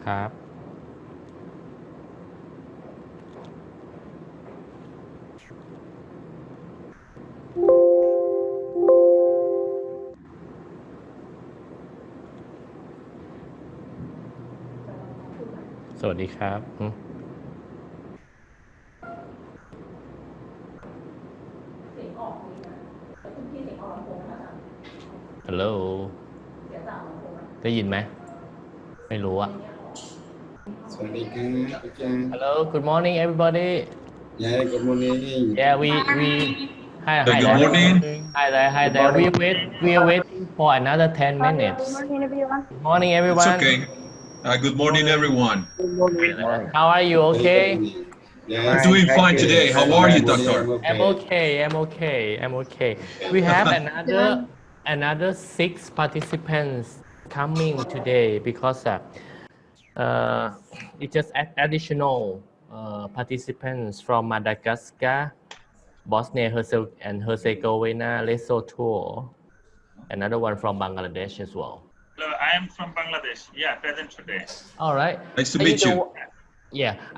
ครับสวัสดีครับ ฮัลโหลได้ยินไหมไม่รู้อะ Hello good morning everybody Yeah, good morning. yeah we hi Good there morning. hi there we are waiting for another 10 minutes Good morning, everyone. good morning It's everyone okay. Good morning, everyone. Good morning. how are you Very okay good morning. I'm Yes, doing thank fine you. today. How Good are you, morning. doctor? I'm okay we have another 6 participants coming today because it's just additional participants from Madagascar, Bosnia and Herzegovina, Lesotho, another one from Bangladesh as well. Hello, I am from Bangladesh. Yeah, present today. All right. Nice to meet you.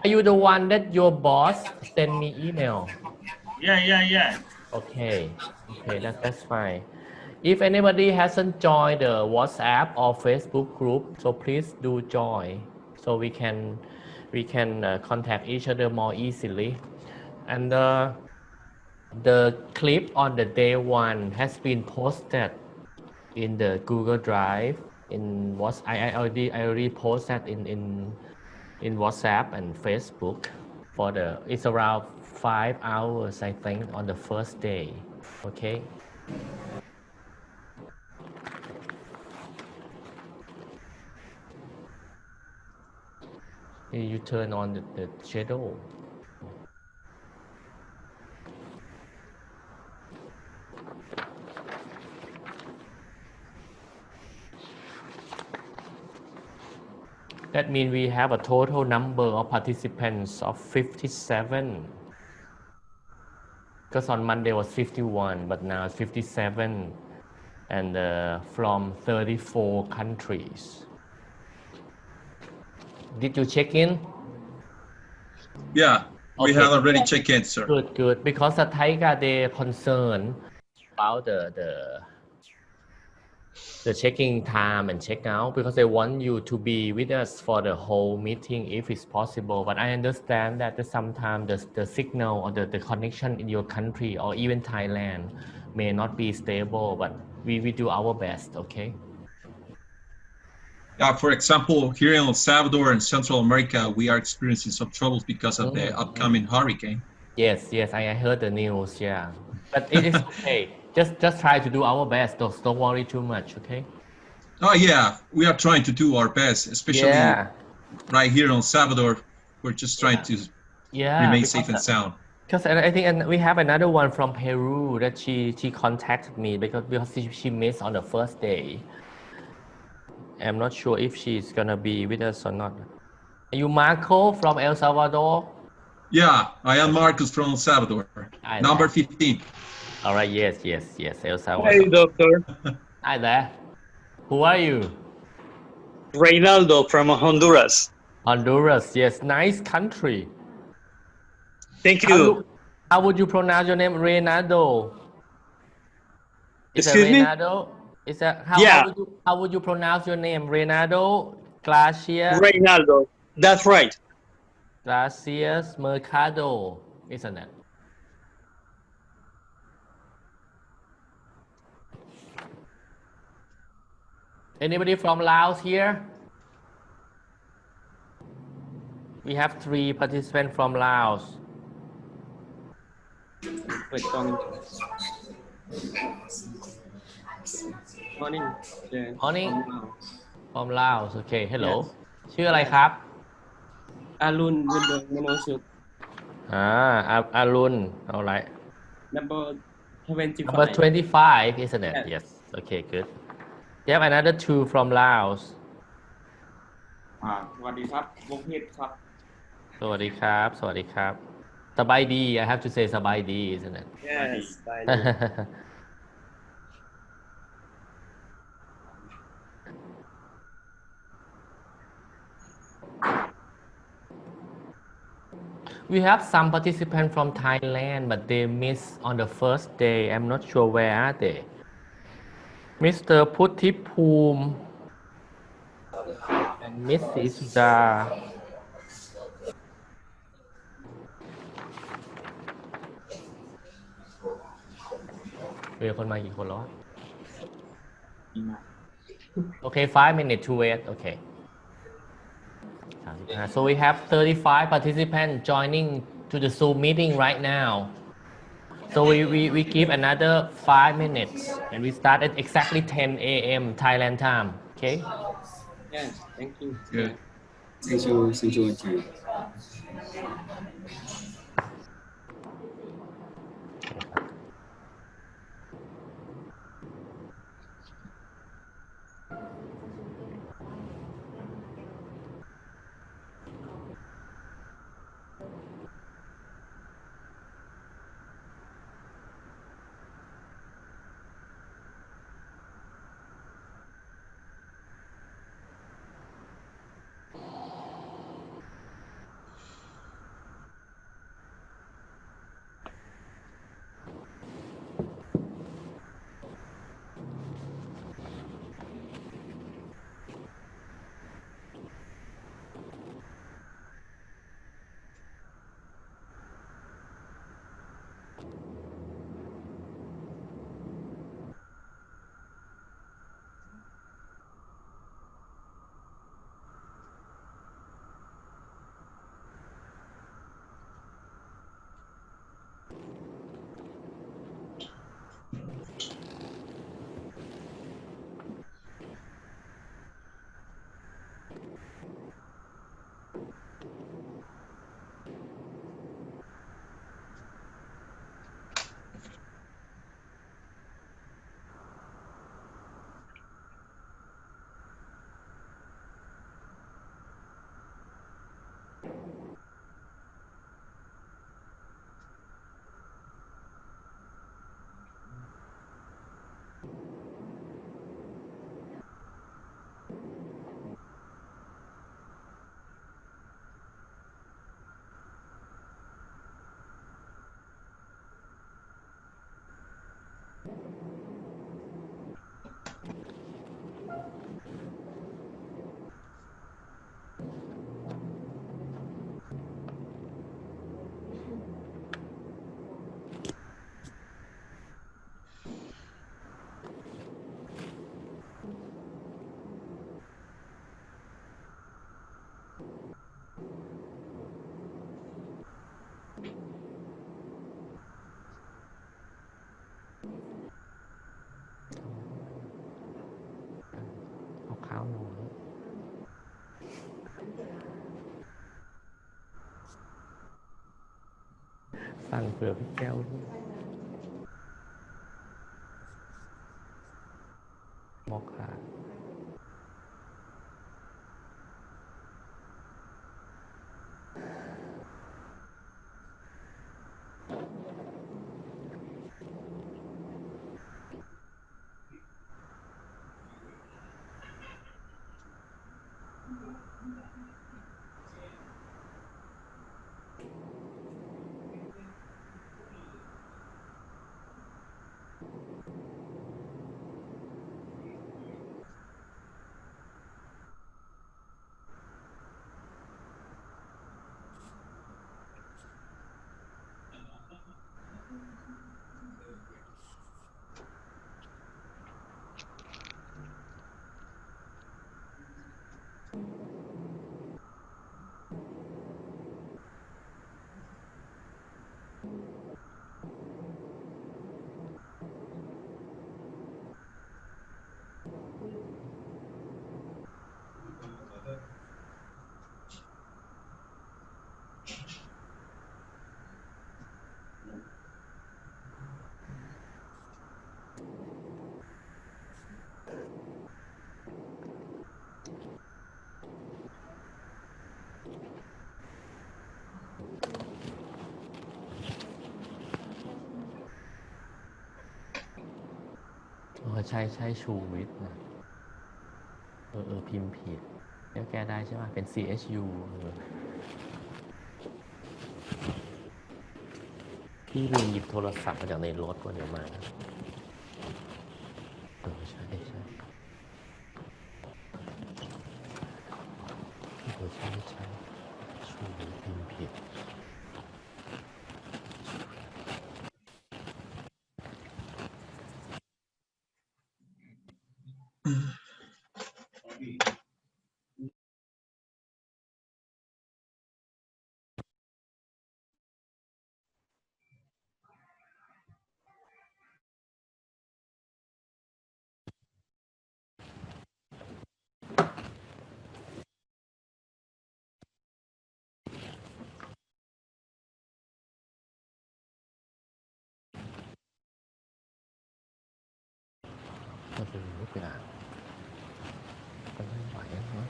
Are you the one that your boss sent me email? Yeah. Okay, that's fine. If anybody hasn't joined the WhatsApp or Facebook group, so please do join, so we can contact each other more easily. And the clip on the day one has been posted in the Google Drive in what I already posted in WhatsApp and Facebook for it's around 5 hours I think on the first day. Okay. You turn on the shadow. That means we have a total number of participants of 57. Because on Monday was 51, but now it's 57, and from 34 countries. Did you check in? Yeah, we Okay. have already checked in, sir. Good. Because the Thaiga, they concerned about the checking time and check out because they want you to be with us for the whole meeting if it's possible. But I understand that sometimes the signal or the connection in your country or even Thailand may not be stable, but we do our best, okay? For example, here in El Salvador and Central America, we are experiencing some troubles because of the upcoming hurricane. Yes, I heard the news, yeah. But it is okay. Just try to do our best. Don't worry too much, okay? Oh, yeah, we are trying to do our best, especially right here in El Salvador. We're just trying to remain safe and sound. Because I think and we have another one from Peru that she contacted me because she missed on the first day. I'm not sure if she's gonna be with us or not. Are you Marco from El Salvador? Yeah, I am Marcus from El Salvador, number 15. All right, yes, El Salvador. Hi, doctor. Hi there. Who are you? Reynaldo from Honduras. Honduras, yes, nice country. Thank you. How would you pronounce your name? Reynaldo. Excuse me? Reynaldo? Yeah, how would you pronounce your name? Reynaldo Glacia Reynaldo. That's right. Glacias Mercado, isn't it? Anybody from Laos here? We have 3 participants from Laos. Morning. Yeah. Morning. From Laos. Okay, hello. Yes. ชื่ออะไรครับ Arun Windong Monosuk. Arun. All right. Number 25. Number 25, isn't it? Yes. Yes. Okay, good. You have another 2 from Laos. สวัสดีครับวงเพชรครับ สวัสดีครับสบายดี I have to say สบายดี isn't it? Yes. We have some participants from Thailand, but they missed on the first day. I'm not sure where are they. Mr. Puttipoom and Mrs. Sudha. มีคนมากี่คนแล้ว Okay, 5 minutes to wait. Okay. So we have 35 participants joining to the Zoom meeting right now. So we give another 5 minutes and we start at exactly 10 a.m. Thailand time. Okay? Yes, thank you. Yeah. Xin chào anh chị. สั่งเผื่อพี่แก้วด้วยมอคค่า ใช่ชูวิทย์นะพิมพ์ผิดแก้ได้ใช่ไหมเป็น CHU พี่ลืมหยิบโทรศัพท์มาจากในรถว่าเดี๋ยวมาใช่ใช่ใช่ชูพิมพ์ผิดมันเป็นรูปอย่างมันไม่ไหวนะ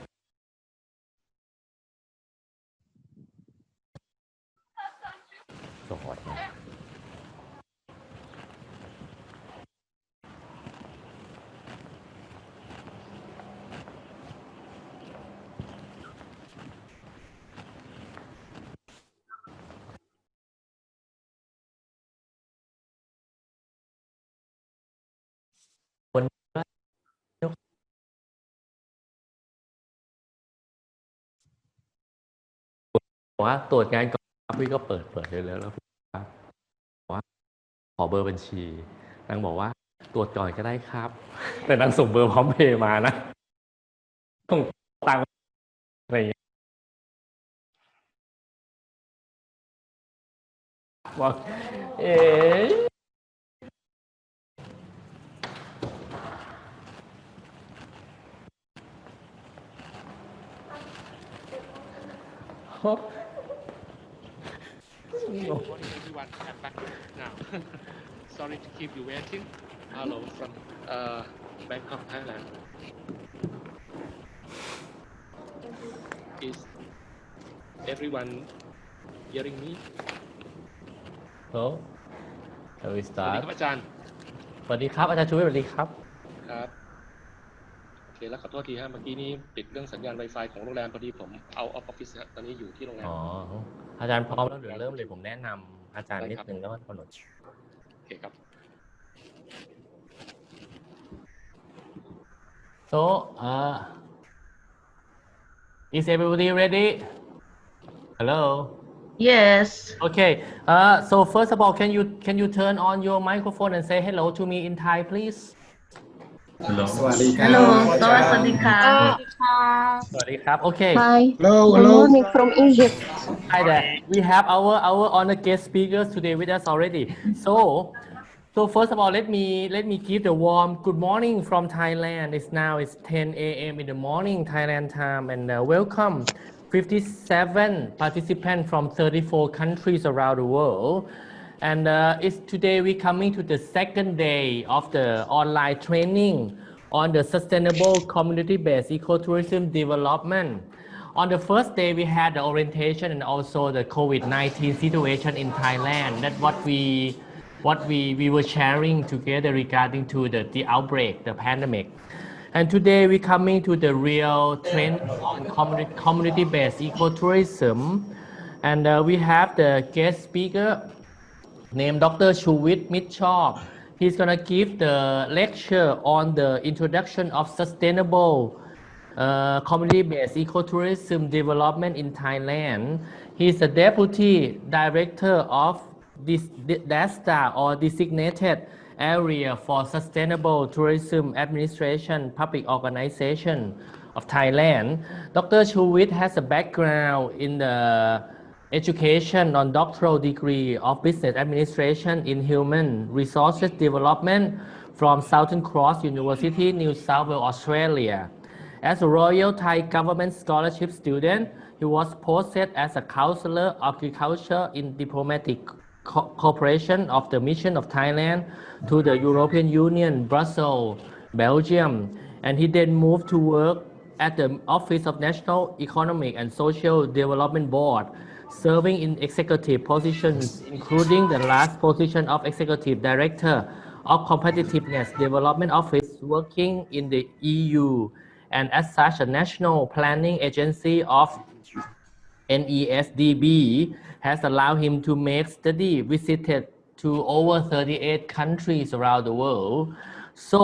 จอดนะคนว่าตรวจงานก่อนพี่ก็เปิดเลยแล้วพี่ว่าขอเบอร์บัญชีนางบอกว่าตรวจก่อนก็ได้ครับ แต่นางส่งเบอร์พร้อมเพย์มานะส่งตังค์อะไรอย่างเงี้ยบอกเอ๊ะMorning, everyone. I'm back now. Sorry to keep you waiting. Hello from Bangkok, Thailand. Is everyone hearing me? So shall we สวัสดี start ครับอาจารย์ สวัสดีครับอาจารย์ชูวิทย์สวัสดีครับ ครับโอเคแล้วขอโทษทีฮะเมื่อกี้นี้ติดเรื่องสัญญาณ Wi-Fi ของโรงแรมพอดีผมเอาออฟฟิศตอนนี้อยู่ที่โรงแรม อ๋ออาจารย์พร้อมแล้วเดี๋ยวเริ่มเลยผมแนะนำอาจารย์นิดนึงแล้วก็กำหนด โอเคครับ So is everybody ready? Hello. Yes. Okay. So first of all, can you turn on your microphone and say hello to me in Thai, please? Hello. Hello. สวัสดีค่ะ สวัสดีครับ Okay. Hi. Good morning from Egypt. Hi there. We have our honored guest speakers today with us already. So first of all, let me give the warm good morning from Thailand. It's 10 a.m. in the morning Thailand time, and welcome 57 participants from 34 countries around the world. And it's today we coming to the second day of the online training on the sustainable community-based ecotourism development. On the first day, we had the orientation and also the COVID-19 situation in Thailand. That's what we were sharing together regarding to the outbreak, the pandemic. And today we coming to the real trend on community-based ecotourism. And we have the guest speaker named Dr. Shuvit Mitchop. He's gonna give the lecture on the introduction of sustainable community-based ecotourism development in Thailand. He's the Deputy Director of this DASTA or Designated Area for Sustainable Tourism Administration Public Organization of Thailand. Dr. Shuvit has a background in the education on doctoral degree of Business Administration in Human Resources Development from Southern Cross University, New South Wales, Australia. As a Royal Thai Government Scholarship student, he was posted as a Counselor of Agriculture in Diplomatic Cooperation of the Mission of Thailand to the European Union, Brussels, Belgium, and he then moved to work at the Office of National Economic and Social Development Board, serving in executive positions, including the last position of Executive Director of Competitiveness Development Office, working in the EU, and as such, a National Planning Agency of NESDB has allowed him to make study visited to over 38 countries around the world. So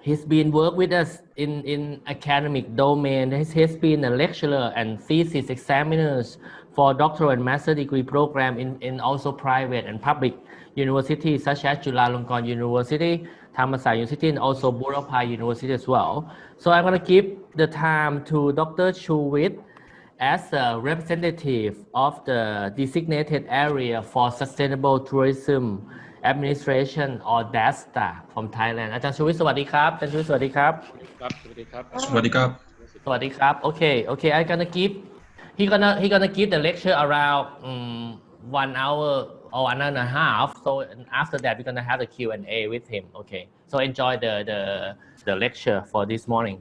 he's been work with us in academic domain. He's been a lecturer and thesis examiners for doctoral and master degree program in also private and public universities such as Chulalongkorn University, Thammasat University, and also Burapha University as well. So I'm going to give the time to Dr. Chuwit as a representative of the designated area for sustainable tourism administration or DASTA from Thailand อาจารย์ชูวิทย์สวัสดีครับอาจารย์ชูวิทย์สวัสดีครับ ครับสวัสดีครับ Swadikap. สวัสดีครับ okay I'm gonna give he gonna give the lecture around 1 hour or 1.5 so after that we're gonna have the Q&A with him okay so enjoy the lecture for this morning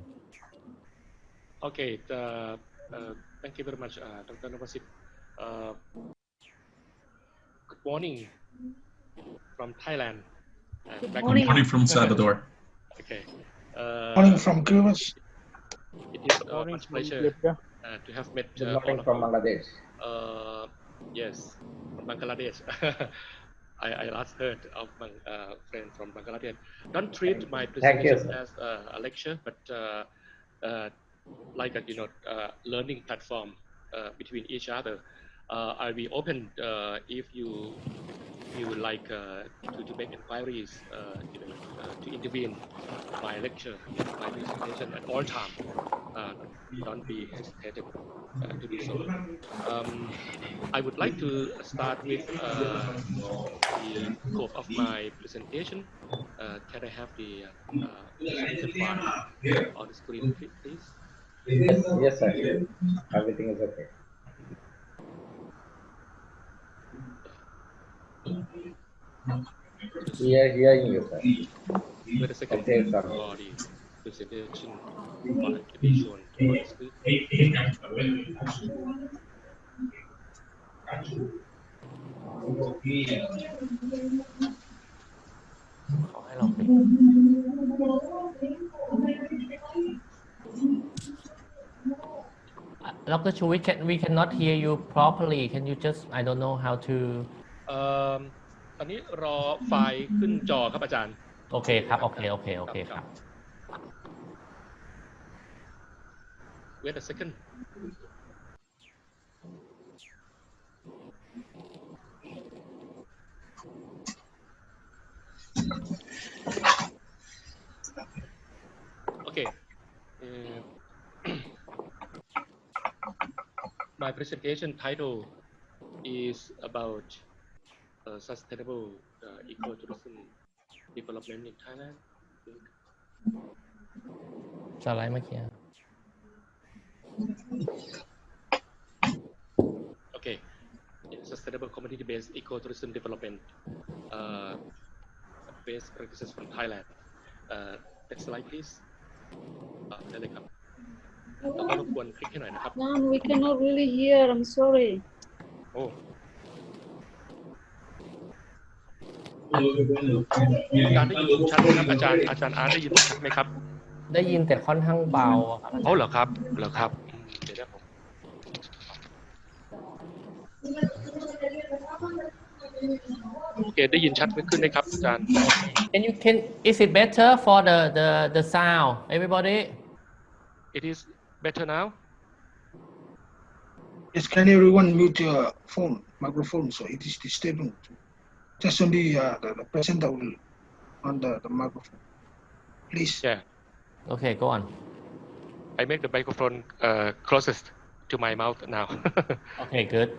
Okay thank you very much Dr. Nawasit good morning from Thailand Good morning from Salvador. Okay Morning from Cuba. it is much pleasure to have met all of from you. Bangladesh. Yes, from Bangladesh. I last heard of my friend from Bangladesh. Don't treat my presentation as a lecture, but like a learning platform between each other. I'll be open if you would like to make inquiries, to intervene my lecture, my presentation at all time. Don't be hesitated to do so. I would like to start with the scope of my presentation. Can I have the presentation file on the screen, please? Yes, sir. Everything is okay. We are hearing you, sir. Wait a second Okay, sir. for the presentation file to be shown on the screen. ขอให้เราปิด Dr. Chu, we cannot hear you properly. Can you just I don't know how to ตอนนี้รอไฟล์ขึ้นจอครับอาจารย์ โอเคครับโอเคครับ Wait a second. Okay. My presentation title is about sustainable ecotourism development in Thailand. สไลด์เมื่อกี้ Okay. Sustainable community-based ecotourism development best practices from Thailand. Next slide, please. ได้เลยครับต้องรบกวนคลิกให้หน่อยนะครับ No, we cannot really hear. I'm sorry. โอ้ การได้ยินชัดไหมครับอาจารย์อาร์ตได้ยินชัดไหมครับ ได้ยินแต่ค่อนข้างเบาครับ อ๋อเหรอครับเดี๋ยวนะผมโอเคได้ยินชัดขึ้นไหมครับอาจารย์ Is it better for the sound everybody It is better now Yes, can everyone mute your microphone, so it is disturbing. Just only the presenter will on the microphone. Please. Yeah Okay go on I make the microphone closest to my mouth now Okay good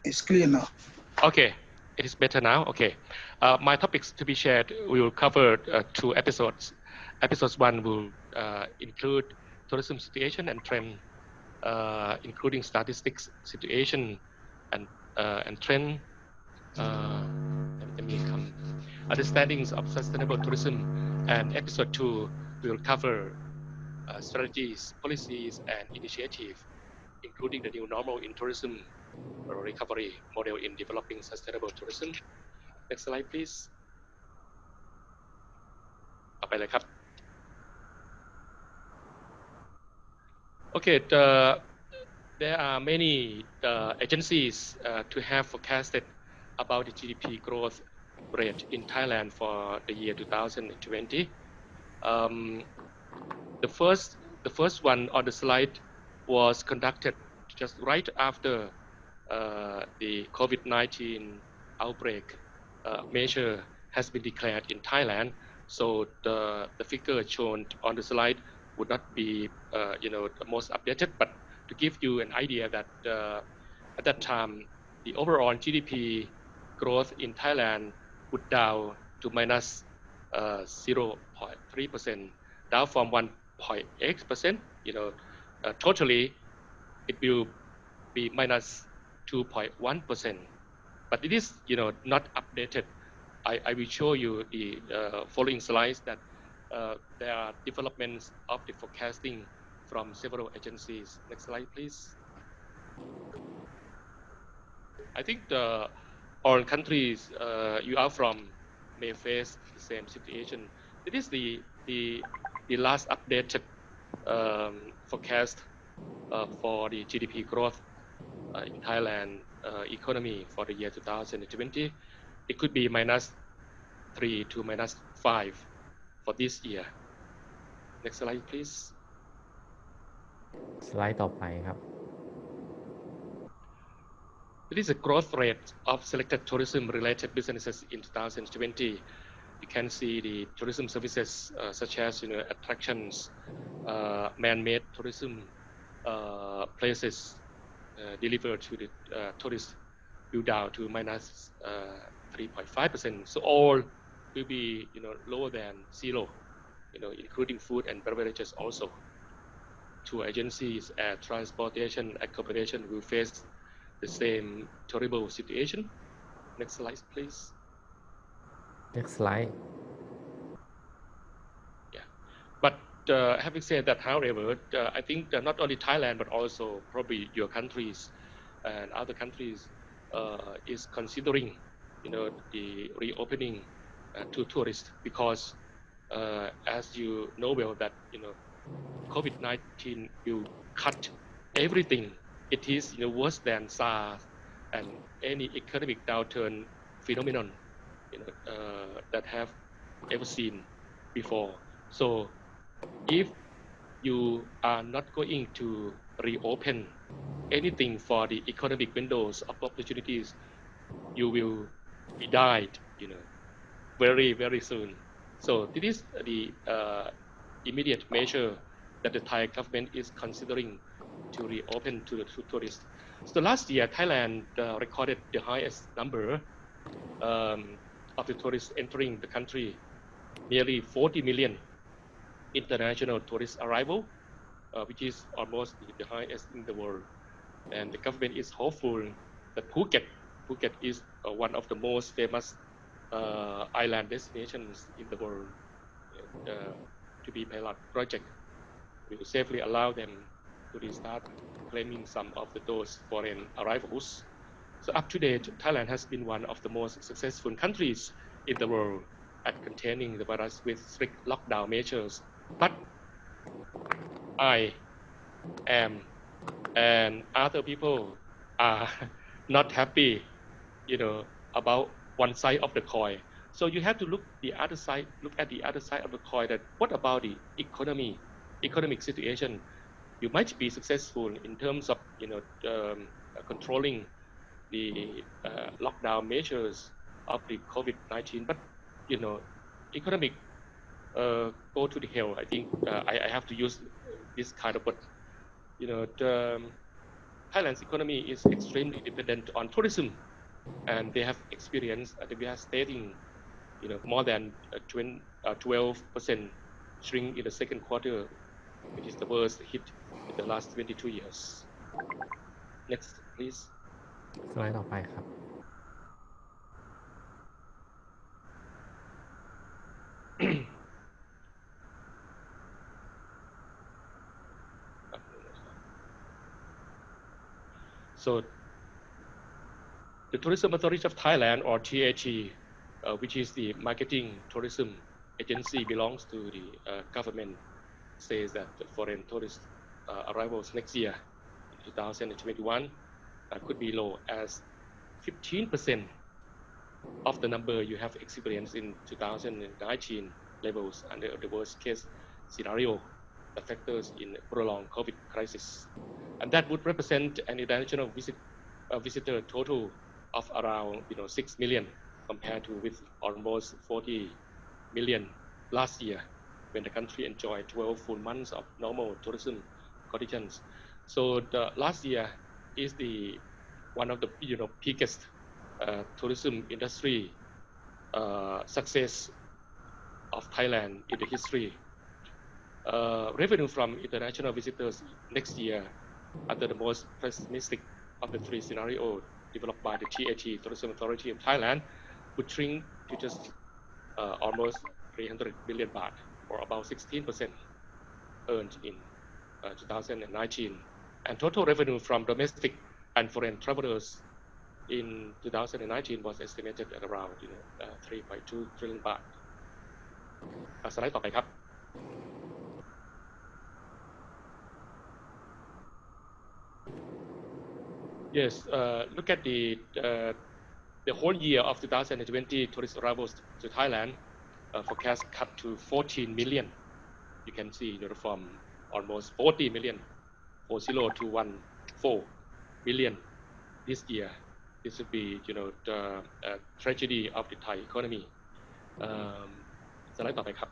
It's clear now. Okay, it is better now. Okay, my topics to be shared will cover 2 episodes. Episode 1 will include tourism situation and trend, including statistics, situation, and trend. Understandings of sustainable tourism. And episode 2 will cover strategies, policies, and initiatives, including the new normal in tourism. Recovery model in developing sustainable tourism. Next slide, please. ต่อไปเลยครับ Okay, there are many agencies to have forecasted about the GDP growth rate in Thailand for the year 2020. The first one on the slide was conducted just right after the COVID-19 outbreak measure has been declared in Thailand. So the figure shown on the slide would not be the most updated, but to give you an idea that at that time the overall GDP growth in Thailand would down to minus 0.3%, down from 1.8%. Totally it will be minus 2.1%. But it is not updated. I will show you the following slides that there are developments of the forecasting from several agencies. Next slide, please. I think all countries you are from may face the same situation. It is the last updated forecast for the GDP growth in Thailand economy for the year 2020. It could be minus 3 to minus 5 for this year. Next slide, please. สไลด์ต่อไปครับ It is a growth rate of selected tourism-related businesses in 2020. You can see the tourism services such as attractions, man-made tourism places delivered to the tourists will down to minus 3.5%. So all will be lower than zero, including food and beverages also. Tour agencies, air transportation, accommodation will face the same terrible situation. Next slide, please. Next slide. Yeah, but having said that, however, I think that not only Thailand but also probably your countries and other countries is considering, the reopening to tourists because, as you know well, that COVID-19 will cut everything. It is worse than SARS and any economic downturn phenomenon that have ever seen before. So if you are not going to reopen anything for the economic windows of opportunities, you will be died, very, very soon. So this is the immediate measure that the Thai government is considering to reopen to the tourists. So last year, Thailand recorded the highest number of the tourists entering the country, nearly 40 million international tourist arrival, which is almost the highest in the world. And the government is hopeful that Phuket is one of the most famous island destinations in the world to be pilot project will safely allow them to restart claiming some of those foreign arrivals. So up to date, Thailand has been one of the most successful countries in the world at containing the virus with strict lockdown measures. But I am and other people are not happy, about one side of the coin. So you have to look at the other side of the coin. That what about the economic situation? You might be successful in terms of controlling the lockdown measures of the COVID-19, but economic go to the hell. I think I have to use this kind of word. Thailand's economy is extremely dependent on tourism, and they have experienced a devastating, more than 12% shrink in the second quarter, which is the worst hit in the last 22 years. Next, please. สไลด์ต่อไปครับ So the Tourism Authority of Thailand, or TAT, which is the marketing tourism agency belongs to the government, says that the foreign tourist arrivals next year 2021 could be low as 15% of the number you have experienced in 2019 levels under the worst case scenario that factors in prolonged COVID crisis. And that would represent an international visitor total of around 6 million compared to with almost 40 million last year when the country enjoyed 12 full months of normal tourism conditions. So the last year is the one of the biggest tourism industry success of Thailand in the history. Revenue from international visitors next year, under the most pessimistic of the three scenarios developed by the TAT, Tourism Authority of Thailand, would shrink to just almost 300 billion baht, or about 16% earned in 2019. And total revenue from domestic and foreign travelers in 2019 was estimated at around 3.2 trillion baht. สไลด์ต่อไปครับ Yes, look at the whole year of 2020 tourist arrivals to Thailand forecast cut to 14 million. You can see from almost 40 million, 40 to 14 million this year. This would be, the tragedy of the Thai economy. สไลด์ต่อไปครับ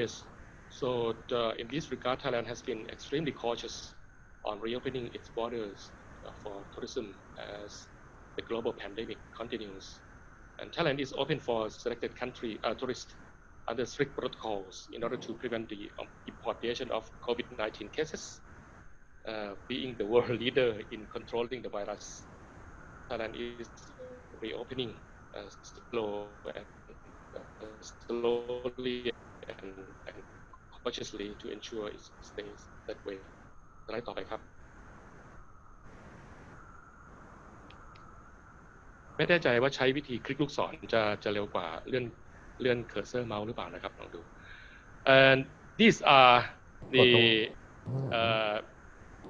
Yes. So in this regard, Thailand has been extremely cautious on reopening its borders for tourism as the global pandemic continues. And Thailand is open for selected country tourists under strict protocols in order to prevent the importation of COVID-19 cases. Being the world leader in controlling the virus, Thailand is reopening slowly and cautiously to ensure it stays that way. สไลด์ต่อไปครับ ไม่แน่ใจว่าใช้วิธีคลิกลูกศรจะเร็วกว่าเลื่อนเคอร์เซอร์เมาส์หรือเปล่านะครับลองดู and these are the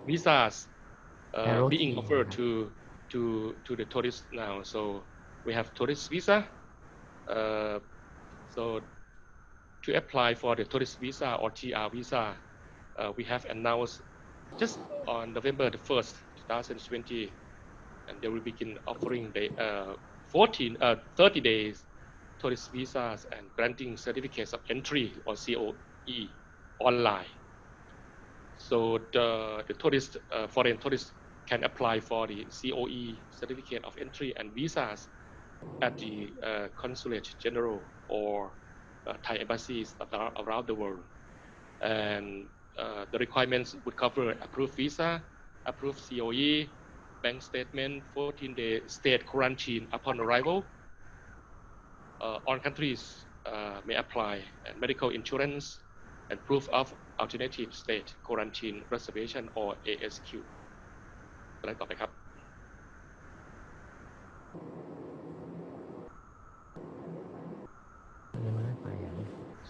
visas being offered to the tourists now. So we have tourist visa. So to apply for the tourist visa or TR visa, we have announced just on November the 1st, 2020, and they will begin offering the 30 days tourist visas and granting certificates of entry or COE online. So the tourist, foreign tourists can apply for the COE certificate of entry and visas at the consulate general or Thai embassies around the world. And the requirements would cover approved visa, approved COE, bank statement, 14-day state quarantine upon arrival. All countries may apply medical insurance and proof of alternative state quarantine reservation or ASQ. สไลด์ต่อไปครับ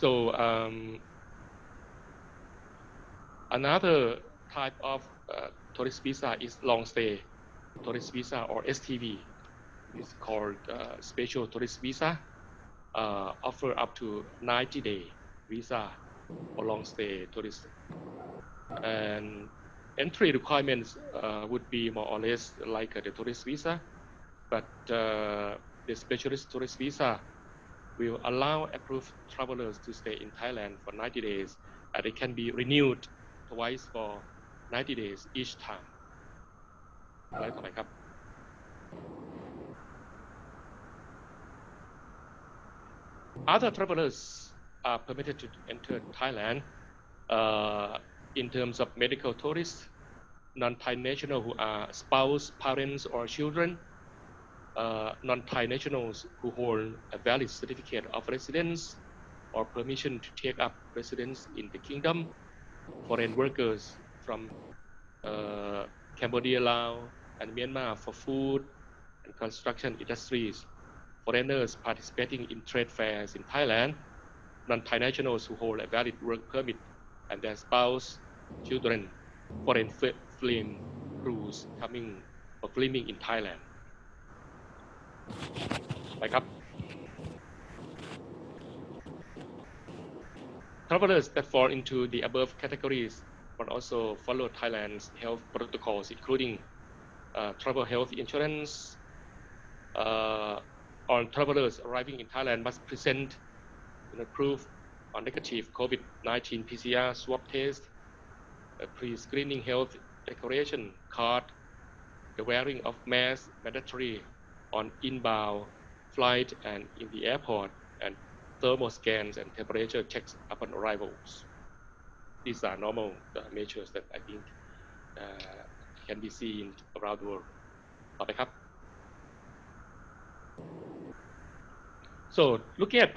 So another type of tourist visa is long stay tourist visa or STV. It's called special tourist visa. Offer up to 90-day visa or long stay tourist. And entry requirements would be more or less like the tourist visa, but the specialist tourist visa will allow approved travelers to stay in Thailand for 90 days, and it can be renewed twice for 90 days each time. สไลด์ต่อไปครับ Other travelers are permitted to enter Thailand in terms of medical tourists, non-Thai nationals who are spouse, parents, or children, non-Thai nationals who hold a valid certificate of residence or permission to take up residence in the kingdom, foreign workers from Cambodia, Laos, and Myanmar for food and construction industries, foreigners participating in trade fairs in Thailand, non-Thai nationals who hold a valid work permit and their spouse, children, foreign film crews coming or filming in Thailand. ไปครับ Travelers that fall into the above categories must also follow Thailand's health protocols, including travel health insurance. All travelers arriving in Thailand must present proof or negative COVID-19 PCR swab test, a pre-screening health declaration card, the wearing of mask mandatory on inbound flight and in the airport, and thermal scans and temperature checks upon arrivals. These are normal measures that I think can be seen around the world. ต่อไปครับ So looking at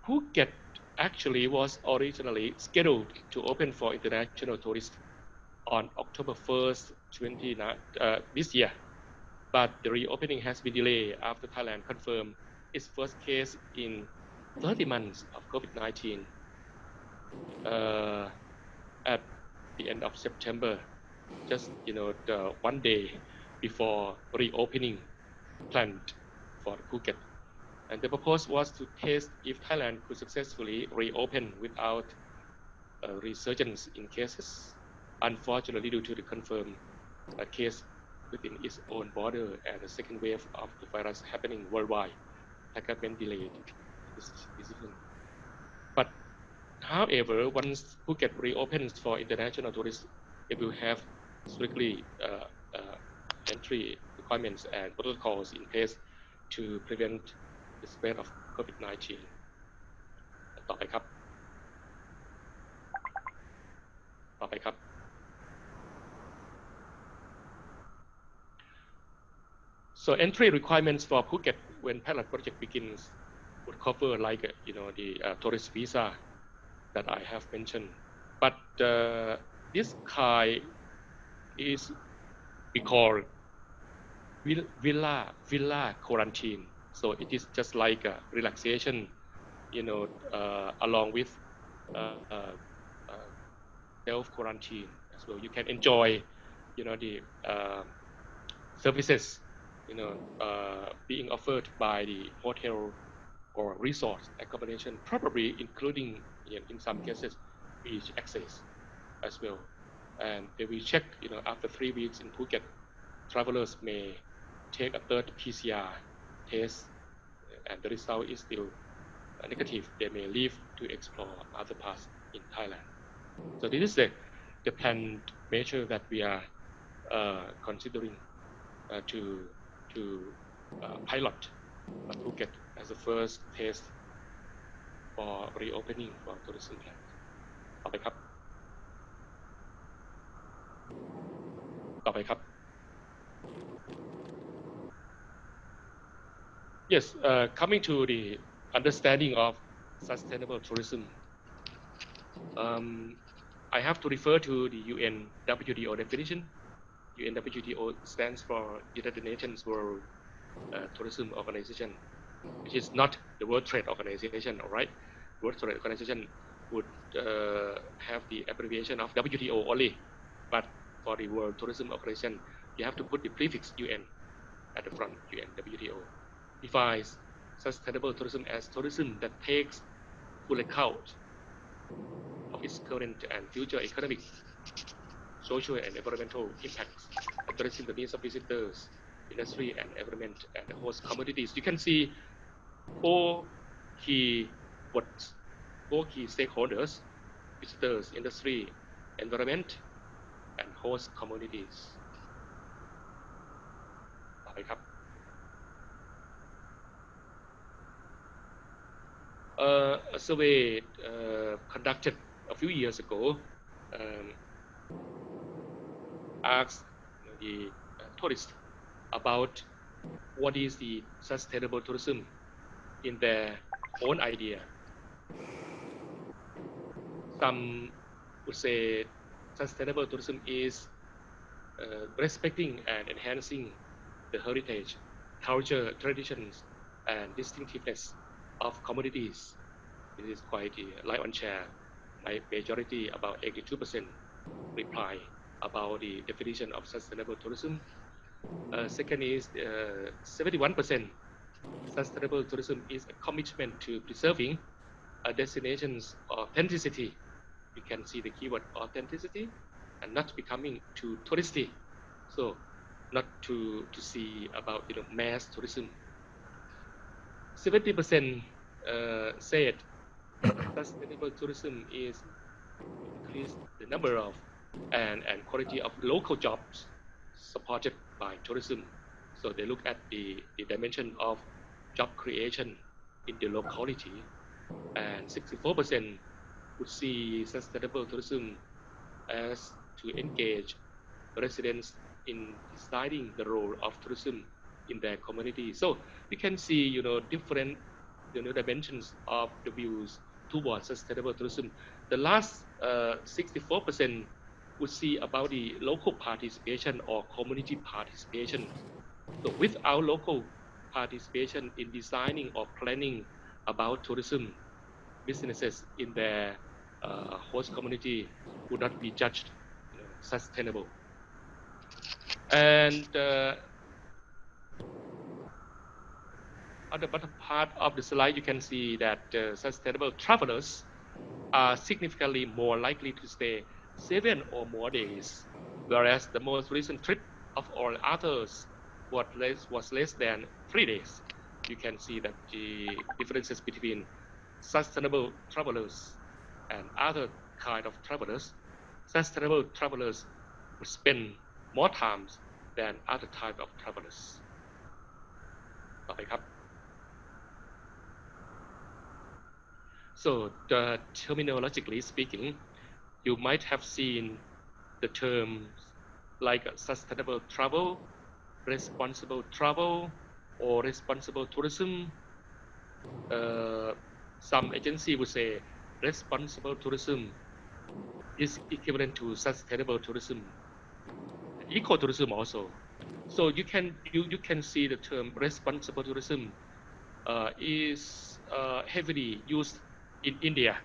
Phuket actually was originally scheduled to open for international tourists on October 1st, this year, but the reopening has been delayed after Thailand confirmed its first case in 30 months of COVID-19 at the end of September, just one day before reopening planned for Phuket. And the proposal was to test if Thailand could successfully reopen without a resurgence in cases. Unfortunately, due to the confirmed case within its own border and the second wave of the virus happening worldwide, the government delayed this decision. But however, once Phuket reopens for international tourists, it will have strictly entry requirements and protocols in place to prevent the spread of COVID-19. ต่อไปครับ So entry requirements for Phuket when pilot project begins would cover like the tourist visa that I have mentioned, but this kind is we call villa quarantine. So it is just like a relaxation, along with self quarantine as well. You can enjoy, the services, being offered by the hotel or resort accommodation, probably including in some cases beach access as well. And they will check, after 3 weeks in Phuket, travelers may take a third PCR test, and the result is still negative. They may leave to explore other parts in Thailand. So this is the planned measure that we are considering to pilot Phuket as the first test for reopening for tourism plans. ต่อไปครับ Yes, coming to the understanding of sustainable tourism, I have to refer to the UN WTO definition. UN WTO stands for United Nations World Tourism Organization, which is not the World Trade Organization, all right? World Trade Organization would have the abbreviation of WTO only, but for the World Tourism Organization, you have to put the prefix UN at the front. UN WTO defines sustainable tourism as tourism that takes full account of its current and future economic, social, and environmental impacts, addressing the needs of visitors, industry, and environment, and the host communities. You can see 4 key words, 4 key stakeholders: visitors, industry, environment, and host communities. ต่อไปครับ A survey conducted a few years ago asked the tourists about what is the sustainable tourism in their own idea. Some would say sustainable tourism is respecting and enhancing the heritage, culture, traditions, and distinctiveness of communities. This is quite a light on share majority, about 82% reply about the definition of sustainable tourism. Second is 71% sustainable tourism is a commitment to preserving a destination's authenticity. You can see the keyword authenticity and not becoming too touristy. So not to see about mass tourism. 70% said sustainable tourism is increase the number of and quality of local jobs supported by tourism. So they look at the dimension of job creation in the locality, and 64% would see sustainable tourism as to engage residents in deciding the role of tourism in their community. So we can see, different, dimensions of the views towards sustainable tourism. The last 64% would see about the local participation or community participation. So without local participation in designing or planning about tourism, businesses in their host community would not be judged sustainable. And on the bottom part of the slide, you can see that sustainable travelers are significantly more likely to stay 7 or more days, whereas the most recent trip of all others was less than 3 days. You can see that the differences between sustainable travelers and other kind of travelers. Sustainable travelers would spend more times than other type of travelers. ต่อไปครับ So terminologically speaking, you might have seen the terms like sustainable travel, responsible travel, or responsible tourism. Some agency would say responsible tourism is equivalent to sustainable tourism, ecotourism also. So you can see the term responsible tourism is heavily used in India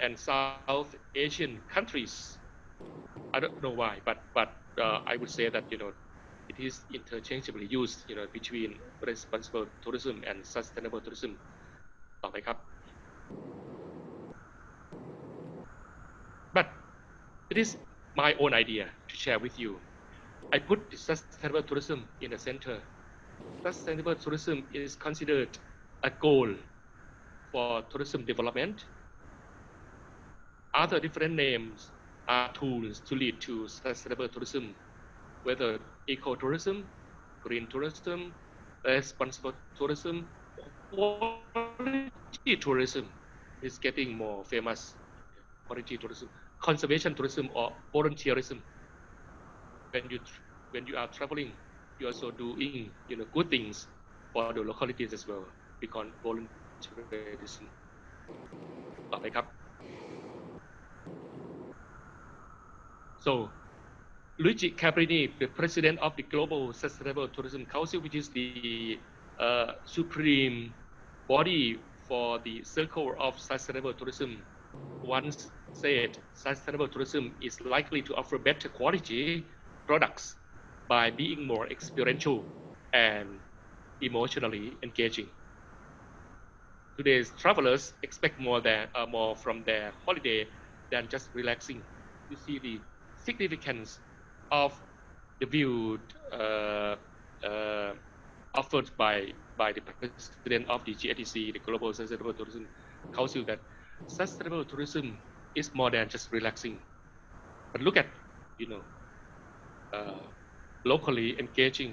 and South Asian countries. I don't know why, but I would say that it is interchangeably used between responsible tourism and sustainable tourism. ต่อไปครับ But it is my own idea to share with you. I put the sustainable tourism in the center. Sustainable tourism is considered a goal for tourism development. Other different names are tools to lead to sustainable tourism, whether ecotourism, green tourism, responsible tourism, quality tourism is getting more famous. Quality tourism, conservation tourism, or volunteerism. When you are traveling, you are also doing good things for the localities as well. We call volunteerism. ต่อไปครับ So Luigi Cabrini, the president of the Global Sustainable Tourism Council, which is the supreme body for the circle of sustainable tourism, once said sustainable tourism is likely to offer better quality products by being more experiential and emotionally engaging. Today's travelers expect more from their holiday than just relaxing. You see the significance of the view offered by the president of the GSTC, the Global Sustainable Tourism Council, that sustainable tourism is more than just relaxing. But look at locally engaging.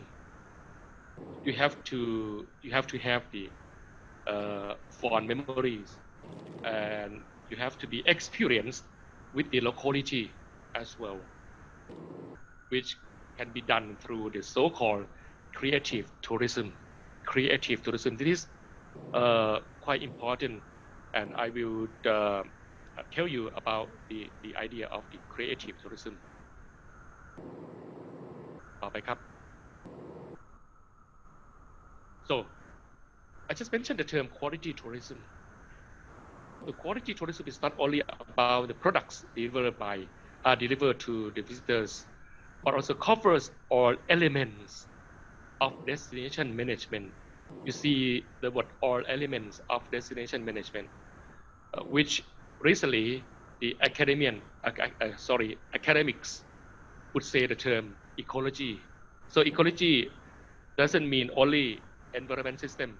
You have to have the fond memories, and you have to be experienced with the locality as well, which can be done through the so-called creative tourism. Creative tourism, this is quite important, and I will tell you about the idea of the creative tourism. ต่อไปครับ So I just mentioned the term quality tourism. The quality tourism is not only about the products delivered to the visitors, but also covers all elements of destination management. You see the word all elements of destination management, which recently the academics would say the term ecology. So ecology doesn't mean only environment system,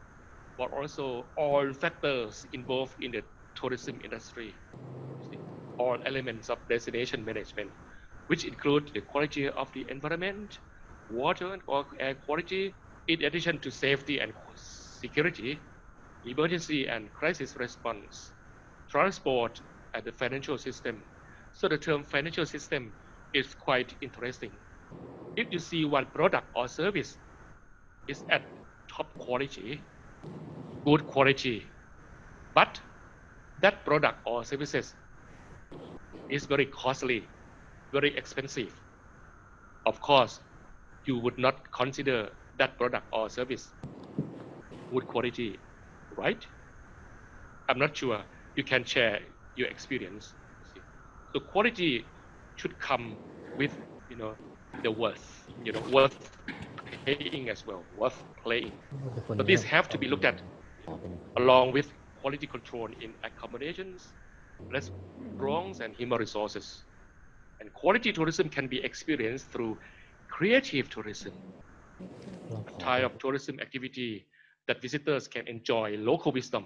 but also all factors involved in the tourism industry. All elements of destination management, which include the quality of the environment, water and air quality, in addition to safety and security, emergency and crisis response, transport, and the financial system. So the term financial system is quite interesting. If you see one product or service is at top quality, good quality, but that product or services is very costly, very expensive. Of course, you would not consider that product or service good quality, right? I'm not sure. You can share your experience. So quality should come with, the worth, worth paying as well, worth playing. So these have to be looked at along with quality control in accommodations, restaurants, and human resources. And quality tourism can be experienced through creative tourism, a type of tourism activity that visitors can enjoy local wisdom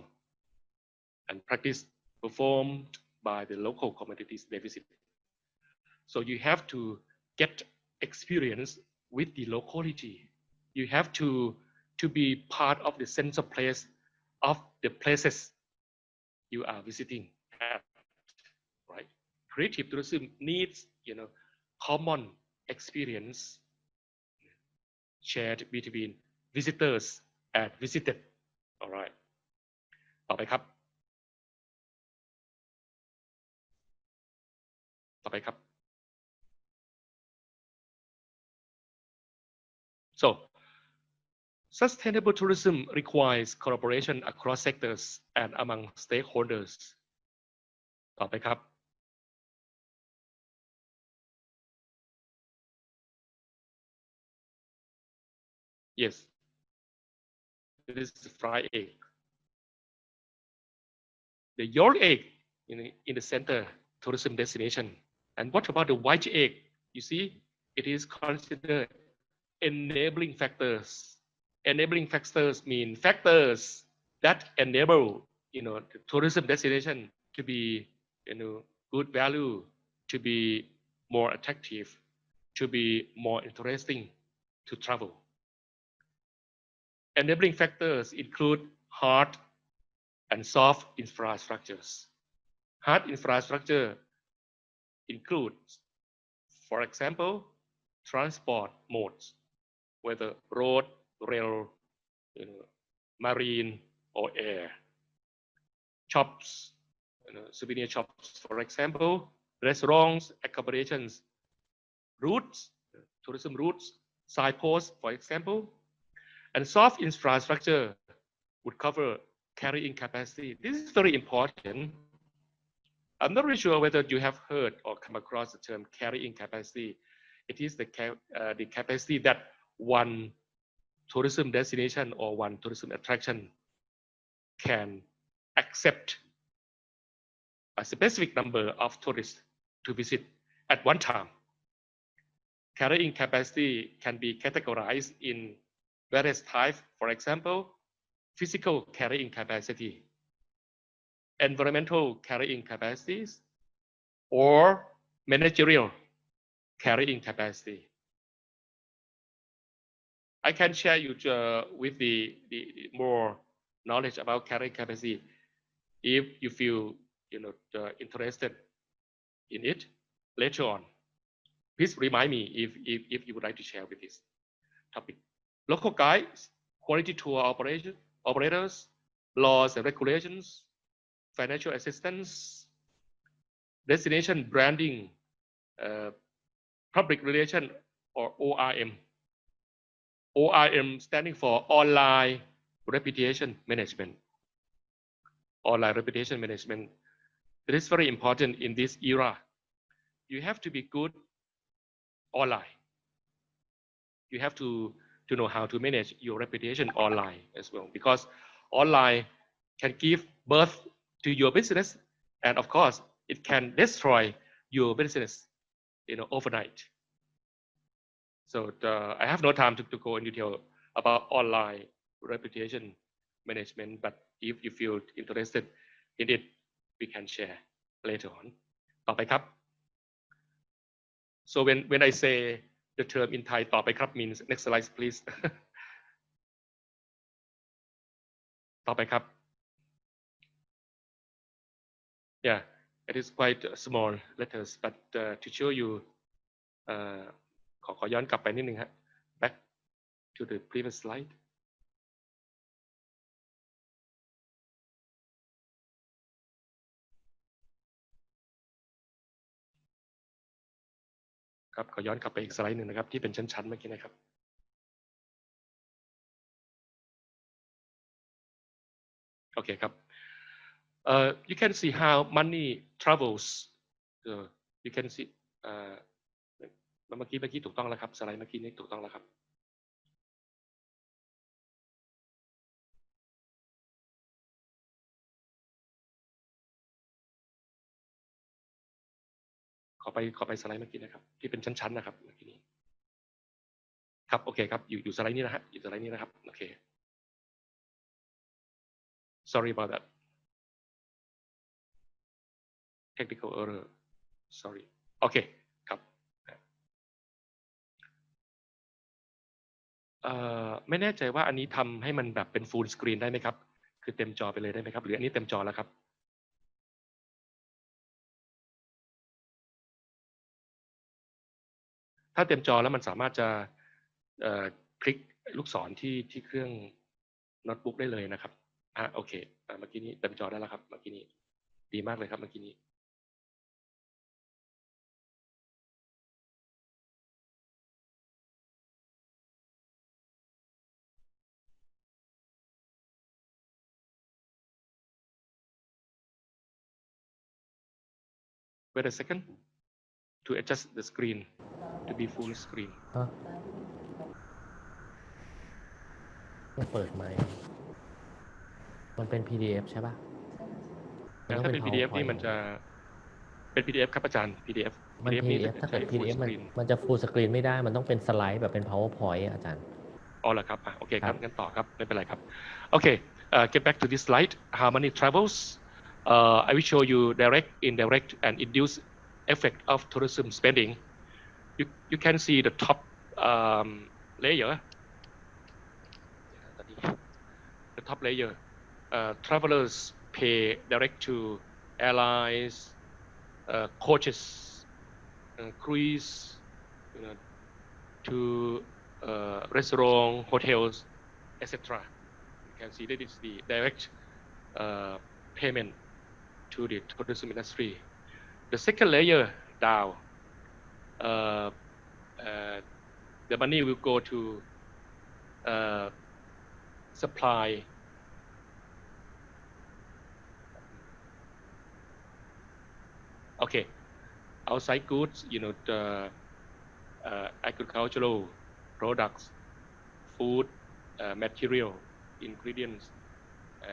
and practice performed by the local communities they visit. So you have to get experience with the locality. You have to be part of the sense of place of the places you are visiting at, right? Creative tourism needs, common experience shared between visitors and visited. All right. ต่อไปครับ So sustainable tourism requires collaboration across sectors and among stakeholders. ต่อไปครับ Yes, this is the fried egg. The yolk egg in the center tourism destination. And what about the white egg? You see, it is considered enabling factors. Enabling factors mean factors that enable, the tourism destination to be, good value, to be more attractive, to be more interesting to travel. Enabling factors include hard and soft infrastructures. Hard infrastructure includes, for example, transport modes, whether road, rail, marine, or air. Shops, souvenir shops, for example, restaurants, accommodations, routes, tourism routes, signposts, for example, and soft infrastructure would cover carrying capacity. This is very important. I'm not really sure whether you have heard or come across the term carrying capacity. It is the capacity that one tourism destination or one tourism attraction can accept a specific number of tourists to visit at one time. Carrying capacity can be categorized in various types. For example, physical carrying capacity, environmental carrying capacities, or managerial carrying capacity. I can share you with the more knowledge about carrying capacity if you feel interested in it later on. Please remind me if you would like to share with this topic. Local guides, quality tour operators, laws and regulations, financial assistance, destination branding, public relation or ORM. ORM standing for Online Reputation Management. online reputation management. It is very important in this era. You have to be good online. You have to know how to manage your reputation online as well, because online can give birth to your business, and of course it can destroy your business, overnight. So I have no time to go in detail about online reputation management, but if you feel interested in it, we can share later on. ต่อไปครับ so when I say the term in Thai ต่อไปครับ means next slide please ต่อไปครับ yeah it is quite small letters but to show you ขอย้อนกลับไปนิดนึงฮะ back to the previous slide ครับขอย้อนกลับไปอีกสไลด์หนึ่งนะครับที่เป็นชั้นๆเมื่อกี้นะครับโอเคครับyou can see how money travels you can see เมื่อกี้ถูกต้องแล้วครับสไลด์เมื่อกี้นี้ถูกต้องแล้วครับขอไปสไลด์เมื่อกี้นะครับที่เป็นชั้นๆนะครับเมื่อกี้นี้ครับโอเคครับอยู่สไลด์นี้นะฮะอยู่สไลด์นี้นะครับโอเค sorry about that technical error sorry โอเคครับไม่แน่ใจว่าอันนี้ทำให้มันแบบเป็น full screen ได้ไหมครับคือเต็มจอไปเลยได้ไหมครับหรืออันนี้เต็มจอแล้วครับถ้าเต็มจอแล้วมันสามารถจะคลิกลูกศรที่เครื่องโน้ตบุ๊กได้เลยนะครับโอเคเมื่อกี้นี้เต็มจอได้แล้วครับเมื่อกี้นี้ดีมากเลยครับเมื่อกี้นี้wait a second to adjust the screen to be full screen เปิดไหมมันเป็น PDF ใช่ป่ะถ้าเป็น PDF นี่มันจะเป็น PDF ครับอาจารย์ PDF มัน PDF ถ้าเกิด PDF มันจะ full screen ไม่ได้มันต้องเป็นสไลด์แบบเป็น PowerPoint อาจารย์อ๋อเหรอครับโอเคครับงั้นต่อครับไม่เป็นไรครับโอเค get back to this slide how money travels I will show you direct indirect and induced effect of tourism spending you can see the top layer the top layer travelers pay direct to airlines coaches cruise to restaurant hotels etc you can see that is the direct payment to the tourism industry the second layer down the money will go to supply okay outside goods the agricultural products food material ingredients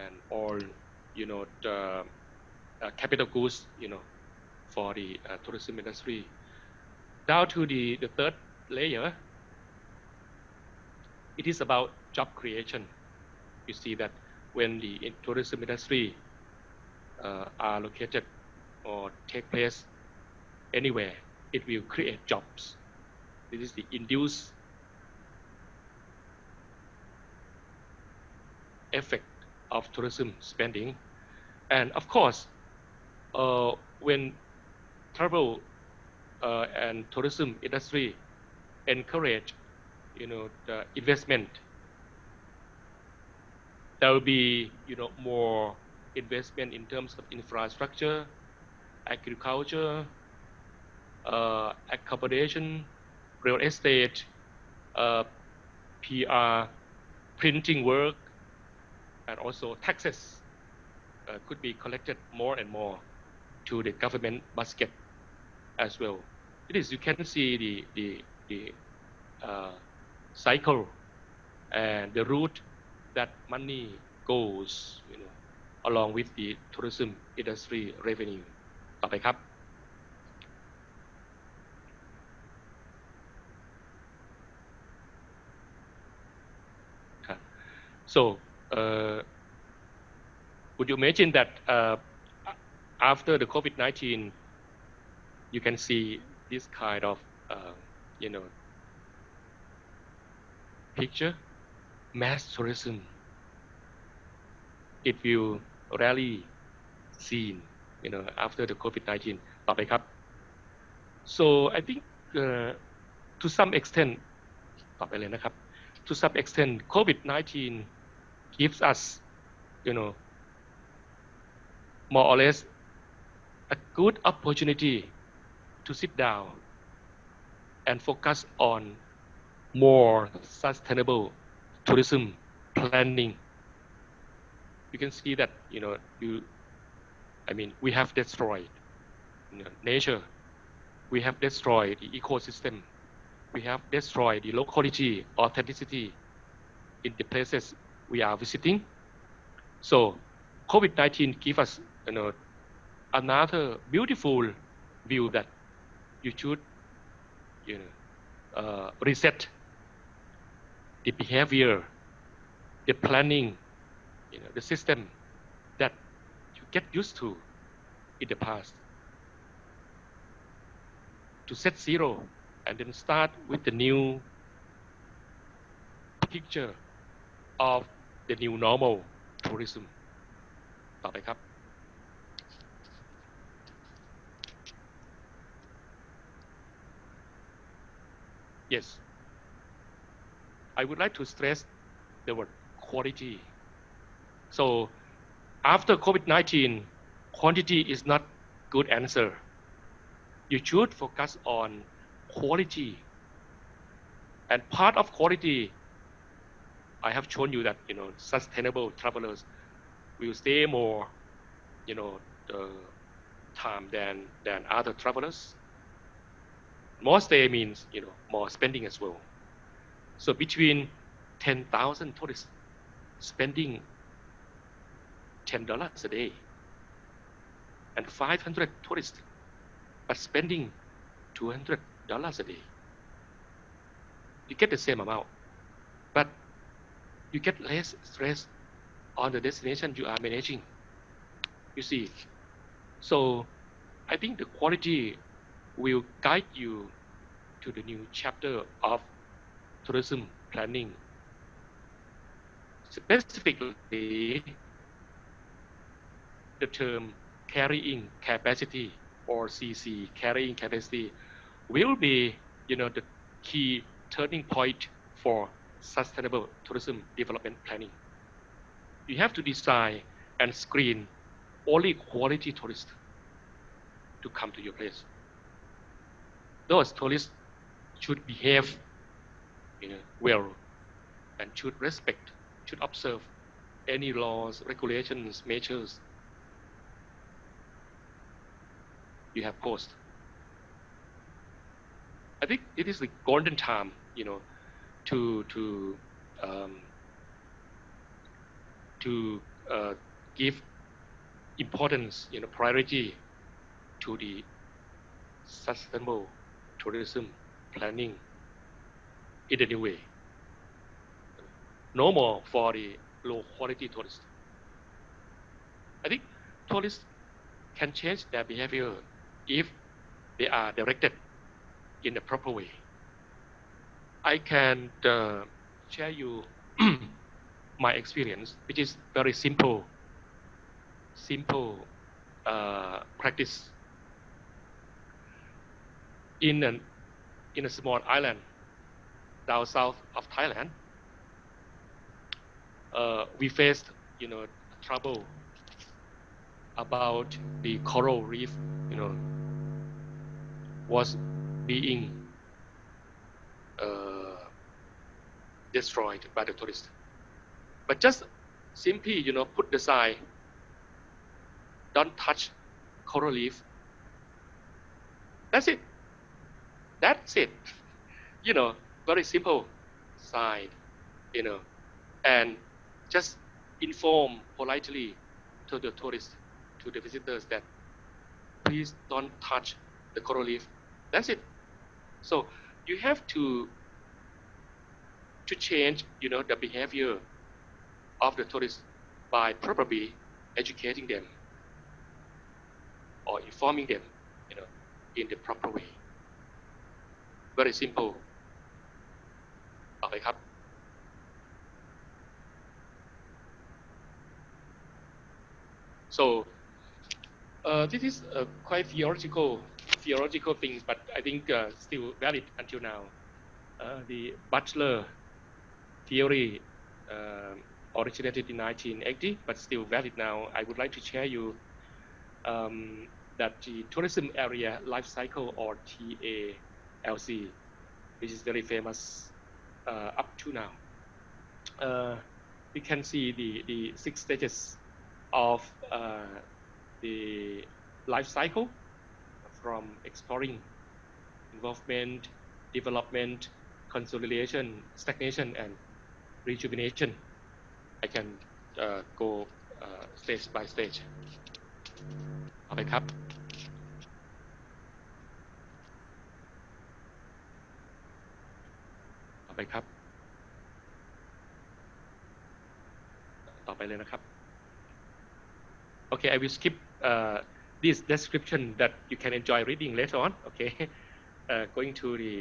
and all the capital goods for the tourism industry down to the third layer it is about job creation you see that when the tourism industry are located or take place anywhere it will create jobs this is the induced effect of tourism spending and of course when travel and tourism industry encourage the investment there will be more investment in terms of infrastructure agriculture accommodation real estate PR printing work and also taxes could be collected more and more to the government basket as well. It is, you can see the cycle and the route that money goes, along with the tourism industry revenue. ต่อไปครับ So would you imagine that after the COVID-19 you can see this kind of picture, mass tourism, it will rarely seen after the COVID-19 ต่อไปครับ so I think to some extent ต่อไปเลยนะครับ to some extent COVID-19 gives us more or less a good opportunity to sit down and focus on more sustainable tourism planning. You can see that we have destroyed nature, we have destroyed the ecosystem, we have destroyed the locality, authenticity in the places we are visiting. So COVID-19 gives us another beautiful view that you should reset the behavior, the planning, the system that you get used to in the past, to set zero and then start with the new picture of the new normal tourism. ต่อไปครับ Yes, I would like to stress the word quality. So after COVID-19, quantity is not good answer. You should focus on quality. And part of quality, I have shown you that sustainable travelers will stay more the time than other travelers. More stay means more spending as well. So between 10,000 tourists spending $10 a day and 500 tourists but spending $200 a day, you get the same amount, but you get less stress on the destination you are managing. You see, so I think the quality will guide you to the new chapter of tourism planning. Specifically, the term carrying capacity or CC, carrying capacity, will be the key turning point for sustainable tourism development planning. You have to design and screen only quality tourists to come to your place. Those tourists should behave well and should respect, should observe any laws, regulations, measures you have posed. I think it is the golden time, to give importance, priority to the sustainable tourism planning in a new way. No more for the low quality tourists. I think tourists can change their behavior if they are directed in the proper way. I can share you my experience, which is very simple practice. In a small island down south of Thailand, we faced trouble about the coral reef was being destroyed by the tourists. But just simply put the sign don't touch coral reef. That's it. That's it. You know, very simple sign, you know, and just inform politely to the tourists, to the visitors that please don't touch the coral reef. That's it. So you have to change, you know, the behavior of the tourists by probably educating them or informing them, you know, in the proper way. Very simple. ต่อไปครับ So this is quite theoretical things, but I think still valid until now. The Butler theory originated in 1980, but still valid now. I would like to share you that the tourism area life cycle, or TALC, which is very famous up to now. We can see the 6 stages of the life cycle, from exploring, involvement, development, consolidation, stagnation, and rejuvenation. I can go stage by stage. ต่อไปครับ ต่อไปครับ ต่อไปเลยนะครับ Okay, I will skip this description that you can enjoy reading later on. Okay, going to the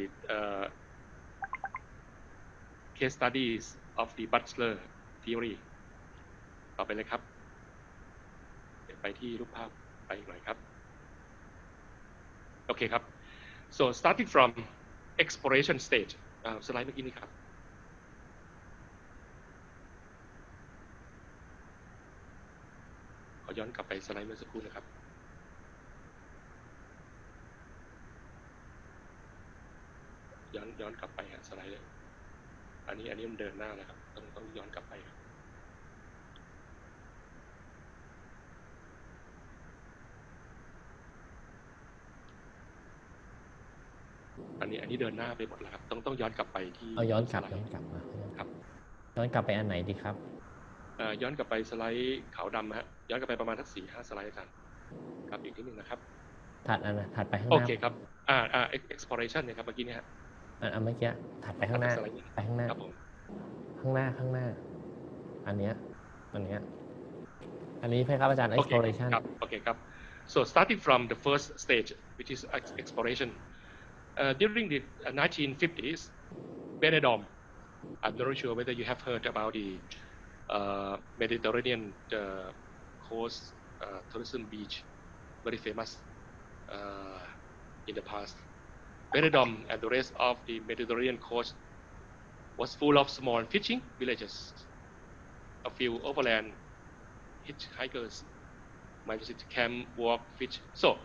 case studies of the Butler theory. ต่อไปเลยครับ ไปที่รูปภาพไปอีกหน่อยครับ โอเคครับ so starting from exploration stage สไลด์เมื่อกี้นี้ครับ ขอย้อนกลับไปสไลด์เมื่อสักครู่นะครับ ย้อนกลับไปฮะสไลด์เลยอันนี้มันเดินหน้าแล้วครับต้องย้อนกลับไปครับ อันนี้เดินหน้าไปหมดแล้วครับต้องย้อนกลับไปที่ย้อนกลับครับย้อนกลับไปอันไหนดีครับย้อนกลับไปสไลด์ขาวดำฮะย้อนกลับไปประมาณสัก 4-5 สไลด์กันครับอีกนิดนึงนะครับถัดไปข้างหน้าโอเคครับexploration เนี่ยครับเมื่อกี้เนี่ยฮะเมื่อกี้ถัดไปข้างหน้าไปข้างหน้าครับผมข้างหน้าอันนี้ใช่ครับอาจารย์ exploration ครับโอเคครับ so starting from the first stage which is exploration during the 1950s Benidorm, I'm not sure whether you have heard about the Mediterranean coast tourism beach, very famous in the past. Benidorm and the rest of the Mediterranean coast was full of small fishing villages. A few overland hitchhikers might visit camp, walk, fish. So,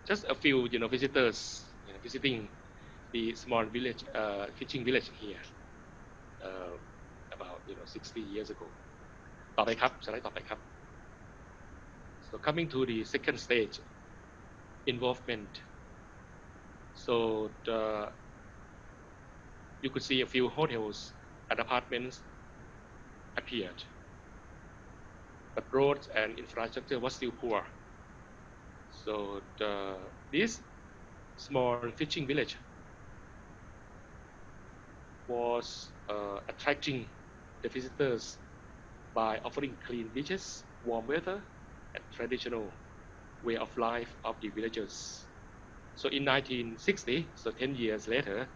just a few, visitors, visiting the small village, fishing village here, about 60 years ago. ต่อไปครับสไลด์ต่อไปครับ So coming to the second stage, involvement. So you could see a few hotels and apartments appeared, but roads and infrastructure was still poor. So this small fishing village was attracting the visitors by offering clean beaches, warm weather, and traditional way of life of the villagers. So in 1960, so 10 years later,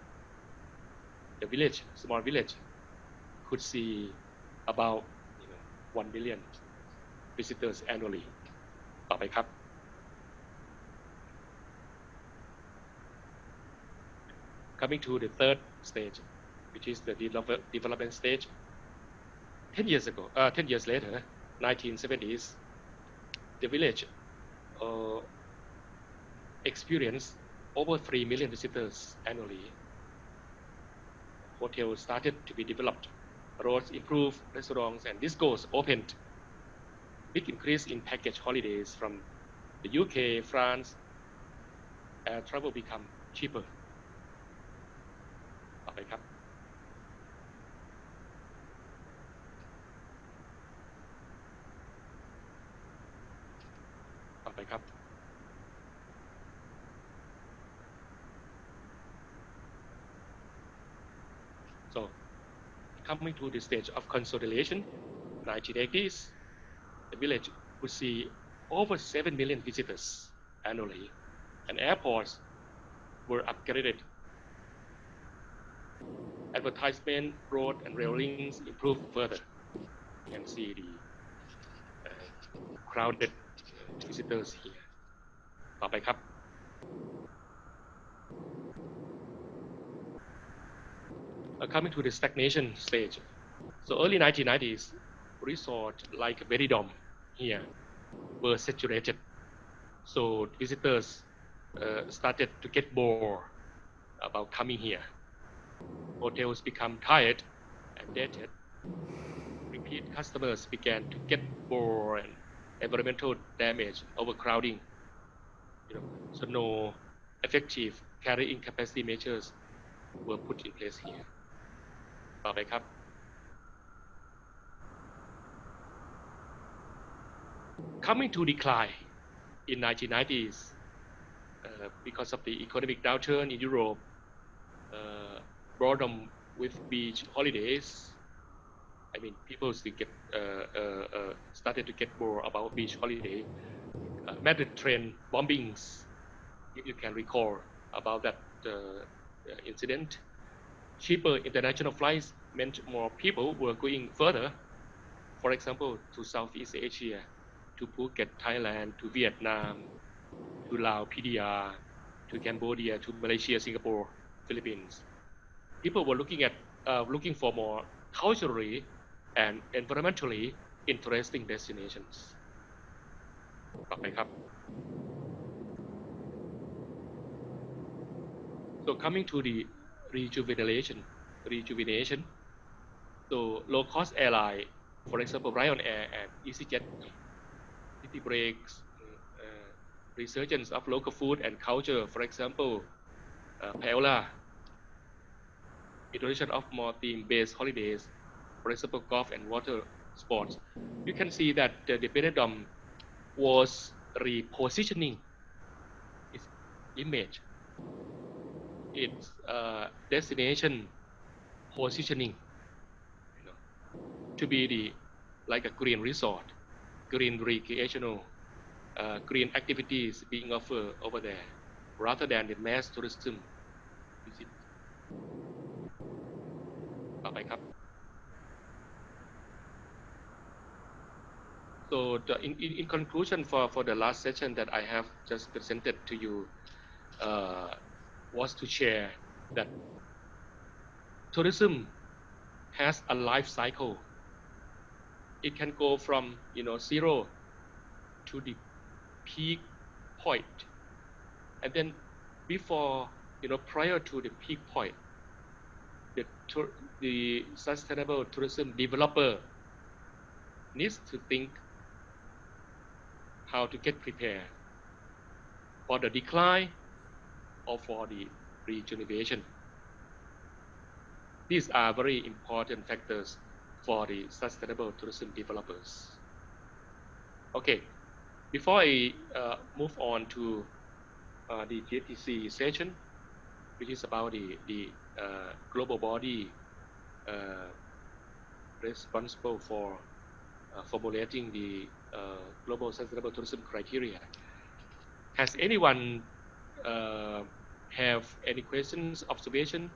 the village, small village, could see about 1 million visitors annually. ต่อไปครับ Coming to the third stage, which is the development stage. 10 years ago, 10 years later, 1970s, the village experienced over 3 million visitors annually. Hotels started to be developed, roads improved, restaurants and discos opened. big increase in package holidays from the UK, France. Air travel become cheaper. ต่อไปครับ ต่อไปครับ So coming to the stage of consolidation, 1980s, the village would see over 7 million visitors annually, and airports were upgraded. Advertisement, road and rail links improved further. You can see the crowded visitors here. ต่อไปครับ Coming to the stagnation stage. So early 1990s, resorts like Veridom here were saturated. So visitors started to get bored about coming here. Hotels become tired and dated. Repeat customers began to get bored and environmental damage, overcrowding. So no effective carrying capacity measures were put in place here. ต่อไปครับ Coming to decline in 1990s because of the economic downturn in Europe, boredom with beach holidays. I mean, people still get started to get bored about beach holiday. Mediterranean bombings, if you can recall about that incident. Cheaper international flights meant more people were going further, for example, to Southeast Asia, to Phuket, Thailand, to Vietnam, to Laos, PDR, to Cambodia, to Malaysia, Singapore, Philippines. People were looking for more culturally and environmentally interesting destinations. ต่อไปครับ So coming to the rejuvenation. So low-cost airline, for example, Ryanair and EasyJet, city breaks, resurgence of local food and culture, for example, paella, introduction of more theme-based holidays, for example, golf and water sports. You can see that the Benidorm was repositioning its image, its destination positioning, to be like a green resort, green recreational, green activities being offered over there, rather than the mass tourism visit. ต่อไปครับ So in conclusion for the last session that I have just presented to you was to share that tourism has a life cycle. It can go from zero to the peak point, and then prior to the peak point, the sustainable tourism developer needs to think how to get prepared for the decline or for the rejuvenation. These are very important factors for the sustainable tourism developers. Okay, before I move on to the GTC session, which is about the global body responsible for formulating the global sustainable tourism criteria. Has anyone have any questions, observation,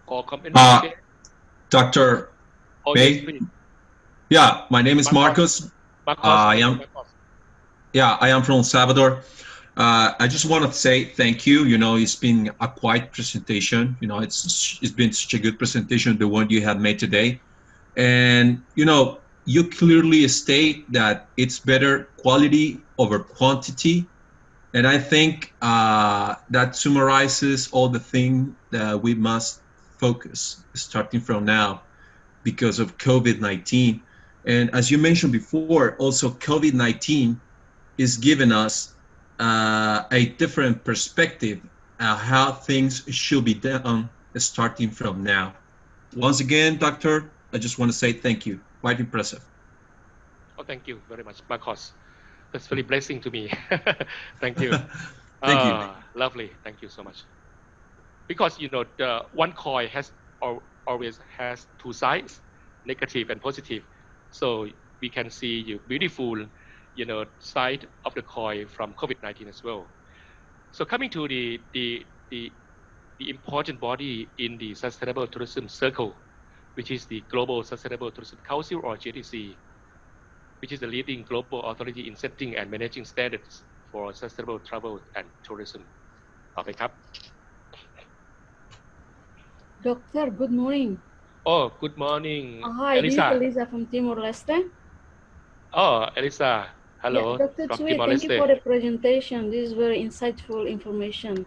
or comment? Dr. May? Yeah, my name is Marcos. I am from El Salvador. I just want to say thank you. It's been a quiet presentation. It's been such a good presentation, the one you have made today. And you clearly state that it's better quality over quantity. And I think that summarizes all the things that we must focus starting from now because of COVID-19. And as you mentioned before, also COVID-19 is giving us a different perspective of how things should be done starting from now. Once again, Doctor, I just want to say thank you. Quite impressive. Oh, thank you very much, Marcos. That's very blessing to me. Thank you. Thank you. Lovely. Thank you so much. Because the one coin always has two sides, negative and positive. So we can see the beautiful, side of the coin from COVID-19 as well. So coming to the important body in the Sustainable Tourism Circle, which is the Global Sustainable Tourism Council, or GTC, which is the leading global authority in setting and managing standards for sustainable travel and tourism. Okay,ครับ Doctor, good morning. Oh, good morning, Hi, this is Elisa. Elisa from Timor-Leste. Oh, Elisa, hello. Yeah, Dr. From Cui, thank you Timor-Leste. for the presentation. This is very insightful information.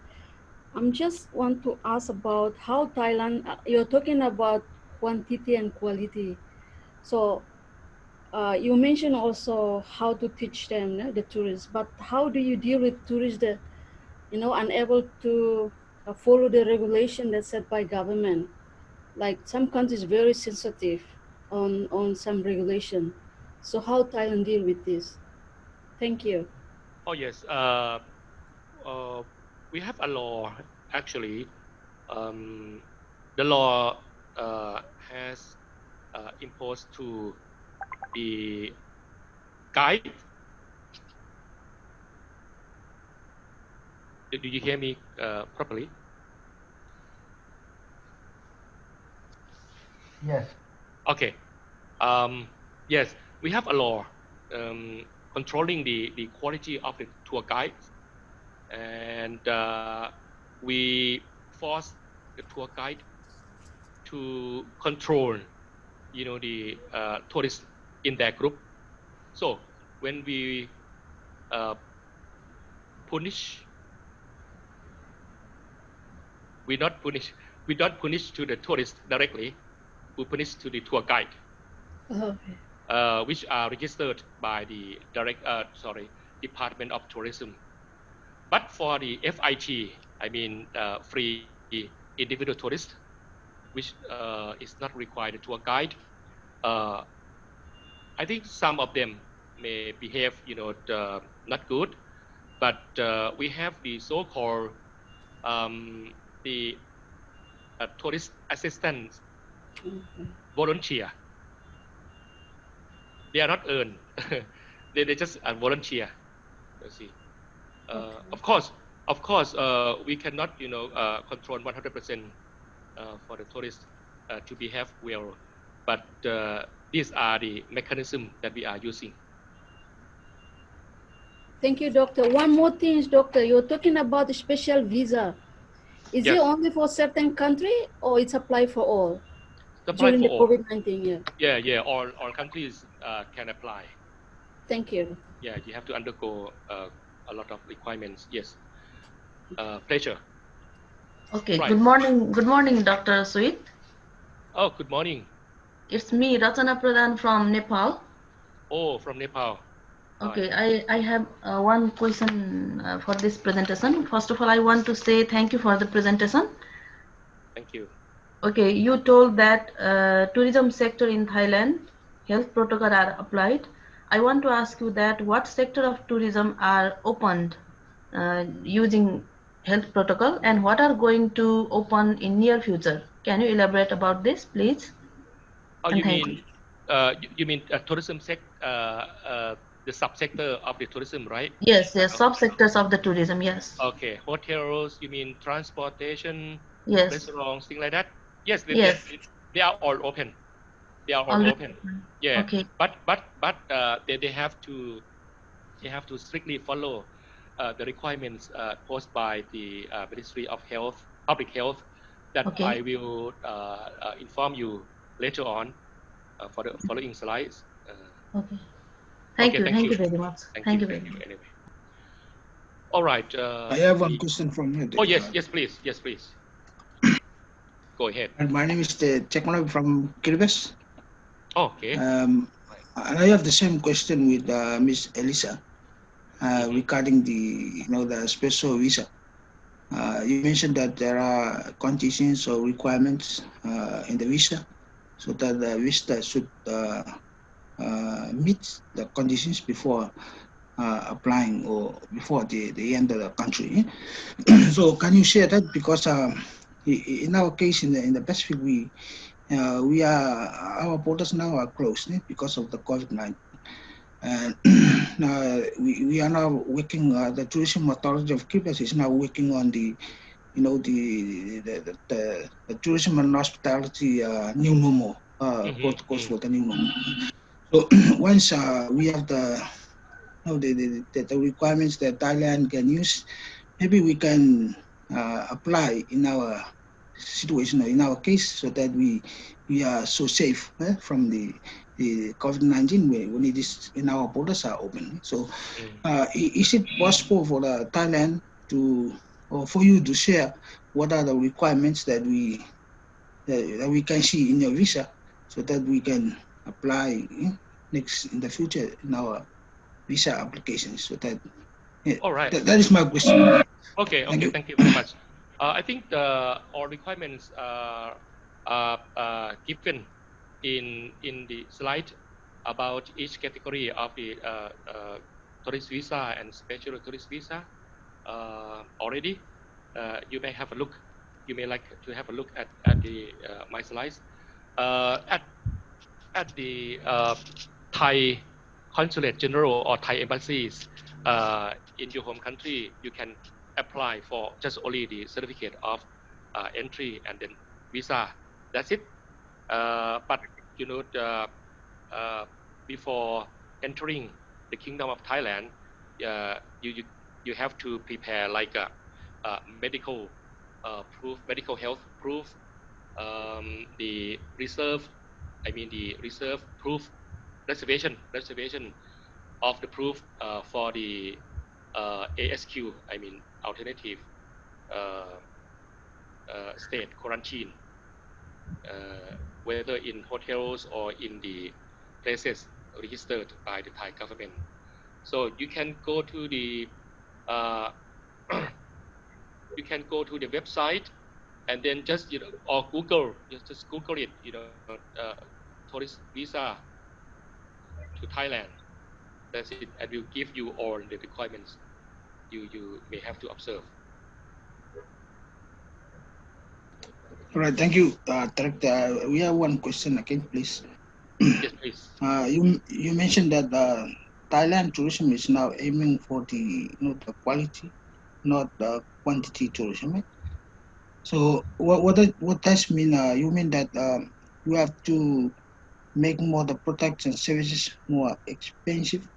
I'm just want to ask about how Thailand, you're talking about quantity and quality. So you mentioned also how to teach them, the tourists, but how do you deal with tourists that, unable to follow the regulation that's set by government? Like some countries very sensitive on some regulation. So how Thailand deal with this? Thank you. Oh, yes. We have a law, actually. The law has imposed to the guide. Do you hear me properly? Yes. Okay. Yes, we have a law controlling the quality of the tour guides, and we force the tour guide to control, the tourists in their group. So when we punish, we don't punish to the tourists directly. We punish to the tour guide. Okay. Which are registered by the Department of Tourism. But for the FIT, I mean free individual tourist, which is not required a tour guide, I think some of them may behave, not good. But we have the so-called the tourist assistance volunteer. They are not earned. they just volunteer. You see. Of course, we cannot, control 100% for the tourists to behave well, but these are the mechanisms that we are using. Thank you, Doctor. One more thing, Doctor. You're talking about the special visa. Is Yes. it only for certain country or it's applied for all? Apply During for the all. COVID-19, yeah. Yeah. All countries can apply. Thank you. Yeah, you have to undergo a lot of requirements. Yes. Pleasure. Okay, Right. Good morning, Dr. Sweet. Oh, good morning. It's me, Ratana Pradhan from Nepal. Oh, from Nepal. Okay, I have one question for this presentation. First of all, I want to say thank you for the presentation. Thank you. Okay, you told that tourism sector in Thailand, health protocol are applied. I want to ask you that what sector of tourism are opened using health protocol and what are going to open in near future? Can you elaborate about this, please? Oh, And you thank mean you mean tourism the subsector of the tourism, right? Yes, subsectors of the tourism, yes. Okay, hotels. You mean transportation, Yes. restaurants, things like that? Yes, Yes. they are all open. They are all Already open. Yeah. Okay. But they have to strictly follow the requirements posed by the Ministry of Health, Public Health, that Okay. I will inform you later on for the following slides. Okay. Thank you. Thank Thank you. you very much. Thank you very much. anyway. All right. I have one question from you. Oh yes, please. Go ahead. And my name is Chekmana from Kiribati. Okay. And I have the same question with Miss Elisa regarding the the special visa. You mentioned that there are conditions or requirements in the visa, so that the visa should meet the conditions before applying or before they enter the country. So can you share that? Because in our case in the Pacific, we are our borders now are closed because of the COVID-19. And we are now working. The Tourism Authority of Kibas is now working on the tourism and hospitality new normal protocols for the new normal. So once we have the requirements that Thailand can use, maybe we can apply in our situation or in our case, so that we are so safe from the COVID-19 when it is when our borders are open. So is it possible for Thailand to, or for you to share what are the requirements that we can see in your visa, so that we can apply next in the future in our visa applications? So that All right. that is my question. Okay. Thank you very much. I think all requirements are given in the slide about each category of the tourist visa and special tourist visa already. You may have a look. You may like to have a look at the my slides. At the Thai Consulate General or Thai embassies in your home country, you can apply for just only the certificate of entry and then visa. That's it. But before entering the Kingdom of Thailand, you have to prepare like a medical proof, medical health proof, the reserve proof, reservation of the proof for the ASQ, alternative state quarantine, whether in hotels or in the places registered by the Thai government. So you can go to the website and then just or Google, just Google it, tourist visa to Thailand. That's it, and will give you all the requirements you may have to observe. All right, thank you, Director. We have one question again, please. Yes, please. You mentioned that Thailand tourism is now aiming for the quality, not the quantity tourism. Right? So what does mean? You mean that you have to make more the products and services more expensive,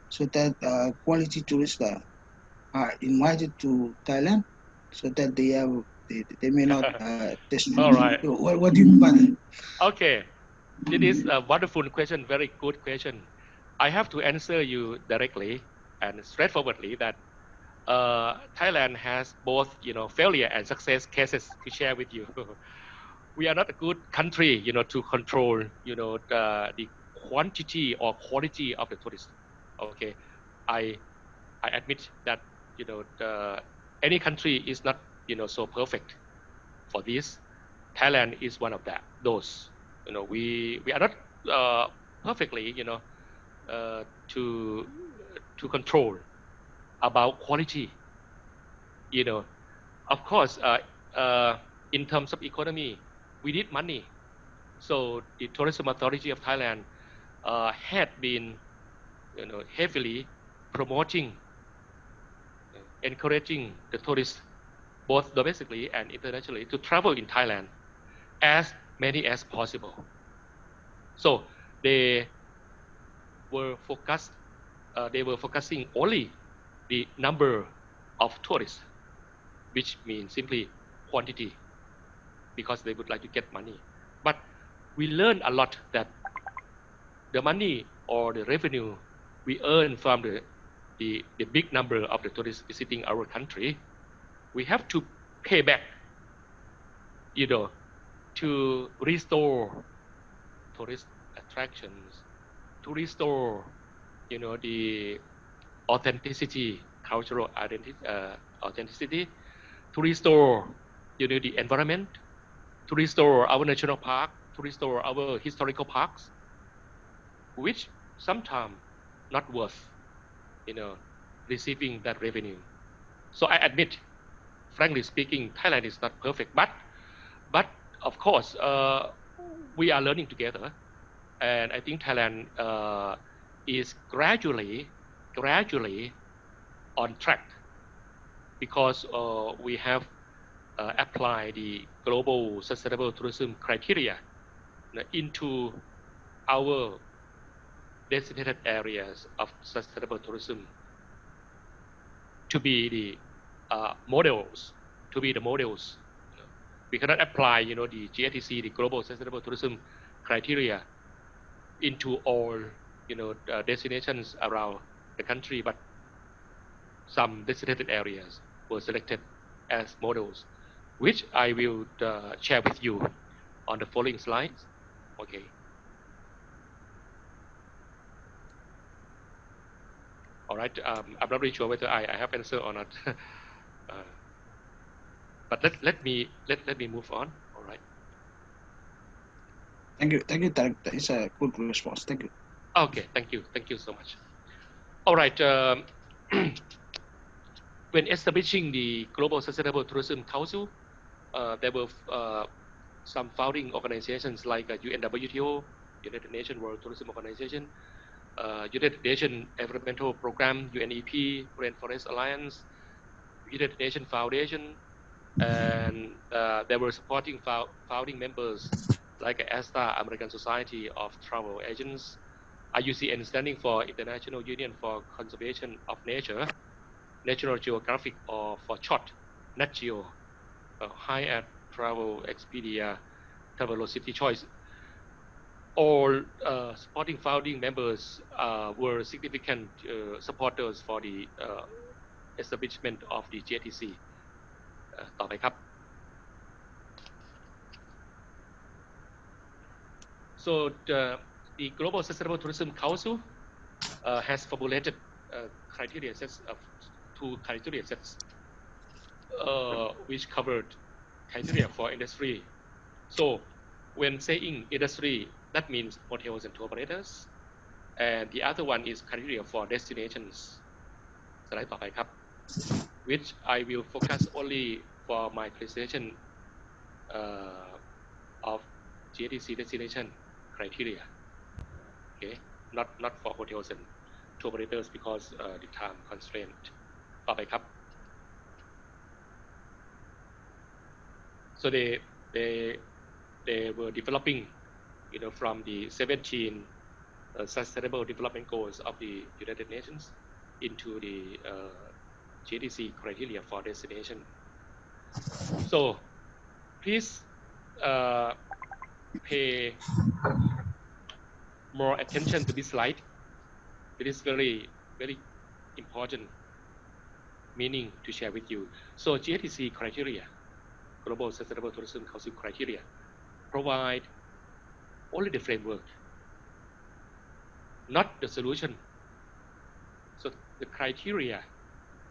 so that quality tourists are invited to Thailand, so that they may not. All right. What do you mean by that? Okay, it is a wonderful question, very good question. I have to answer you directly and straightforwardly that Thailand has both, failure and success cases to share with you. We are not a good country, to control, the quantity or quality of the tourists. Okay, I admit that, any country is not, so perfect for this. Thailand is one of those. We are not perfectly, to control about quality. Of course, in terms of economy, we need money. So the Tourism Authority of Thailand had been, heavily promoting, encouraging the tourists, both domestically and internationally, to travel in Thailand as many as possible. So they were focusing only the number of tourists, which means simply quantity, because they would like to get money. But we learned a lot that the money or the revenue we earn from the big number of the tourists visiting our country, we have to pay back, to restore tourist attractions, to restore, the authenticity, cultural authenticity, to restore, the environment, to restore our national park, to restore our historical parks, which sometimes not worth, receiving that revenue. So I admit, frankly speaking, Thailand is not perfect, but of course, we are learning together, and I think Thailand is gradually on track, because we have applied the global sustainable tourism criteria into our designated areas of sustainable tourism to be the models. We cannot apply, the GATC, the global sustainable tourism criteria, into all, destinations around the country, but some designated areas were selected as models, which I will share with you on the following slides. Okay. All right. I'm not really sure whether I have answered or not, but let me move on. All right. Thank you, Tarek. That is a good response. Thank you. Okay, thank you so much. All right. When establishing the Global Sustainable Tourism Council, there were some founding organizations like UNWTO, United Nations World Tourism Organization, United Nations Environmental Program, UNEP, Rainforest Alliance, United Nations Foundation, and there were supporting founding members like ASTA, American Society of Travel Agents, IUCN standing for International Union for Conservation of Nature, National Geographic, or for short, Nat Geo, Hyatt, Travel, Expedia, Travelocity Choice. All supporting founding members were significant supporters for the establishment of the GATC. ต่อไปครับ So the Global Sustainable Tourism Council has formulated criteria sets of 2 criteria sets which covered criteria for industry. So when saying industry, that means hotels and tour operators, and the other one is criteria for destinations. สไลด์ต่อไปครับ which I will focus only for my presentation of GATC destination criteria. Okay, not for hotels and tour operators because the time constraint. ต่อไปครับ So they were developing, from the 17 sustainable development goals of the United Nations into the GATC criteria for destination. So please pay more attention to this slide. It is very, very important meaning to share with you. So GATC criteria, Global Sustainable Tourism Council criteria, provide only the framework, not the solution. So the criteria,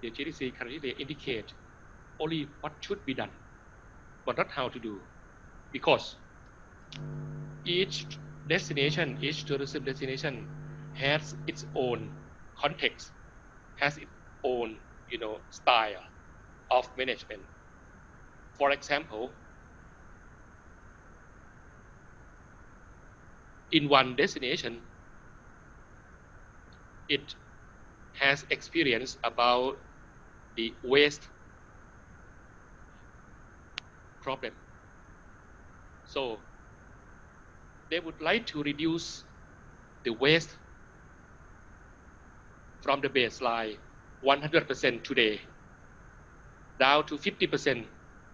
the GATC criteria indicate only what should be done, but not how to do, because each destination, each tourism destination has its own context, has its own, style of management. For example, in one destination, it has experience about the waste problem. So they would like to reduce the waste from the baseline 100% today down to 50%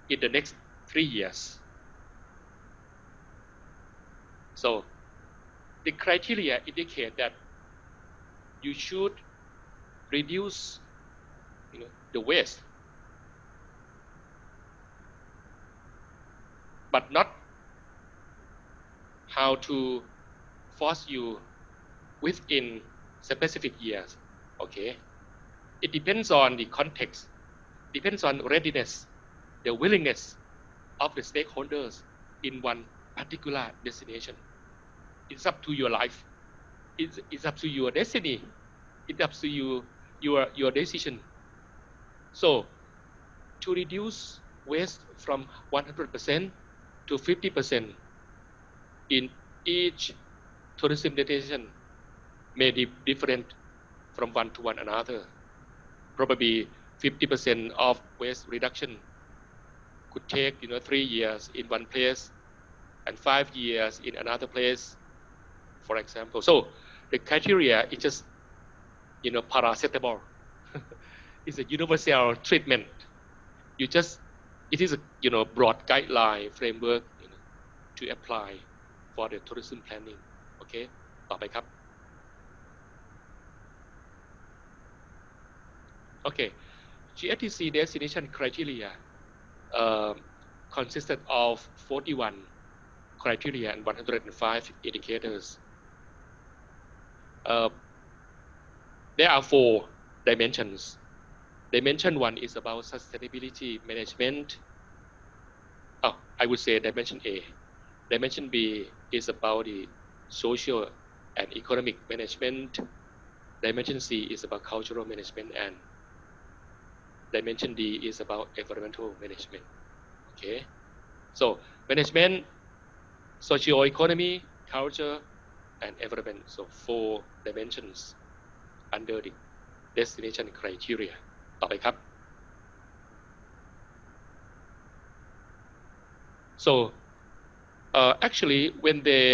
in the next 3 years. So the criteria indicate that you should reduce, the waste, but not how to force you within specific years. Okay, it depends on the context, depends on readiness, the willingness of the stakeholders in one particular destination. It's up to your life. It's up to your destiny. It's up to your decision. So to reduce waste from 100% to 50% in each tourism destination may be different from one to one another. Probably 50% of waste reduction could take 3 years in one place and 5 years in another place, for example. So the criteria is just paracetamol. It's a universal treatment. It is a broad guideline framework to apply for the tourism planning. Okay, ต่อไปครับ Okay, GSTC destination criteria consisted of 41 criteria and 105 indicators. There are 4 dimensions. Dimension 1 is about sustainability management. I would say dimension A. Dimension B is about the social and economic management. Dimension C is about cultural management, and dimension D is about environmental management. Okay, so management, socio-economy, culture, and environment. So 4 dimensions under the destination criteria. ต่อไปครับ So actually when they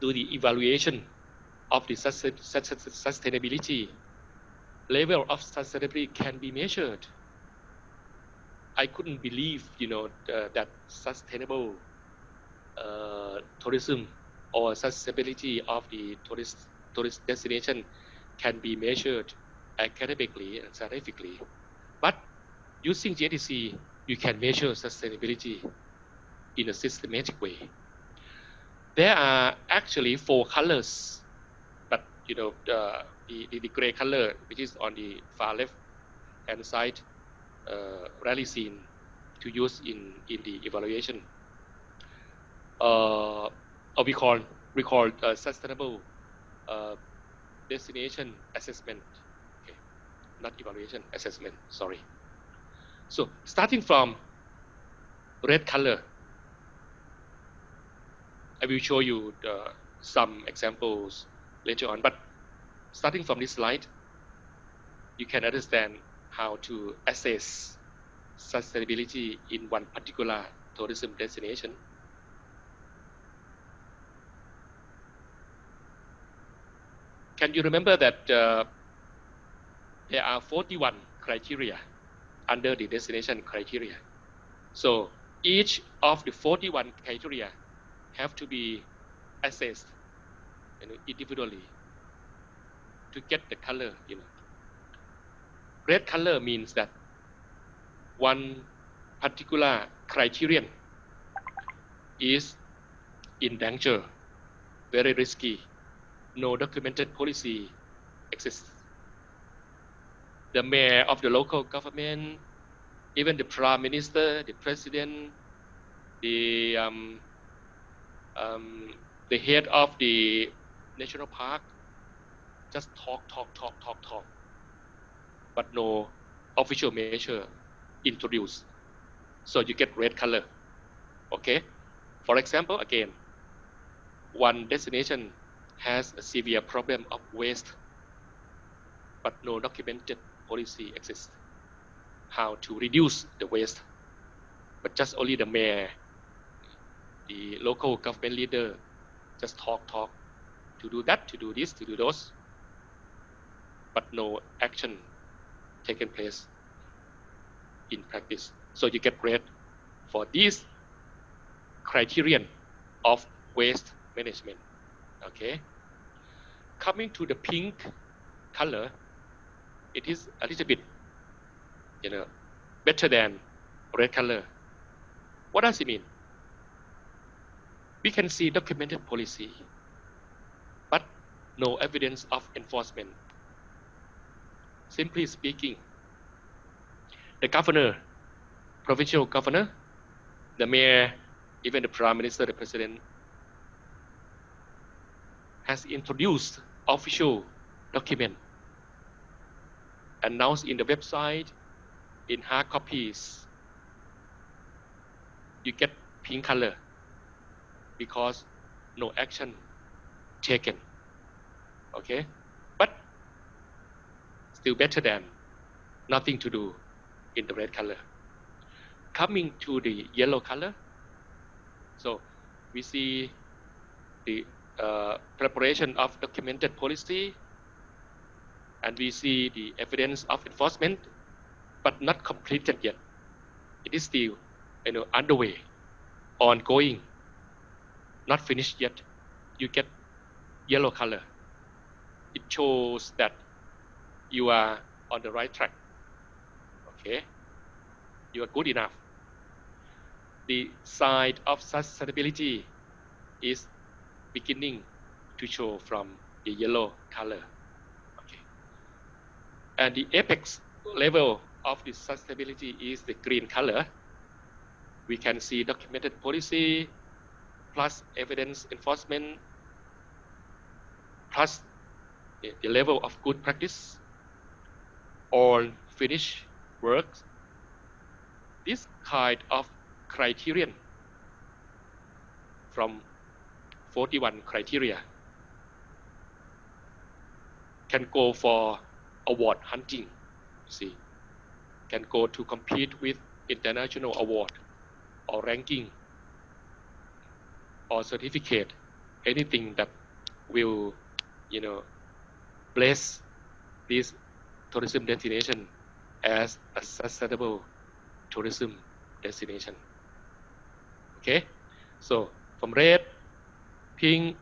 do the evaluation of the sustainability, level of sustainability can be measured. I couldn't believe that sustainable tourism or sustainability of the tourist destination can be measured academically and scientifically, but using GSTC you can measure sustainability in a systematic way. There are actually 4 colors, but the gray color, which is on the far left hand side, rarely seen to use in the evaluation. We call sustainable destination assessment. Okay, not evaluation, assessment. Sorry. So starting from red color, I will show you some examples later on, but starting from this slide, you can understand how to assess sustainability in one particular tourism destination. Can you remember that there are 41 criteria under the destination criteria? So each of the 41 criteria have to be assessed individually to get the color. Red color means that one particular criterion is in danger, very risky, no documented policy exists. The mayor of the local government, even the prime minister, the president, the head of the national park just talk, but no official measure introduced. So you get red color. Okay. For example, again, one destination has a severe problem of waste, but no documented policy exists how to reduce the waste, but just only the mayor, the local government leader just talk to do that, to do this, to do those, but no action taken place in practice. So you get red for this criterion of waste management. Okay, coming to the pink color, it is a little bit better than red color. What does it mean? We can see documented policy, no evidence of enforcement. Simply speaking, the governor, provincial governor, the mayor, even the prime minister, the president, has introduced official document announced in the website in hard copies. You get pink color because no action taken. Okay, but still better than nothing to do in the red color. Coming to the yellow color, so we see the preparation of documented policy, and we see the evidence of enforcement, but not completed yet. It is still, underway, ongoing, not finished yet. You get yellow color. It shows that you are on the right track. Okay, you are good enough. The side of sustainability is beginning to show from the yellow color. Okay, and the apex level of the sustainability is the green color. We can see documented policy plus evidence enforcement plus the level of good practice, all finished works. This kind of criterion from 41 criteria can go for award hunting, see, can go to compete with international award or ranking or certificate, anything that will, place this tourism destination as a sustainable tourism destination. Okay, so from red, pink,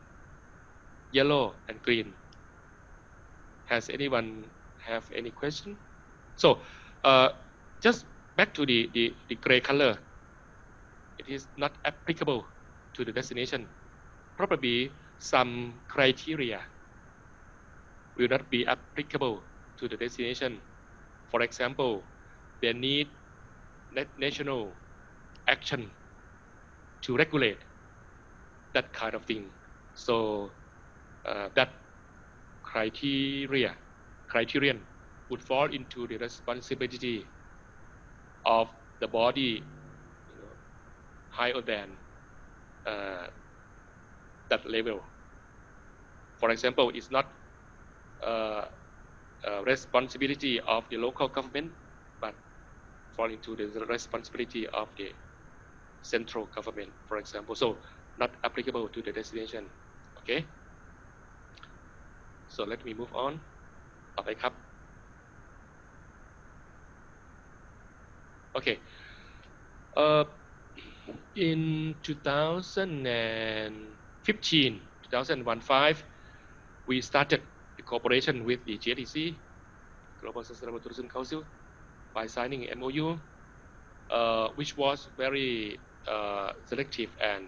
yellow, and green. Has anyone have any question? So just back to the gray color. It is not applicable to the destination. Probably some criteria will not be applicable to the destination. For example, they need national action to regulate that kind of thing. So that criterion would fall into the responsibility of the body higher than that level. For example, it's not responsibility of the local government, but fall into the responsibility of the central government, for example. So not applicable to the destination. Okay. So let me move on. ต่อไปครับ Okay. In 2015, we started the cooperation with the GTC, Global Sustainable Tourism Council, by signing an MOU, which was very selective and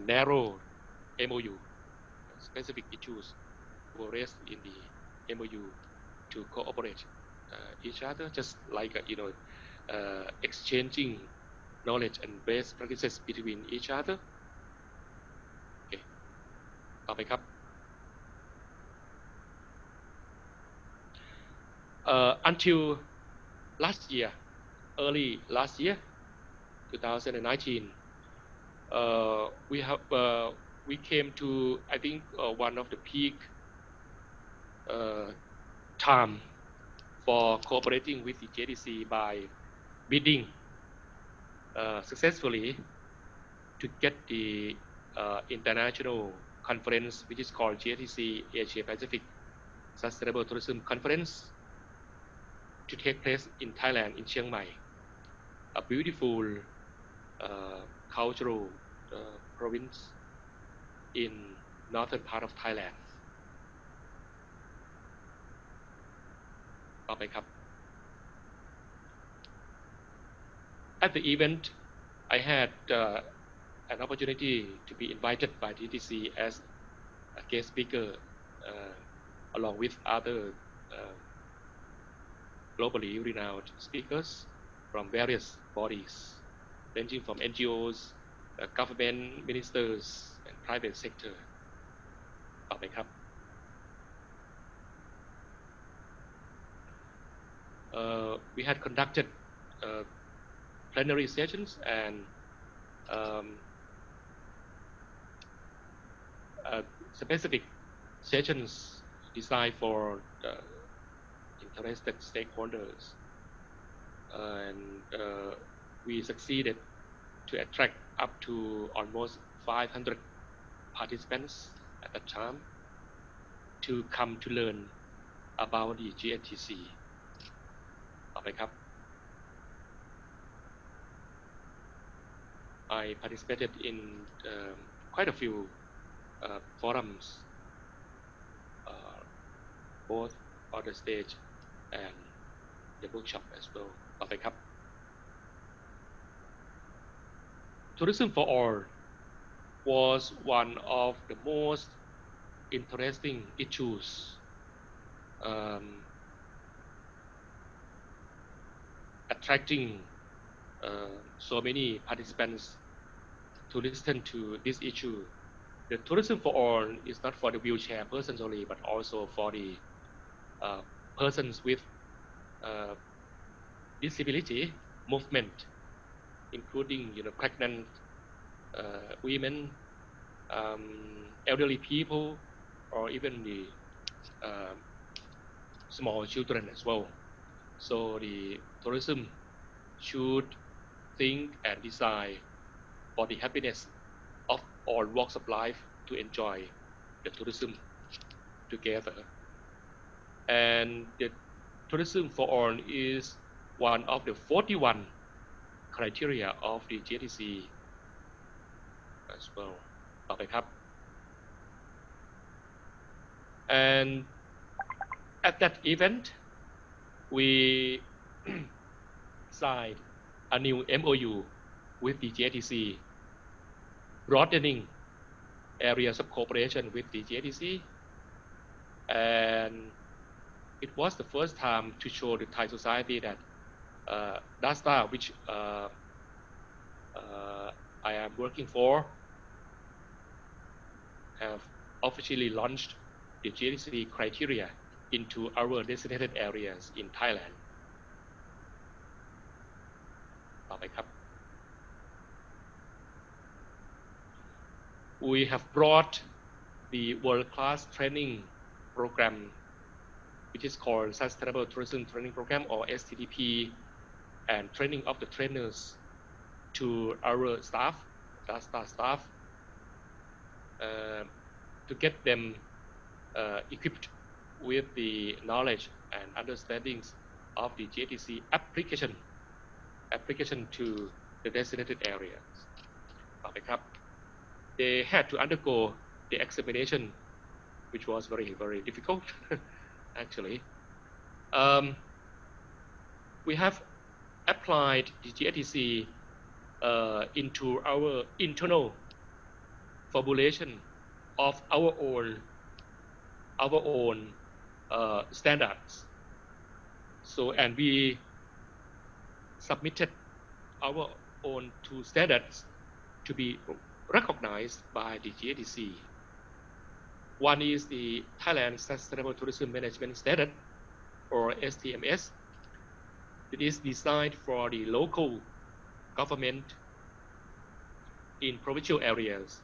narrow MOU. Specific issues were raised in the MOU to cooperate each other, just like exchanging knowledge and best practices between each other. Okay. ต่อไปครับ Until last year, early last year, 2019, we came to, I think, one of the peak time for cooperating with the JTC by bidding successfully to get the international conference, which is called JTC Asia Pacific Sustainable Tourism Conference, to take place in Thailand, in Chiang Mai, a beautiful cultural province in northern part of Thailand. ต่อไปครับ At the event, I had an opportunity to be invited by TTC as a guest speaker along with other globally renowned speakers from various bodies, ranging from NGOs, government, ministers, and private sector. ต่อไปครับ we had conducted plenary sessions and specific sessions designed for interested stakeholders, and we succeeded to attract up to almost 500 participants at that time to come to learn about the GSTC. ต่อไปครับ I participated in quite a few forums, both on the stage and the workshop as well. ต่อไปครับ Tourism for All was one of the most interesting issues attracting so many participants to listen to this issue. The Tourism for All is not for the wheelchair persons only, but also for the persons with disability movement, including pregnant women, elderly people, or even the small children as well. So the tourism should think and design for the happiness of all walks of life to enjoy the tourism together. And the Tourism for All is one of the 41 criteria of the GSTC as well. ต่อไปครับ And at that event, we signed a new MOU with the GSTC, broadening areas of cooperation with the GSTC, and it was the first time to show the Thai society that DASTA, which I am working for, have officially launched the GSTC criteria into our designated areas in Thailand. ต่อไปครับ We have brought the world-class training program, which is called Sustainable Tourism Training Program, or STTP, and training of the trainers to our staff, DASTA staff, to get them equipped with the knowledge and understandings of the GSTC application to the designated areas. ต่อไปครับ They had to undergo the examination, which was very, very difficult, actually. We have applied the GSTC into our internal formulation of our own standards. So, and we submitted our own two standards to be recognized by the GSTC. One is the Thailand Sustainable Tourism Management Standard, or STMS. It is designed for the local government in provincial areas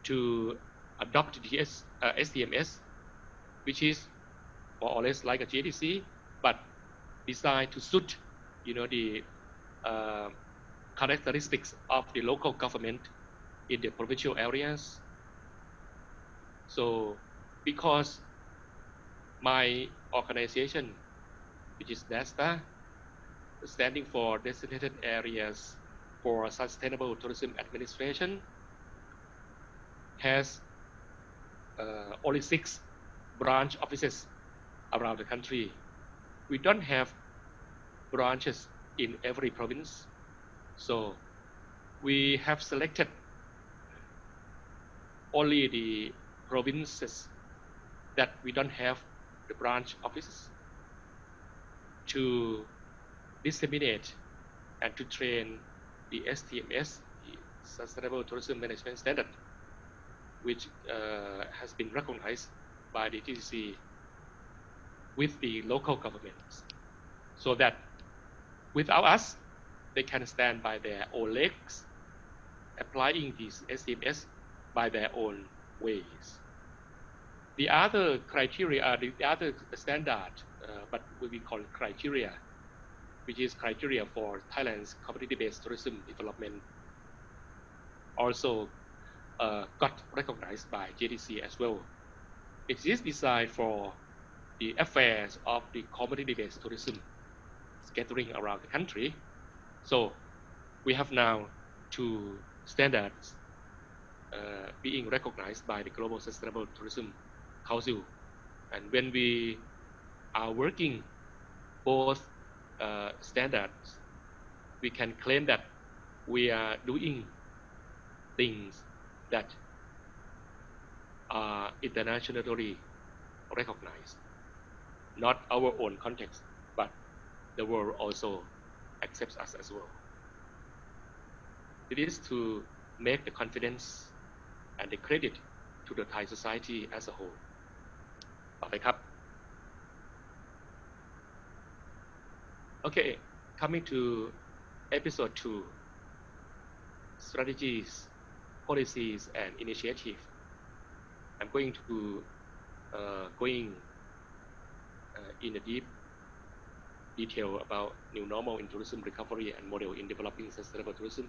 to adopt the STMS, which is more or less like a GSTC, but designed to suit, the characteristics of the local government in the provincial areas. So, because my organization, which is DASTA, standing for Designated Areas for Sustainable Tourism Administration, has only 6 branch offices around the country. We don't have branches in every province. So we have selected only the provinces that we don't have the branch offices to disseminate and to train the STMS, the Sustainable Tourism Management Standard, which has been recognized by the TTC with the local governments, so that without us, they can stand by their own legs, applying these STMS by their own ways. The other criteria are the other standard, but what we call criteria, which is criteria for Thailand's community-based tourism development, also got recognized by JTC as well. It is designed for the affairs of the community-based tourism scattering around the country. So we have now two standards being recognized by the Global Sustainable Tourism Council. And when we are working both standards, we can claim that we are doing things that are internationally recognized, not our own context, but the world also accepts us as well. It is to make the confidence and the credit to the Thai society as a whole. ต่อไปครับ Okay, coming to episode 2, strategies, policies, and initiative. I'm going to in a deep detail about new normal in tourism recovery and model in developing sustainable tourism.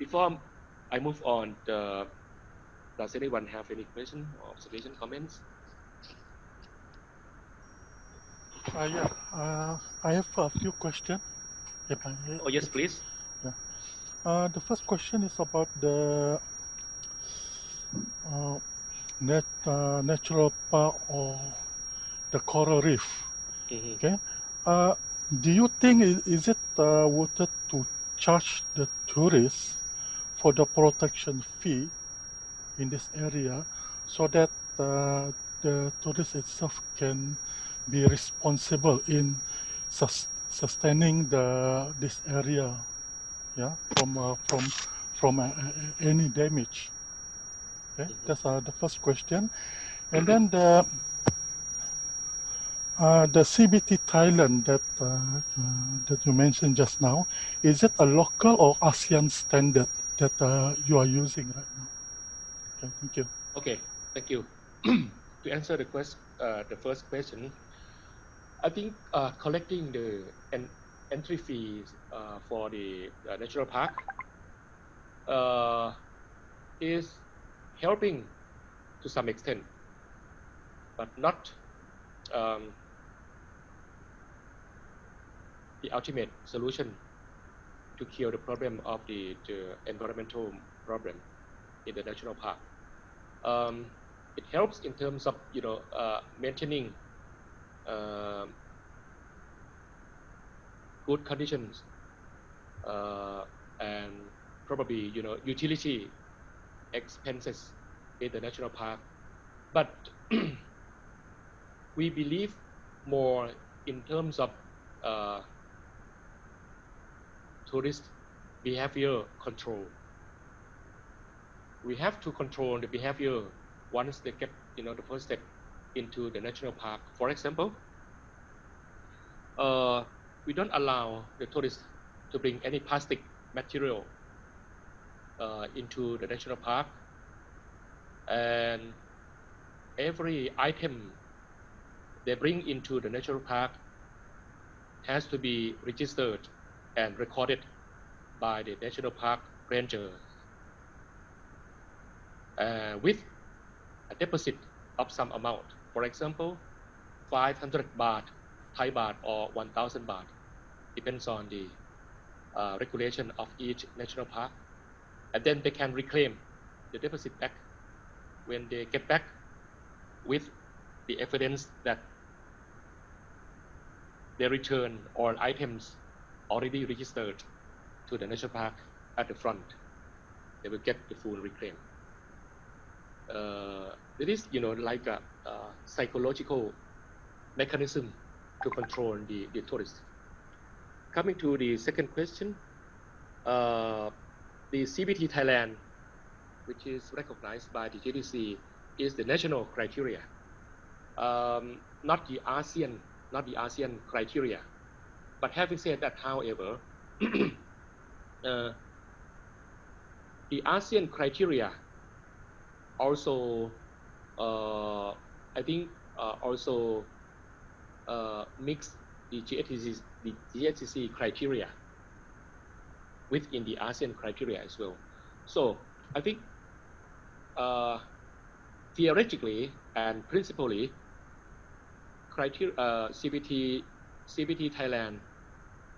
Before I move on, does anyone have any question or observation, comments? I have a few questions. Oh yes, please. Yeah. The first question is about the natural park or the coral reef. Mm-hmm. Okay. Do you think is it worth it to charge the tourists for the protection fee in this area, so that the tourist itself can be responsible in sustaining this area, yeah, from any damage? Okay, that's the first question. And then the CBT Thailand that you mentioned just now, is it a local or ASEAN standard that you are using right now? Okay, thank you. Okay, thank you. To answer the first question, I think collecting the entry fees for the national park is helping to some extent, but not the ultimate solution to cure the problem of the environmental problem in the national park. It helps in terms of maintaining good conditions and probably utility expenses in the national park, but we believe more in terms of tourist behavior control. We have to control the behavior once they get the first step into the national park. For example, we don't allow the tourists to bring any plastic material into the national park, and every item they bring into the national park has to be registered and recorded by the national park ranger with a deposit of some amount. For example, 500 baht, Thai baht, or 1,000 baht, depends on the regulation of each national park, and then they can reclaim the deposit back when they get back with the evidence that they return all items already registered to the national park at the front. They will get the full reclaim. there is, like a psychological mechanism to control the tourists. Coming to the second question, the CBT Thailand, which is recognized by the GTC, is the national criteria, not the ASEAN criteria. But having said that, however, the ASEAN criteria also, I think, also mix the GTC criteria within the ASEAN criteria as well. So I think theoretically and principally, CBT Thailand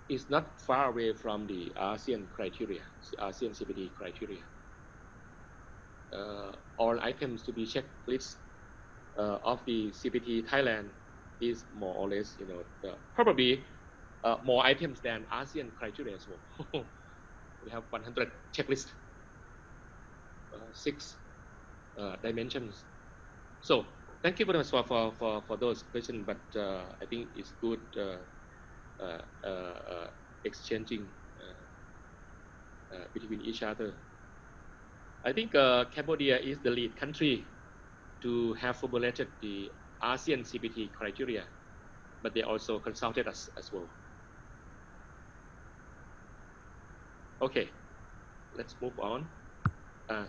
is not far away from the ASEAN criteria, ASEAN CBT criteria. All items to be checklist of the CBT Thailand is more or less, probably more items than ASEAN criteria as well. We have 100 checklists, 6 dimensions. So thank you very much for those questions, but I think it's good exchanging between each other. I think Cambodia is the lead country to have formulated the ASEAN CBT criteria, but they also consulted us as well. Okay, let's move on.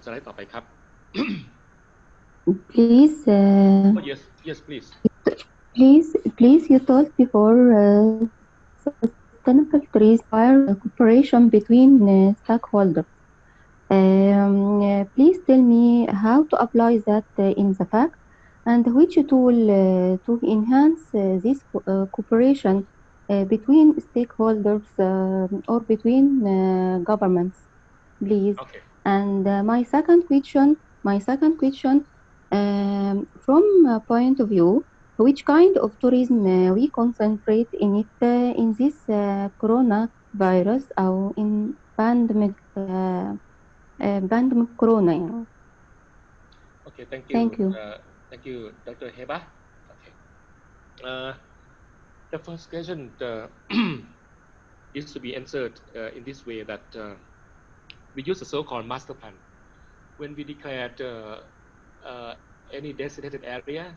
สไลด์ต่อไปครับ Please. Oh, yes, please. Please, you told before sustainable trees require cooperation between stakeholders. Please tell me how to apply that in the fact, and which tool to enhance this cooperation between stakeholders or between governments, please. Okay. And my second question, from a point of view, which kind of tourism we concentrate in it in this coronavirus or in pandemic corona? Okay, thank you. Thank you. Thank you, Dr. Heba. Okay. The first question is to be answered in this way that we use a so-called master plan. When we declared any designated area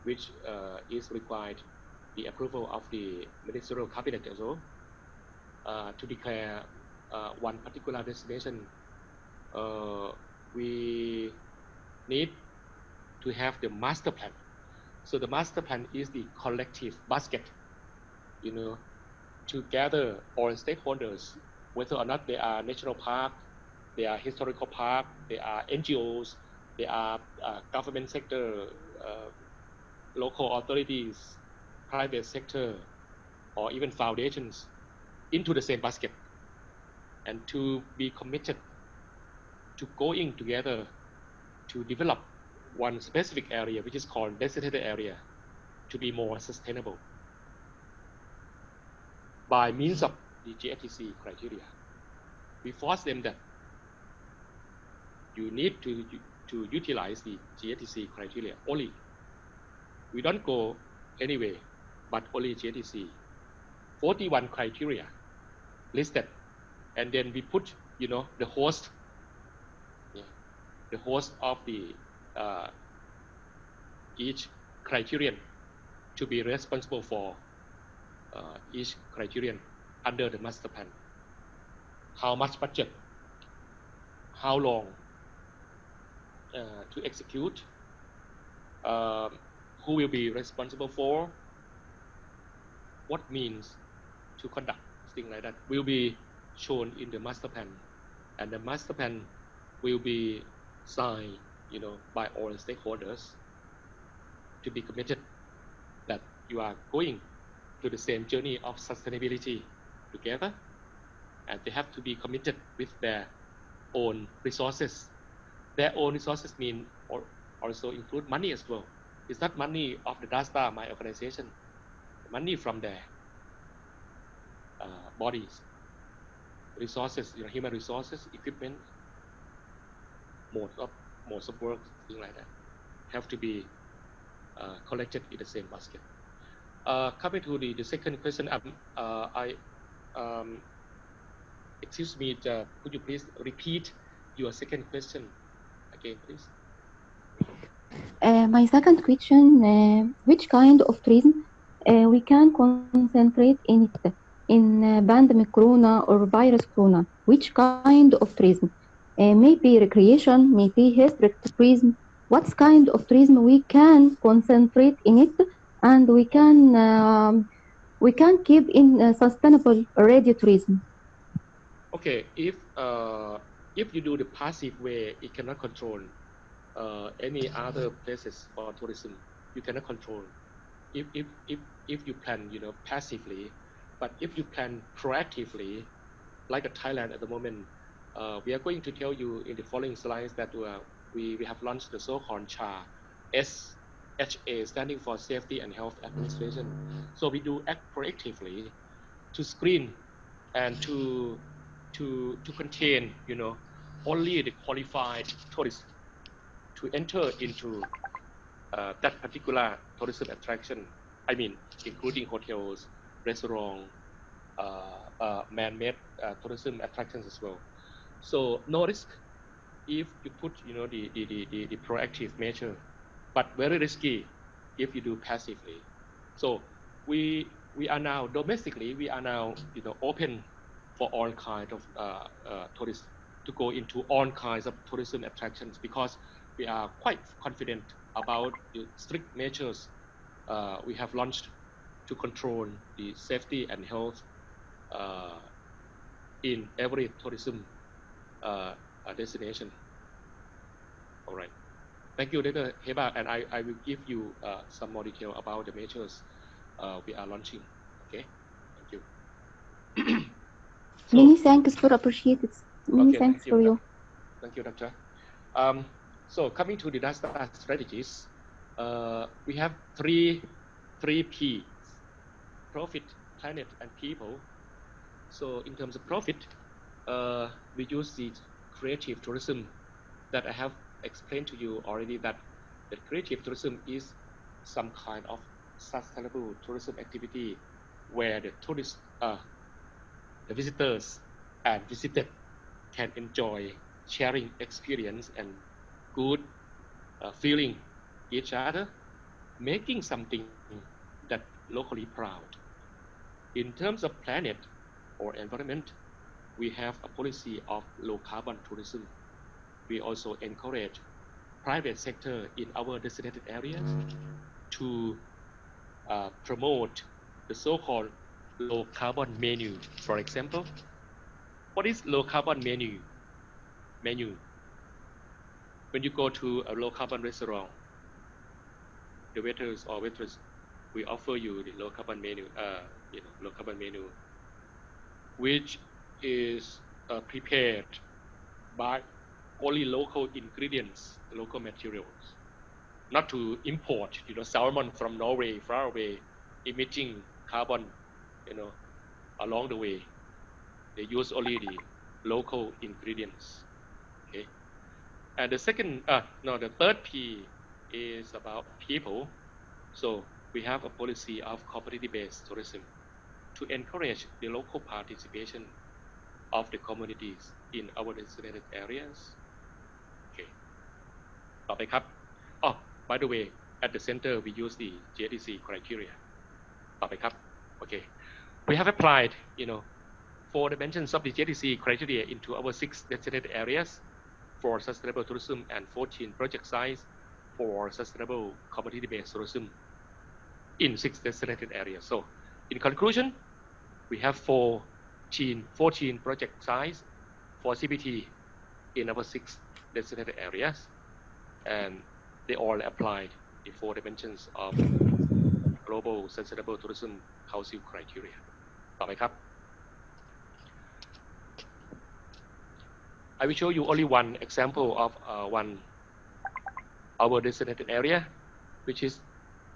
which is required the approval of the ministerial cabinet as well to declare one particular destination, we need to have the master plan. So the master plan is the collective basket, to gather all stakeholders, whether or not they are national park, they are historical park, they are NGOs, they are government sector, local authorities, private sector, or even foundations into the same basket, and to be committed to going together to develop one specific area, which is called designated area, to be more sustainable by means of the GFTC criteria. We force them that you need to utilize the GFTC criteria only. We don't go anyway, but only GFTC. 41 criteria listed, and then we put, the host of the each criterion to be responsible for each criterion under the master plan. How much budget, how long to execute, who will be responsible for, what means to conduct, things like that will be shown in the master plan, and the master plan will be signed, by all stakeholders to be committed that you are going to the same journey of sustainability together, and they have to be committed with their own resources. Their own resources mean also include money as well. It's not money of the DASTA, my organization, money from their bodies, resources, human resources, equipment, modes of work, things like that, have to be collected in the same basket. Coming to the second question, excuse me, could you please repeat your second question again, please? My second question, which kind of tourism we can concentrate in it? In pandemic corona or virus corona, which kind of tourism? Maybe recreation, maybe historic tourism. What kind of tourism we can concentrate in it, and we can keep in sustainable radio tourism? Okay, if you do the passive way, it cannot control any other places for tourism. You cannot control. If you plan, passively, but if you plan proactively, like Thailand at the moment, we are going to tell you in the following slides that we have launched the so-called SHA, SHA standing for Safety and Health Administration. So we do act proactively to screen and to contain, only the qualified tourists to enter into that particular tourism attraction. I mean, including hotels, restaurants, man-made tourism attractions as well. So no risk if you put, the proactive measure, but very risky if you do passively. So we are now domestically, we are now, open for all kinds of tourists to go into all kinds of tourism attractions, because we are quite confident about the strict measures we have launched to control the safety and health in every tourism destination. All right. Thank you, Dr. Heba, and I will give you some more detail about the measures we are launching. Okay. Thank you. Many thanks for appreciated. Many thanks for you. Thank you, Doctor. So coming to the data strategies, we have three P's: profit, planet, and people. So in terms of profit, we use the creative tourism that I have explained to you already, that the creative tourism is some kind of sustainable tourism activity where the tourists, the visitors and visited can enjoy sharing experience and good feeling each other, making something that locally proud. In terms of planet or environment, we have a policy of low carbon tourism. We also encourage private sector in our designated areas to promote the so-called low carbon menu. For example, what is low carbon menu? When you go to a low carbon restaurant, the waiters or waitress we offer you the low carbon menu, low carbon menu, which is prepared by only local ingredients, local materials, not to import, salmon from Norway far away, emitting carbon, along the way. They use only the local ingredients. Okay. And the third P is about people. So we have a policy of community-based tourism to encourage the local participation of the communities in our designated areas. Okay. ต่อไปครับ Oh, by the way, at the center we use the JTC criteria. ต่อไปครับ Okay. We have applied, 4 dimensions of the JTC criteria into our 6 designated areas for sustainable tourism and 14 project sites for sustainable community-based tourism in 6 designated areas. So, in conclusion, we have 14 project sites for CBT in our 6 designated areas, and they all applied the 4 dimensions of Global Sustainable Tourism Council criteria. ต่อไปครับ I will show you only one example of our designated area, which is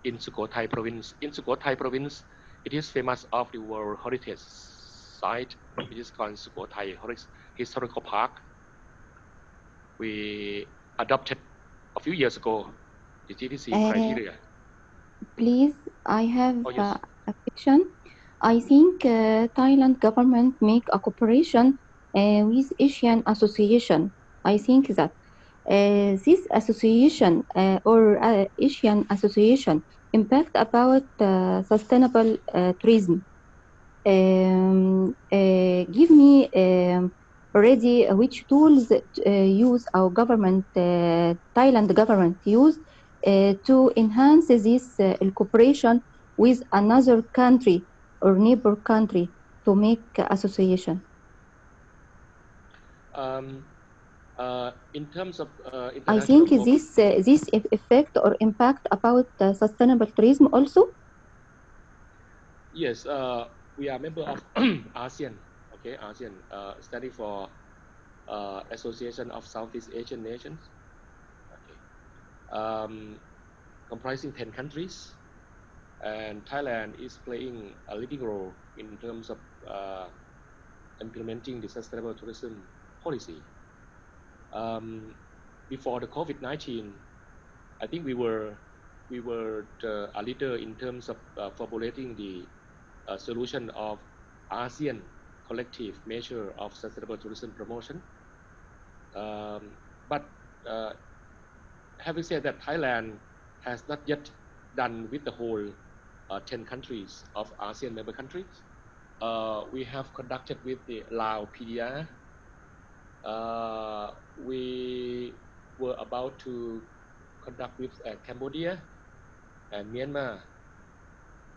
in Sukhothai province. In Sukhothai province, it is famous of the World Heritage Site, which is called Sukhothai Historical Park. We adopted a few years ago, the GTC criteria. Please, I have Oh, yes. a question. I think Thailand government make a cooperation with Asian Association. I think that this association or Asian Association impact about sustainable tourism. Give me already which tools use our government, Thailand government use to enhance this cooperation with another country or neighbor country to make association. In terms of I international think this effect or impact about sustainable tourism also. Yes, we are member of ASEAN. Okay, ASEAN standing for Association of Southeast Asian Nations. Okay, comprising 10 countries, and Thailand is playing a leading role in terms of implementing the sustainable tourism policy. Before the COVID-19, I think we were a leader in terms of formulating the solution of ASEAN collective measure of sustainable tourism promotion. But having said that, Thailand has not yet done with the whole 10 countries of ASEAN member countries. We have conducted with the Lao PDR. We were about to conduct with Cambodia and Myanmar.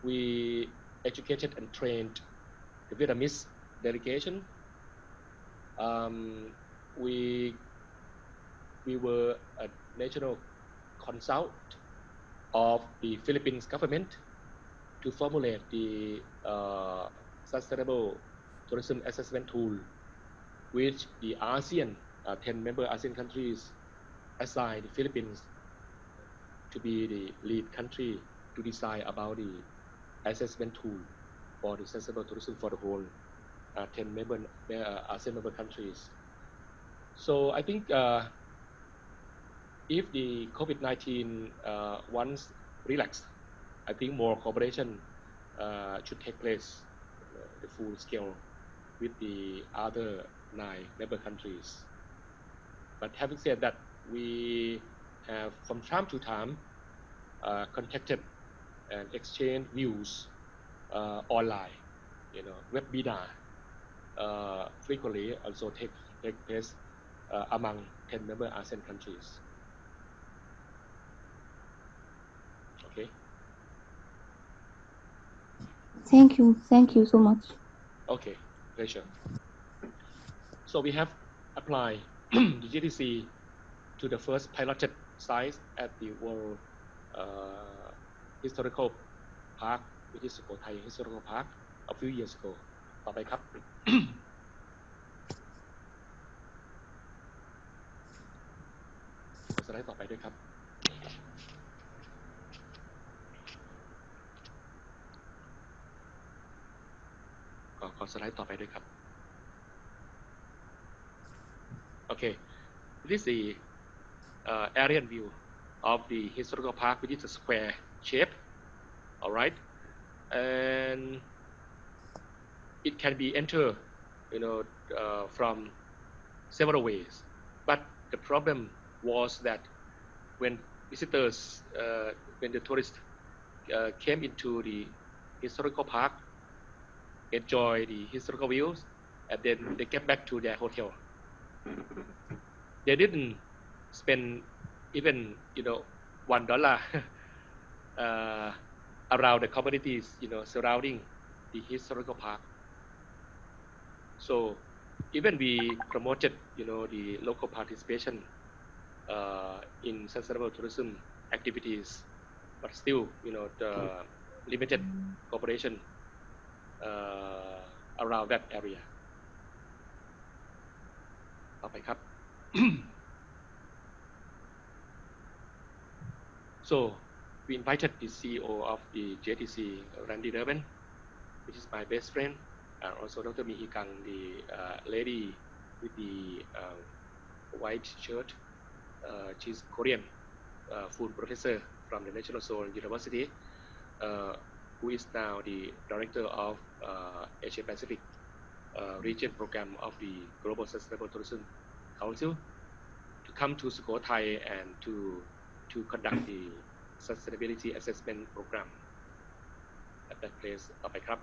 We educated and trained the Vietnamese delegation. We were a national consult of the Philippines government to formulate the sustainable tourism assessment tool, which the ASEAN 10 member ASEAN countries assigned the Philippines to be the lead country to decide about the assessment tool for the sustainable tourism for the whole 10 member ASEAN member countries. So I think if the COVID-19 once relaxed, I think more cooperation should take place, the full scale with the other 9 member countries. But having said that, we have from time to time contacted and exchanged views online. Webinar frequently also take place among 10 member ASEAN countries. Okay. Thank you so much. Okay, pleasure. So we have applied the GTC to the first piloted site at the World Historical Park, which is Sukhothai Historical Park, a few years ago. ต่อไปครับ สไลด์ต่อไปด้วยครับ ขอสไลด์ต่อไปด้วยครับ Okay, this is the aerial view of the historical park, which is a square shape. All right, and it can be entered, from several ways. But the problem was that when visitors, when the tourists came into the historical park, enjoy the historical views, and then they get back to their hotel. They didn't spend even $1 around the communities surrounding the historical park. So even we promoted the local participation in sustainable tourism activities, but still the limited cooperation around that area. ต่อไปครับ So we invited the CEO of the JTC, Randy Durban, which is my best friend, and also Dr. Mi Hee Kang, the lady with the white shirt, she's Korean food professor from the National Seoul University, who is now the director of Asia Pacific region program of the Global Sustainable Tourism Council, to come to Sukhothai and to conduct the sustainability assessment program at that place. ต่อไปครับ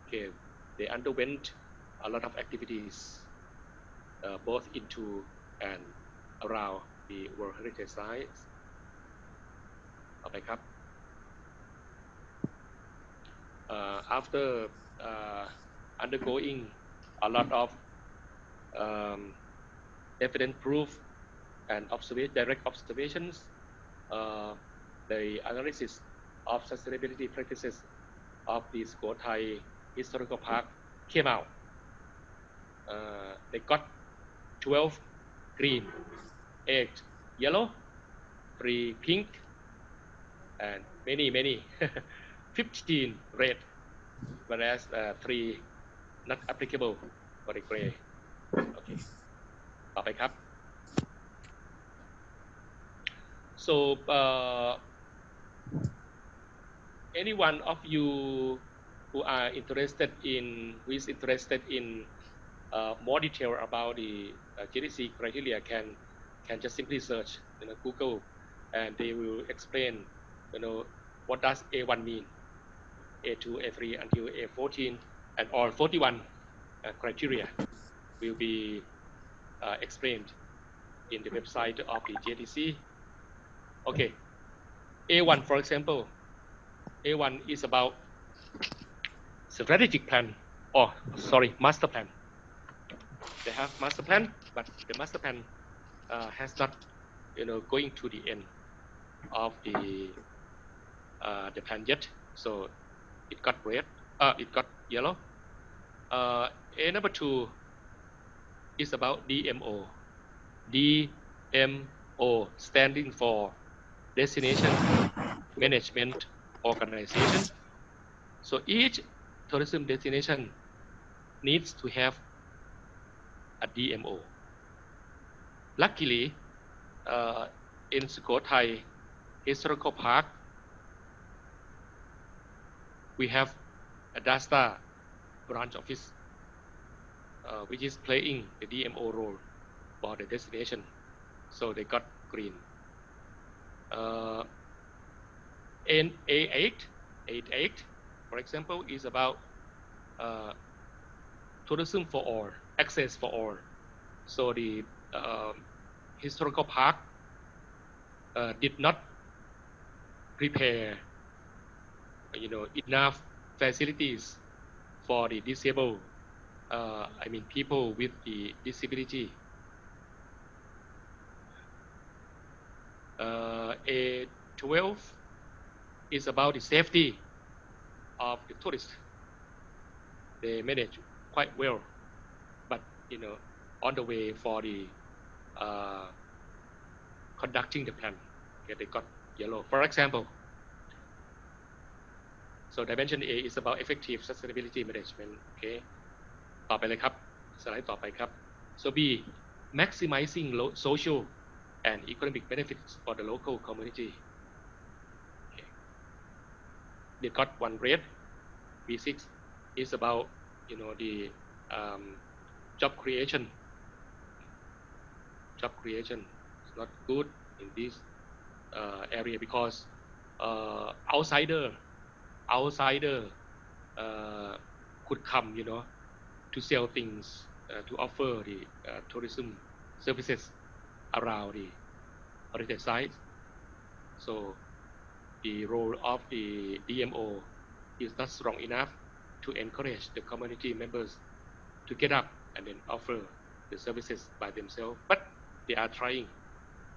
Okay, they underwent a lot of activities both into and around the World Heritage Sites. ต่อไปครับ After undergoing a lot of evident proof and direct observations, the analysis of sustainability practices of the Sukhothai Historical Park came out. They got 12 green, 8 yellow, 3 pink, and many 15 red, whereas 3 not applicable for the gray. Okay. ต่อไปครับ So any one of you who is interested in more detail about the GDC criteria can just simply search Google, and they will explain what does A1 mean, A2, A3 until A14, and all 41 criteria will be explained in the website of the JTC. Okay, A1 for example, A1 is about strategic plan, master plan. They have master plan, but the master plan has not going to the end of the plan yet, so it got red, it got yellow. A number 2 is about DMO. DMO standing for Destination Management Organization. So each tourism destination needs to have a DMO. Luckily, in Sukhothai Historical Park, we have a DASTA branch office, which is playing the DMO role for the destination. So they got green. And A8, for example, is about tourism for all, access for all. So the historical park did not prepare, enough facilities for the disabled. People with the disability. A12 is about the safety of the tourists. They manage quite well, but on the way for the conducting the plan, okay, they got yellow. For example, so dimension A is about effective sustainability management. Okay, ต่อไปเลยครับ สไลด์ต่อไปครับ so B, maximizing social and economic benefits for the local community. Okay. They got 1 red. B6 is about the job creation. Job creation is not good in this area because outsider could come, to sell things, to offer the tourism services around the heritage sites. So the role of the DMO is not strong enough to encourage the community members to get up and then offer the services by themselves, but they are trying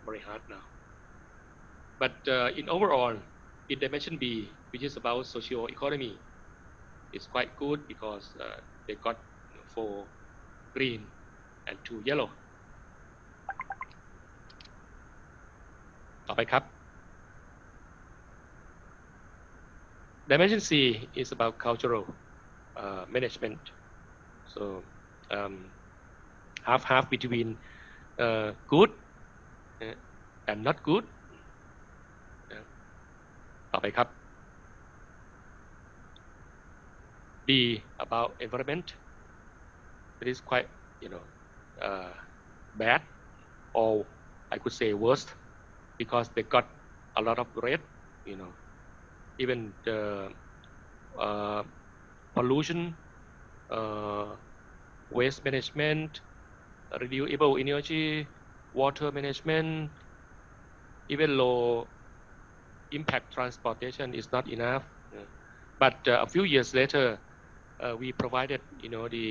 very hard now. But in overall, in dimension B, which is about socio-economy, it's quite good because they got 4 green and 2 yellow. ต่อไปครับ Dimension C is about cultural management. So half between good and not good ต่อไปครับ B about environment it is quite bad or I could say worst because they got a lot of red even the pollution waste management renewable energy water management even low impact transportation is not enough but a few years later we provided the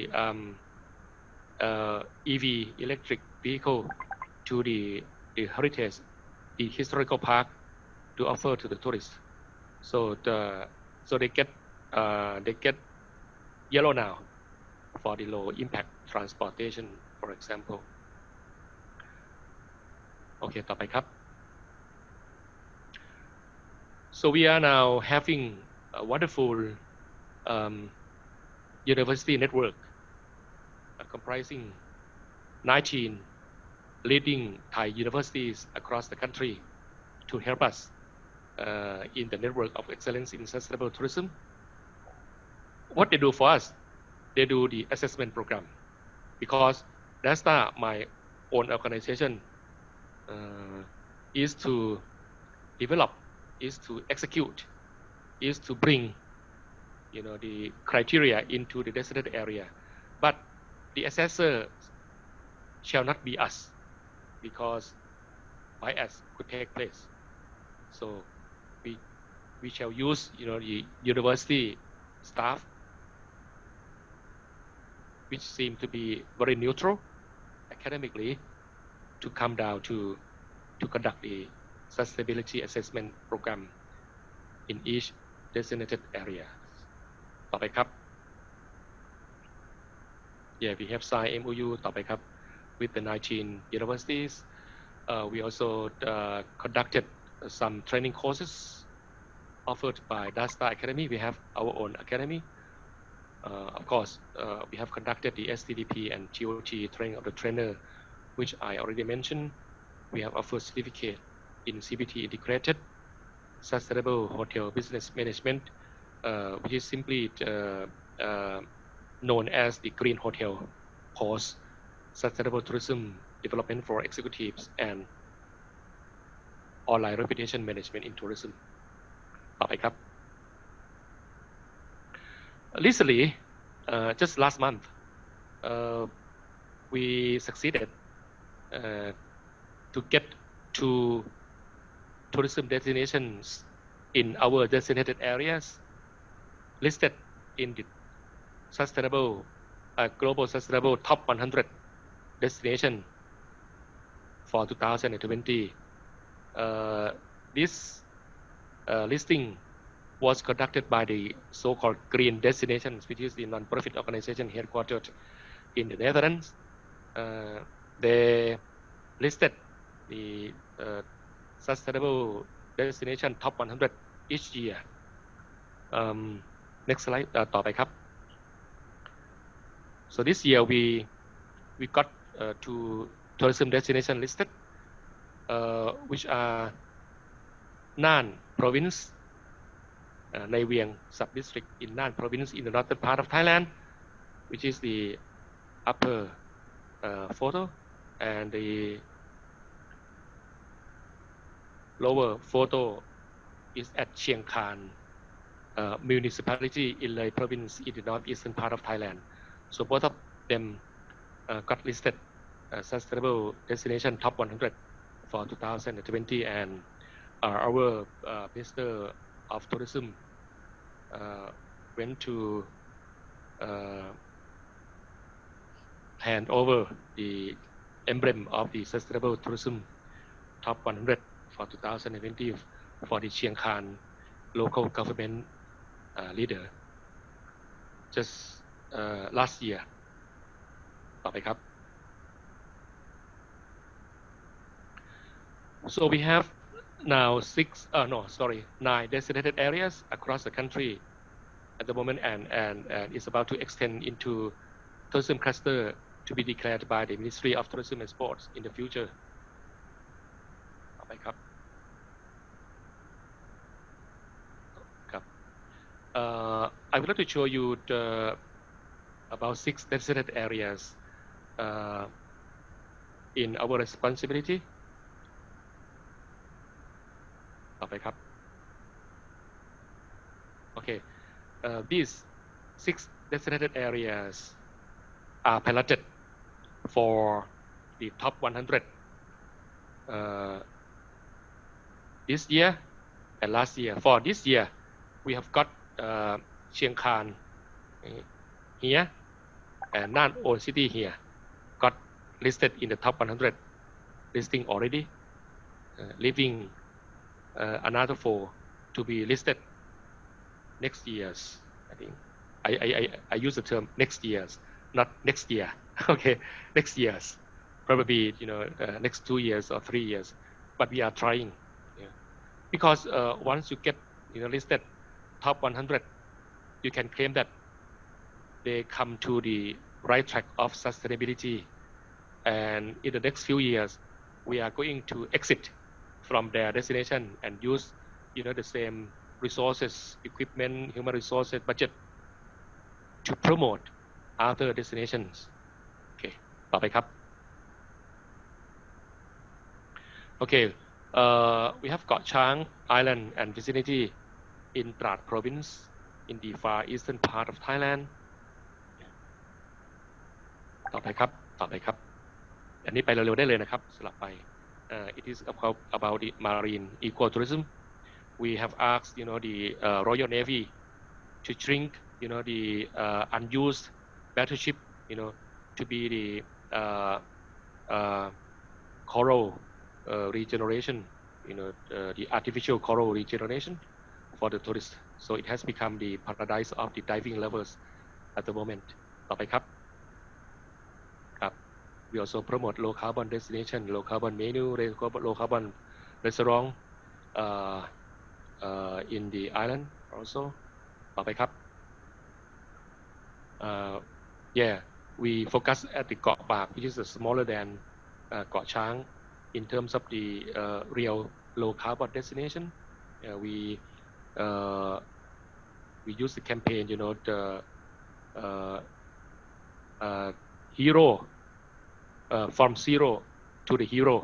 EV electric vehicle to the heritage the historical park to offer to the tourists so they get yellow now for the low impact transportation for example โอเคต่อไปครับ so we are now having a wonderful university network comprising 19 leading Thai universities across the country to help us in the network of excellence in sustainable tourism. What they do for us, they do the assessment program because DASTA, my own organization, is to develop, is to execute, is to bring the criteria into the designated area. But the assessor shall not be us because bias could take place. So we shall use the university staff which seem to be very neutral academically to come down to conduct the sustainability assessment program in each designated area ต่อไปครับ Yeah, we have signed MOU ต่อไปครับ with the 19 universities. We also conducted some training courses offered by DASTA Academy. We have our own academy. Of course, we have conducted the STDP and GOT training of the trainer, which I already mentioned. We have offered certificate in CBT integrated sustainable hotel business management, which is simply known as the Green Hotel course, Sustainable Tourism Development for Executives and Online Reputation Management in Tourism. ต่อไปครับ Recently, just last month, we succeeded to get to tourism destinations in our designated areas listed in the global sustainable top 100 destination for 2020. This listing was conducted by the so-called Green Destinations, which is the non-profit organization headquartered in the Netherlands. They listed the sustainable destination top 100 each year. Next slide ต่อไปครับ So this year we got two tourism destination listed, which are Nan Province, Nai Vieng sub-district in Nan Province in the northern part of Thailand, which is the upper photo, and the lower photo is at Chiang Khan municipality in Lei Province in the northeastern part of Thailand. So both of them got listed sustainable destination top 100 for 2020, and our Minister of Tourism went to hand over the emblem of the sustainable tourism top 100 for 2020 for the Chiang Khan local government leader just last year ต่อไปครับ So we have now 9 designated areas across the country at the moment, and it's about to extend into tourism cluster to be declared by the Ministry of Tourism and Sports in the future ต่อไปครับครับ I would like to show you about 6 designated areas in our responsibility ต่อไปครับ Okay, these 6 designated areas are piloted for the top 100 this year and last year. For this year, we have got Chiang Khan here and Nan Old City here got listed in the top 100 listing already, leaving another 4 to be listed next year's. I think I use the term next year's, not next year. Okay, next year's, probably next 2 years or 3 years, but we are trying, because once you get listed top 100, you can claim that they come to the right track of sustainability, and in the next few years we are going to exit from their destination and use the same resources, equipment, human resources, budget to promote other destinations. Okay, ต่อไปครับ Okay, we have Koh Chang Island and vicinity in Trat province in the far eastern part of Thailand. ต่อไปครับ ต่อไปครับ อันนี้ไปเร็วๆได้เลยนะครับสลับไป it is about the marine ecotourism. We have asked the Royal Navy to shrink the unused battleship to be the coral regeneration, the artificial coral regeneration for the tourists. So it has become the paradise of the diving lovers at the moment. ต่อไปครับ ครับ We also promote low carbon destination, low carbon menu, low carbon restaurant in the island also. ต่อไปครับ yeah, we focus at the Koh Bak, which is smaller than Koh Chang in terms of the real low carbon destination. We use the campaign, the hero from zero to the hero,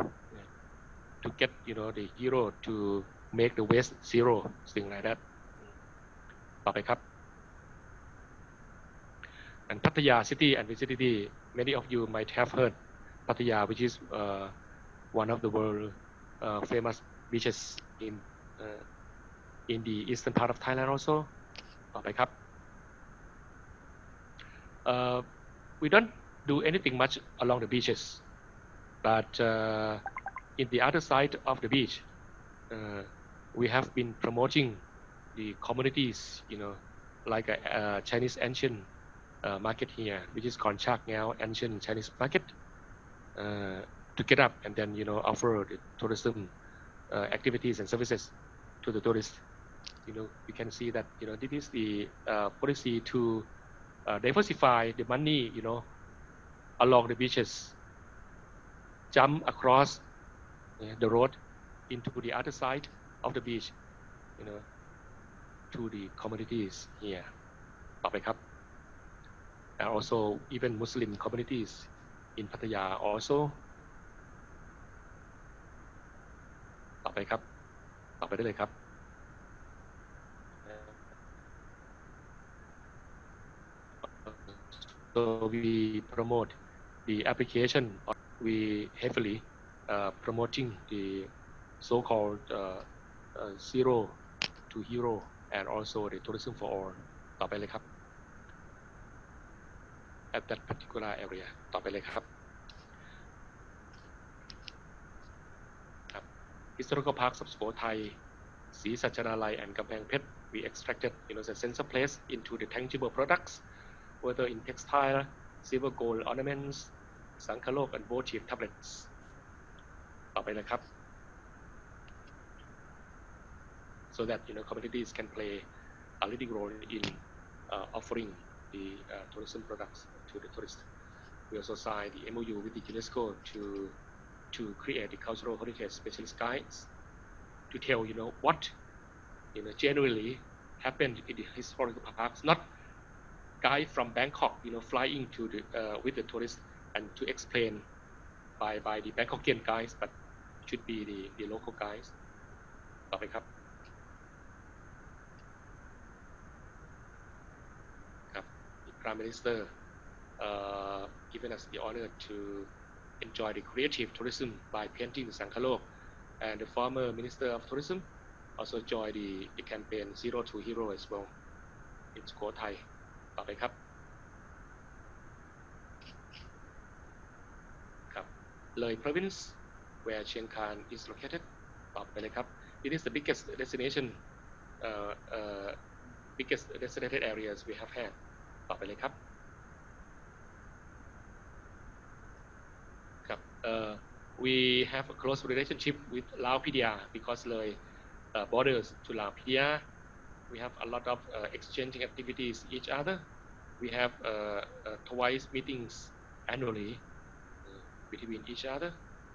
to get the hero to make the waste zero, things like that. ต่อไปครับ And Pattaya city and vicinity, many of you might have heard Pattaya, which is one of the world famous beaches in the eastern part of Thailand also. ต่อไปครับ we don't do anything much along the beaches, but in the other side of the beach, we have been promoting the communities, like a Chinese ancient market here, which is called Chak Ngao Ancient Chinese Market, to get up and then offer the tourism activities and services to the tourists. You can see that this is the policy to diversify the money along the beaches, jump across the road into the other side of the beach, to the communities here. ต่อไปครับ and also even Muslim communities in Pattaya also. ต่อไปครับ ต่อไปได้เลยครับ so we promote the application. We heavily promoting the so-called zero to hero and also the tourism for all. ต่อไปเลยครับ at that particular area. ต่อไปเลยครับ Historical parks of Sukhothai, Sri Satchanalai and Kamphaeng Phet, we extracted the sensor place into the tangible products, whether in textile, silver gold ornaments, Sankhalok and votive tablets. ต่อไปเลยครับ so that communities can play a leading role in offering the tourism products to the tourists. we also signed the MOU with the UNESCO to create the cultural heritage specialist guides to tell what generally happened in the historical parks, not guide from Bangkok flying to the with the tourists and to explain by the Bangkokian guides, but should be the local guides. ต่อไปครับครับ The Prime Minister given us the honor to enjoy the creative tourism by painting the Sangkalok, and the former Minister of Tourism also joined the campaign Zero to Hero as well in Sukhothai ต่อไปครับครับ Loi Province where Chiang Khan is located ต่อไปเลยครับ It is the biggest designated areas we have had ต่อไปเลยครับครับwe have a close relationship with Lao PDR because Loi borders to Lao PDR. We have a lot of exchanging activities each other. We have twice meetings annually between each other.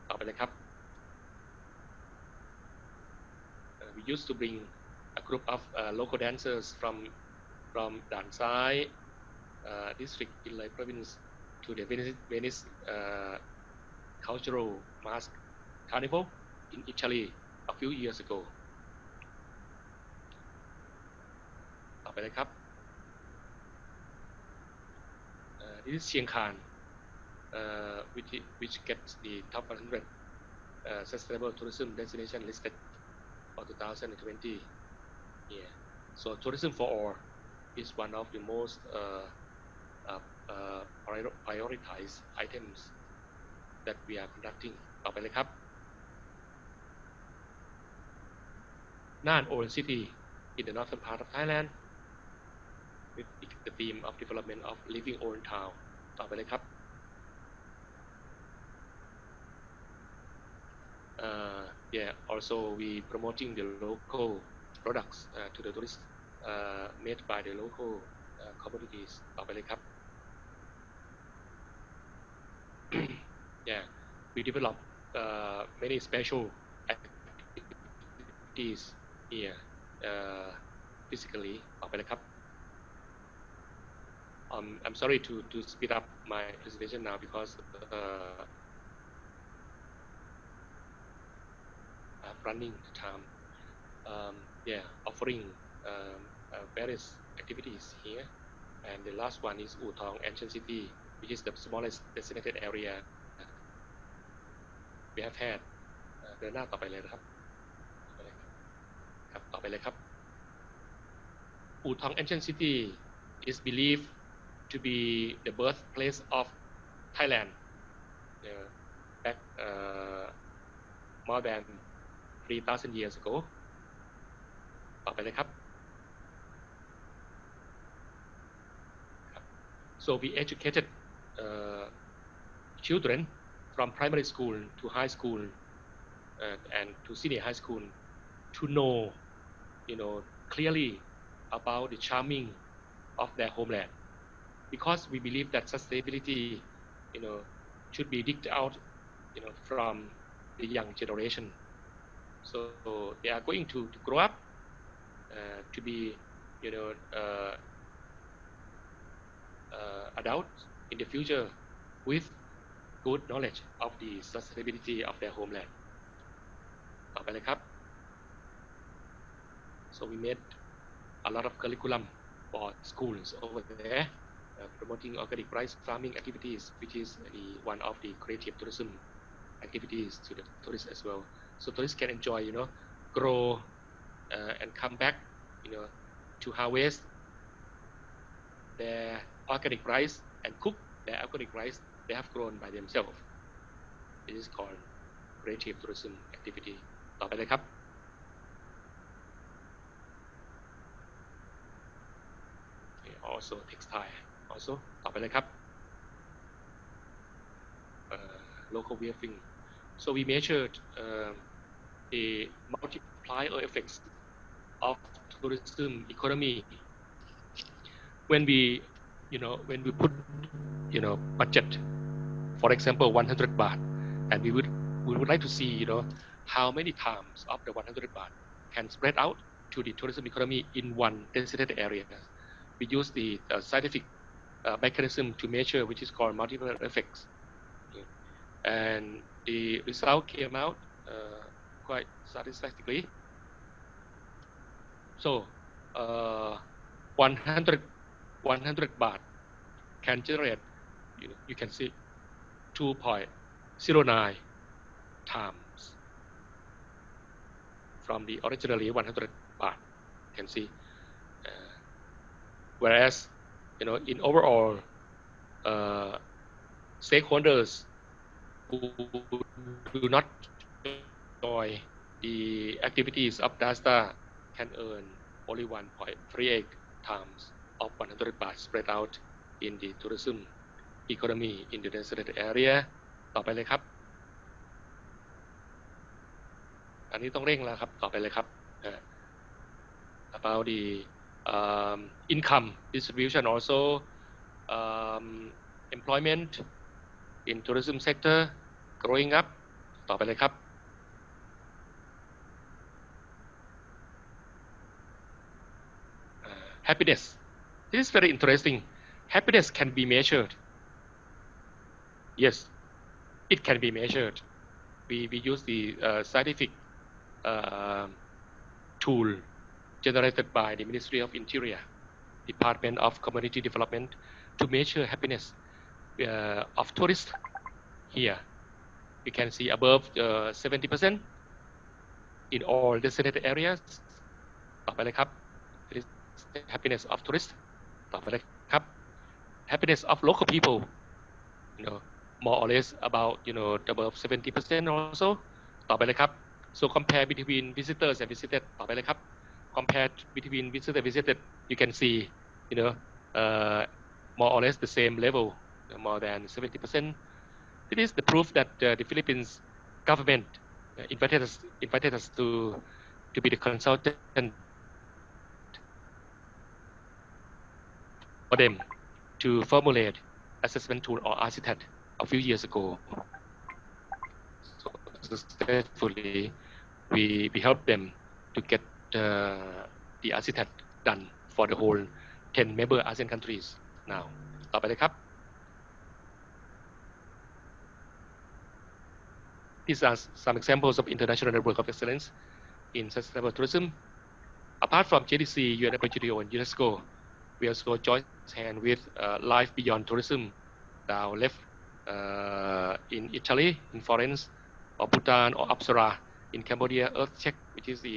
ต่อไปเลยครับwe used to bring a group of local dancers from Dan Sai district in Loi province to the Venice cultural mask carnival in Italy a few years ago. ต่อไปเลยครับ This is Chiang Khan which gets the top 100 sustainable tourism destination listed for 2020. Yeah. So tourism for all is one of the most prioritized items that we are conducting. ต่อไปเลยครับ Nan Old City in the northern part of Thailand with the theme of development of living old town ต่อไปเลยครับ Yeah, also we promoting the local products to the tourists made by the local communities ต่อไปเลยครับ Yeah, we develop many special activities here physically ต่อไปเลยครับ I'm sorry to speed up my presentation now because I'm running the time. Yeah, offering various activities here, and the last one is U Thong Ancient City, which is the smallest designated area we have had. เดินหน้าต่อไปเลยนะครับครับต่อไปเลยครับ U Thong Ancient City is believed to be the birthplace of Thailand. Back more than 3,000 years ago. ต่อไปเลยครับ So we educated children from primary school to high school and to senior high school to know, clearly about the charming of their homeland, because we believe that sustainability, should be digged out, from the young generation. So they are going to grow up to be, adults in the future with good knowledge of the sustainability of their homeland. ต่อไปเลยครับ So we made a lot of curriculum for schools over there, promoting organic rice farming activities, which is one of the creative tourism activities to the tourists as well. So tourists can enjoy, grow and come back, to harvest their organic rice and cook their organic rice they have grown by themselves. This is called creative tourism activity. ต่อไปเลยครับ Also textile. Also ต่อไปเลยครับ local weaving. So we measured the multiplier effects of tourism economy when we put budget for example, 100 baht, and we would like to see, how many times of the 100 baht can spread out to the tourism economy in one designated area. We use the scientific mechanism to measure, which is called multiplier effects. Okay. And the result came out quite satisfactorily. So 100 baht can generate, you can see 2.09 times from the originally 100 baht. You can see, whereas in overall stakeholders who do not join the activities of DASDA can earn only 1.38 times of 100 baht spread out in the tourism economy in the designated area ต่อไปเลยครับอันนี้ต้องเร่งแล้วครับต่อไปเลยครับ about the income distribution also employment in tourism sector growing up ต่อไปเลยครับ happiness. This is very interesting. Happiness can be measured. Yes, it can be measured. We use the scientific tool generated by the Ministry of Interior, Department of Community Development, to measure happiness of tourists here. We can see above 70% in all designated areas. ต่อไปเลยครับ happiness of tourists ต่อไปเลยครับ happiness of local people, more or less about above 70% also ต่อไปเลยครับ so compare between visitors and visited ต่อไปเลยครับ compare between visitor and visited, you can see more or less the same level, more than 70%. It is the proof that the Philippines government invited us to be the consultant for them to formulate assessment tool or ASITAT a few years ago. So successfully, we helped them to get the ASITAT done for the whole 10 member ASEAN countries now. ต่อไปเลยครับ These are some examples of international network of excellence in sustainable tourism. Apart from JDC, UNWTO, and UNESCO, we also join hands with Life Beyond Tourism, down left, in Italy, in Florence, or Bhutan, or Apsara in Cambodia, EarthCheck, which is the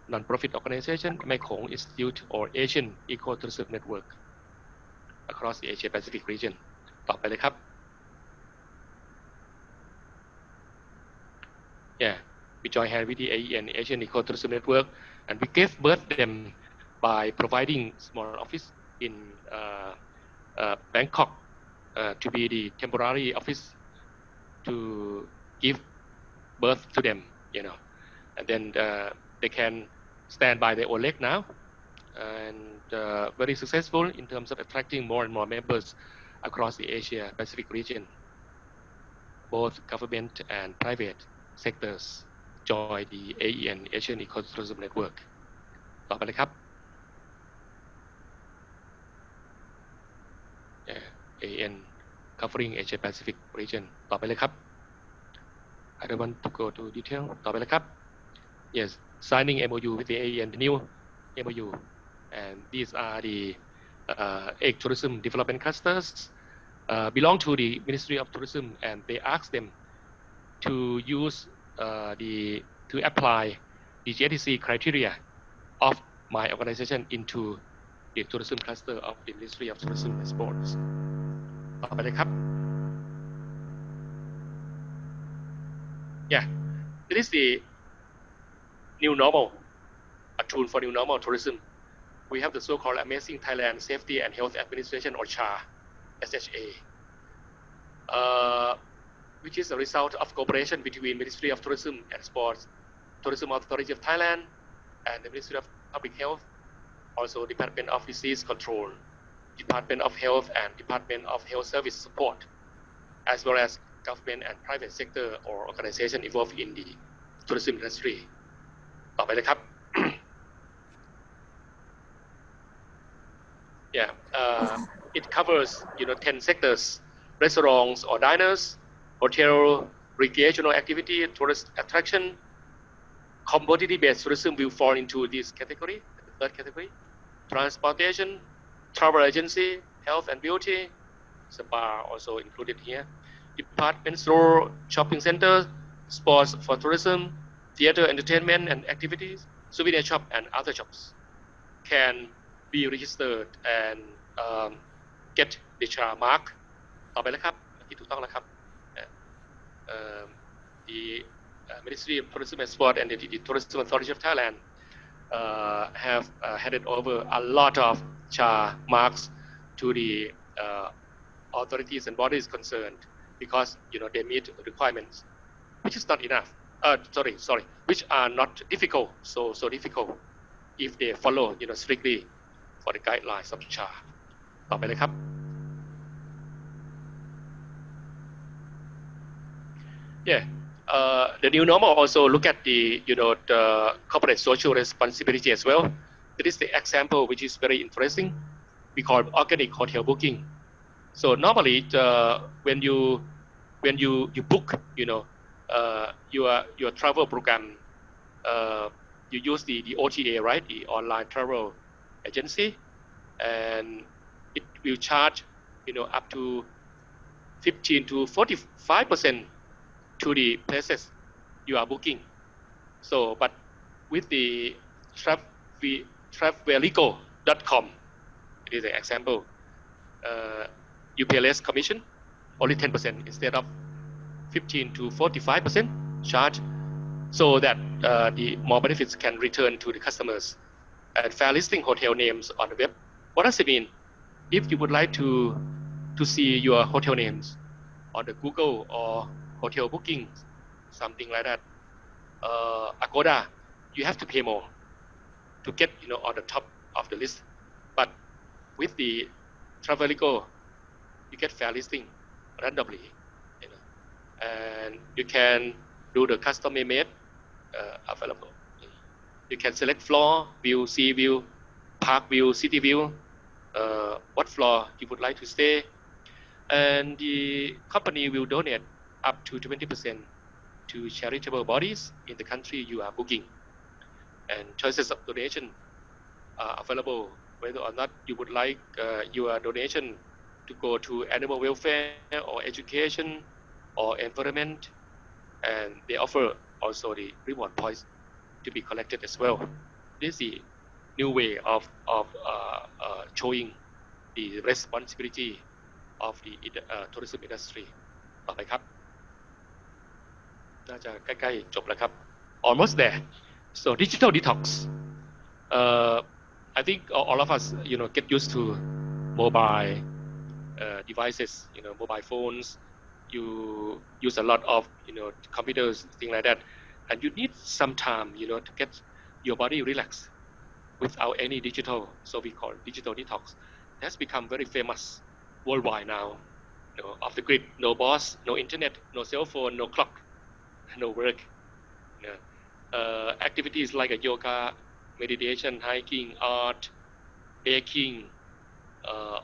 non-profit organization, Mekong Institute, or Asian Ecotourism Network across the Asia-Pacific region. ต่อไปเลยครับ Yeah, we join hands with the AEN, Asian Ecotourism Network, and we gave birth them by providing small office in Bangkok to be the temporary office to give birth to them, and then they can stand by their own leg now, and very successful in terms of attracting more and more members across the Asia-Pacific region. Both government and private sectors join the AEN, Asian Ecotourism Network. ต่อไปเลยครับ AEN covering Asia Pacific region ต่อไปเลยครับ I don't want to go to detail ต่อไปเลยครับ Yes, signing MOU with the AEN, the new MOU, and these are the 8 tourism development clusters belong to the Ministry of Tourism, and they asked them to use to apply the JTC criteria of my organization into the tourism cluster of the Ministry of Tourism and Sports. ต่อไปเลยครับ Yeah, it is the new normal, a tool for new normal tourism. We have the so-called Amazing Thailand Safety and Health Administration, or SHA, SHA, which is a result of cooperation between Ministry of Tourism and Sports, Tourism Authority of Thailand, and the Ministry of Public Health, also Department of Disease Control, Department of Health, and Department of Health Service Support. as well as government and private sector or organization involved in the tourism industry ต่อไปเลยครับ Yeah, it covers 10 sectors: restaurants or diners, hotel, recreational activity, tourist attraction. Commodity-based tourism will fall into this category, the third category. Transportation, travel agency, health and beauty, spa also included here. Department store, shopping center, sports for tourism, theater, entertainment and activities, souvenir shop and other shops can be registered and get the CHAR mark ต่อไปแล้วครับที่ถูกต้องแล้วครับ the Ministry of Tourism and Sport and the Tourism Authority of Thailand have handed over a lot of CHAR marks to the authorities and bodies concerned because they meet requirements, which is not enough. Which are not difficult, so difficult if they follow strictly for the guidelines of CHAR ต่อไปเลยครับ Yeah, the new normal also look at the the corporate social responsibility as well. That is the example which is very interesting. We call organic hotel booking. So normally when you book your travel program, you use the OTA, right, the online travel agency, and it will charge up to 15 to 45% to the places you are booking. So but with the Traveligo.com, it is an example, you pay less commission, only 10% instead of 15 to 45% charge, so that the more benefits can return to the customers. And fair listing hotel names on the web. What does it mean? If you would like to see your hotel names on the Google or hotel booking, something like that, Agoda, you have to pay more to get on the top of the list. But with the Traveligo, you get fair listing randomly, and you can do the custom made available. You can select floor, view, sea view, park view, city view, what floor you would like to stay, and the company will donate up to 20% to charitable bodies in the country you are booking. And choices of donation are available, whether or not you would like your donation to go to animal welfare or education or environment, and they offer also the reward points to be collected as well. This is the new way of showing the responsibility of the tourism industry ต่อไปครับน่าจะใกล้ๆจบแล้วครับ almost there. So digital detox, I think all of us get used to mobile devices, mobile phones. You use a lot of computers, things like that, and you need some time to get your body relaxed without any digital, so we call digital detox. It has become very famous worldwide now. Off the grid, no boss, no internet, no cell phone, no clock, no work. Activities like yoga, meditation, hiking, art, baking,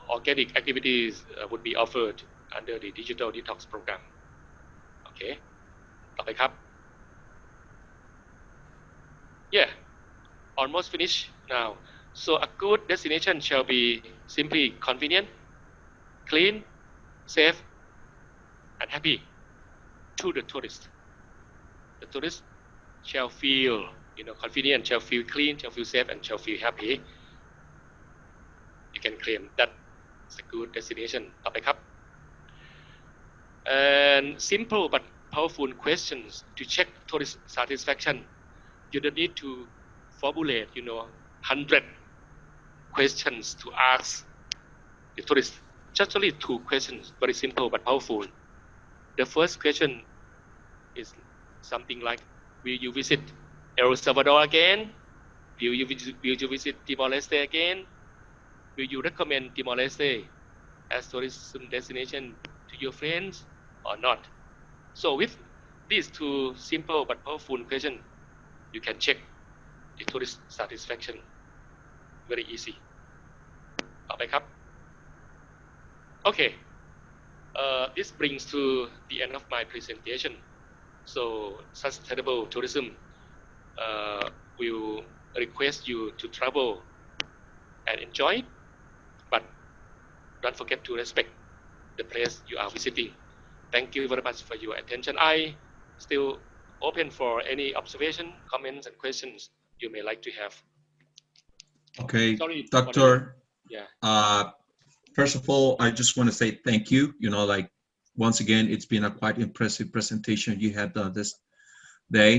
organic activities would be offered under the digital detox program. Okay, ต่อไปครับ Yeah, almost finished now. So a good destination shall be simply convenient, clean, safe, and happy to the tourist. The tourist shall feel convenient, shall feel clean, shall feel safe, and shall feel happy. You can claim that it's a good destination. ต่อไปครับ And simple but powerful questions to check tourist satisfaction. You don't need to formulate 100 questions to ask the tourist. Just only 2 questions, very simple but powerful. The first question is something like, will you visit El Salvador again? Will you visit Timor-Leste again? Will you recommend Timor-Leste as tourism destination to your friends? or not. So with these two simple but powerful questions, you can check the tourist satisfaction. Very easy. ต่อไปครับ Okay. This brings to the end of my presentation. So sustainable tourism will request you to travel and enjoy it, but don't forget to respect the place you are visiting. Thank you very much for your attention. I still open for any observation, comments, and questions you may like to have. Okay, Sorry, Doctor. Yeah. First of all, I just want to say thank you. You know, like once again, it's been a quite impressive presentation you had done this day.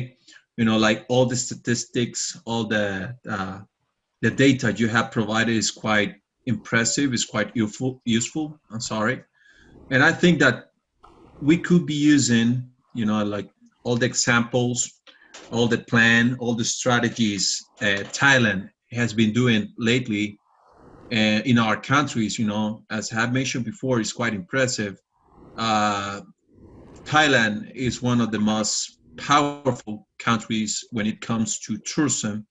You know, like all the statistics, all the data you have provided is quite impressive. It's quite useful. I'm sorry, and I think that we could be using, you know, like all the examples, all the plan, all the strategies Thailand has been doing lately in our countries. You know, as I have mentioned before, it's quite impressive. Thailand is one of the most powerful countries when it comes to tourism,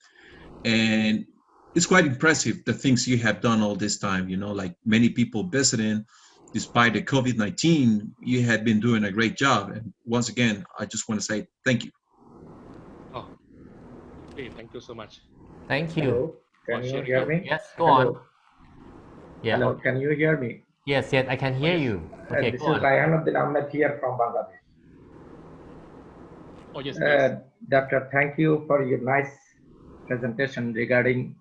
and it's quite impressive the things you have done all this time. You know, like many people visiting. Despite the COVID-19, you had been doing a great job. And once again, I just want to say thank you. Oh, okay, thank you so much. Thank you. Hello, can you hear me? Yes, go Hello. on. Yeah. Hello, can you hear me? Yes, I can hear you. Okay, This go is on. Rayhanuddin Ahmed here from Bangladesh. Oh, yes, yes. Doctor, thank you for your nice presentation regarding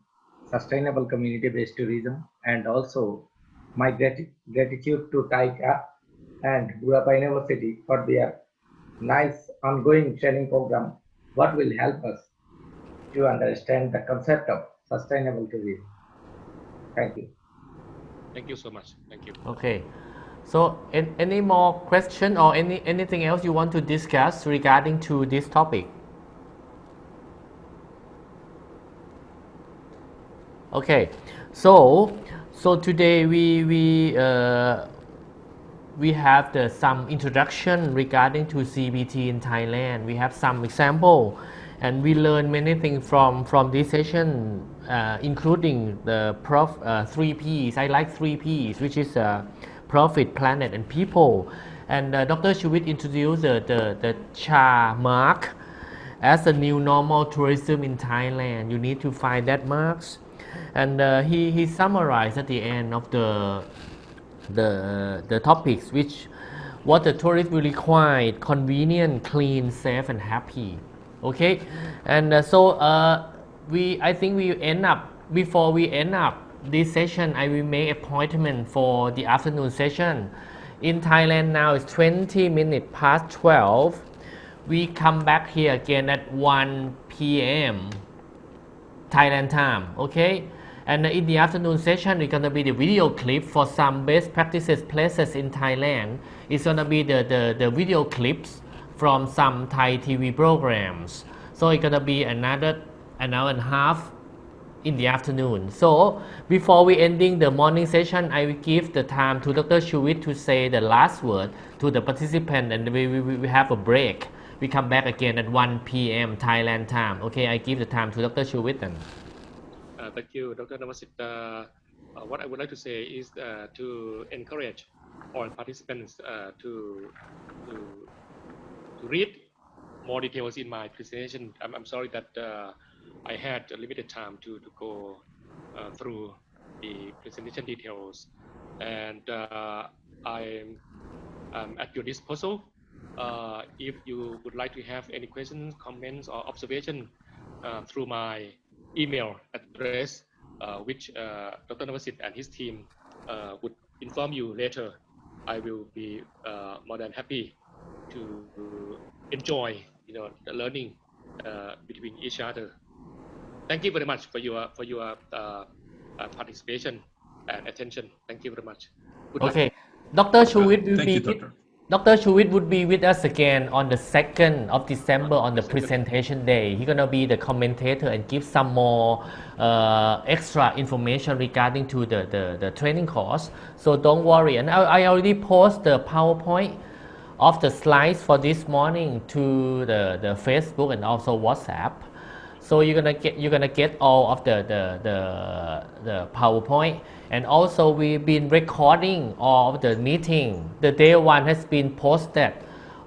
sustainable community-based tourism, and also my gratitude to TICA and Burapa University for their nice ongoing training program, what will help us to understand the concept of sustainable tourism. Thank you. Thank you so much. Thank you. Okay. So any more question or anything else you want to discuss regarding to this topic? Okay. So today we have some introduction regarding to CBT in Thailand. We have some example, and we learn many things from this session, including the 3 Ps. I like 3 Ps, which is profit, planet, and people. And Dr. Chuvit introduced the CHA mark as a new normal tourism in Thailand. You need to find that marks. And he summarized at the end of the topics, which what the tourist will require: convenient, clean, safe, and happy. Okay, and I think we end up, before we end up this session, I will make appointment for the afternoon session. In Thailand now it's 20 minutes past 12. We come back here again at 1 p.m. Thailand time. Okay. And in the afternoon session, it's gonna be the video clip for some best practices places in Thailand. It's gonna be the video clips from some Thai TV programs. So it's gonna be an hour and a half in the afternoon. So before we ending the morning session, I will give the time to Dr. Chuvit to say the last word to the participant, and we have a break. We come back again at 1 p.m. Thailand time. Okay, I give the time to Dr. Chuvit then. Thank you, Dr. Namasit. What I would like to say is to encourage all participants to read more details in my presentation. I'm sorry that I had a limited time to go through the presentation details, and I'm at your disposal. If you would like to have any questions, comments, or observation through my email address, which Dr. Navasit and his team would inform you later, I will be more than happy to enjoy, the learning between each other. Thank you very much for your participation and attention. Thank you very much. Good okay, Dr. Chuvit will be. Dr. Chuvit would be with us again on the 2nd of December on the presentation day. He's going to be the commentator and give some more extra information regarding to the training course. So don't worry. And I already post the PowerPoint of the slides for this morning to the Facebook and also WhatsApp. So you're gonna get all of the PowerPoint, and also we've been recording all of the meeting. The day one has been posted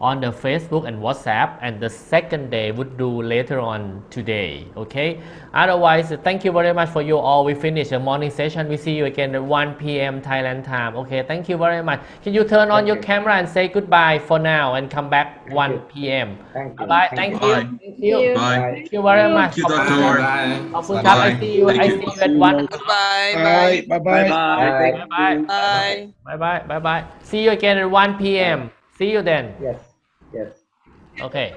on the Facebook and WhatsApp, and the second day would do later on today. Okay. Otherwise, thank you very much for you all. We finish the morning session. We see you again at 1 p.m. Thailand time. Okay. Thank you very much. Can you turn on your camera and say goodbye for now and come back 1 p.m. Thank you. Bye. Thank you. Bye. Thank you. Bye. Thank you very much. Thank you, Dr. I see you. I see you at 1. Bye. Bye. Bye. Bye. Bye. Bye. Bye. See you again at 1 p.m. See you then. Yes. Yes. Okay.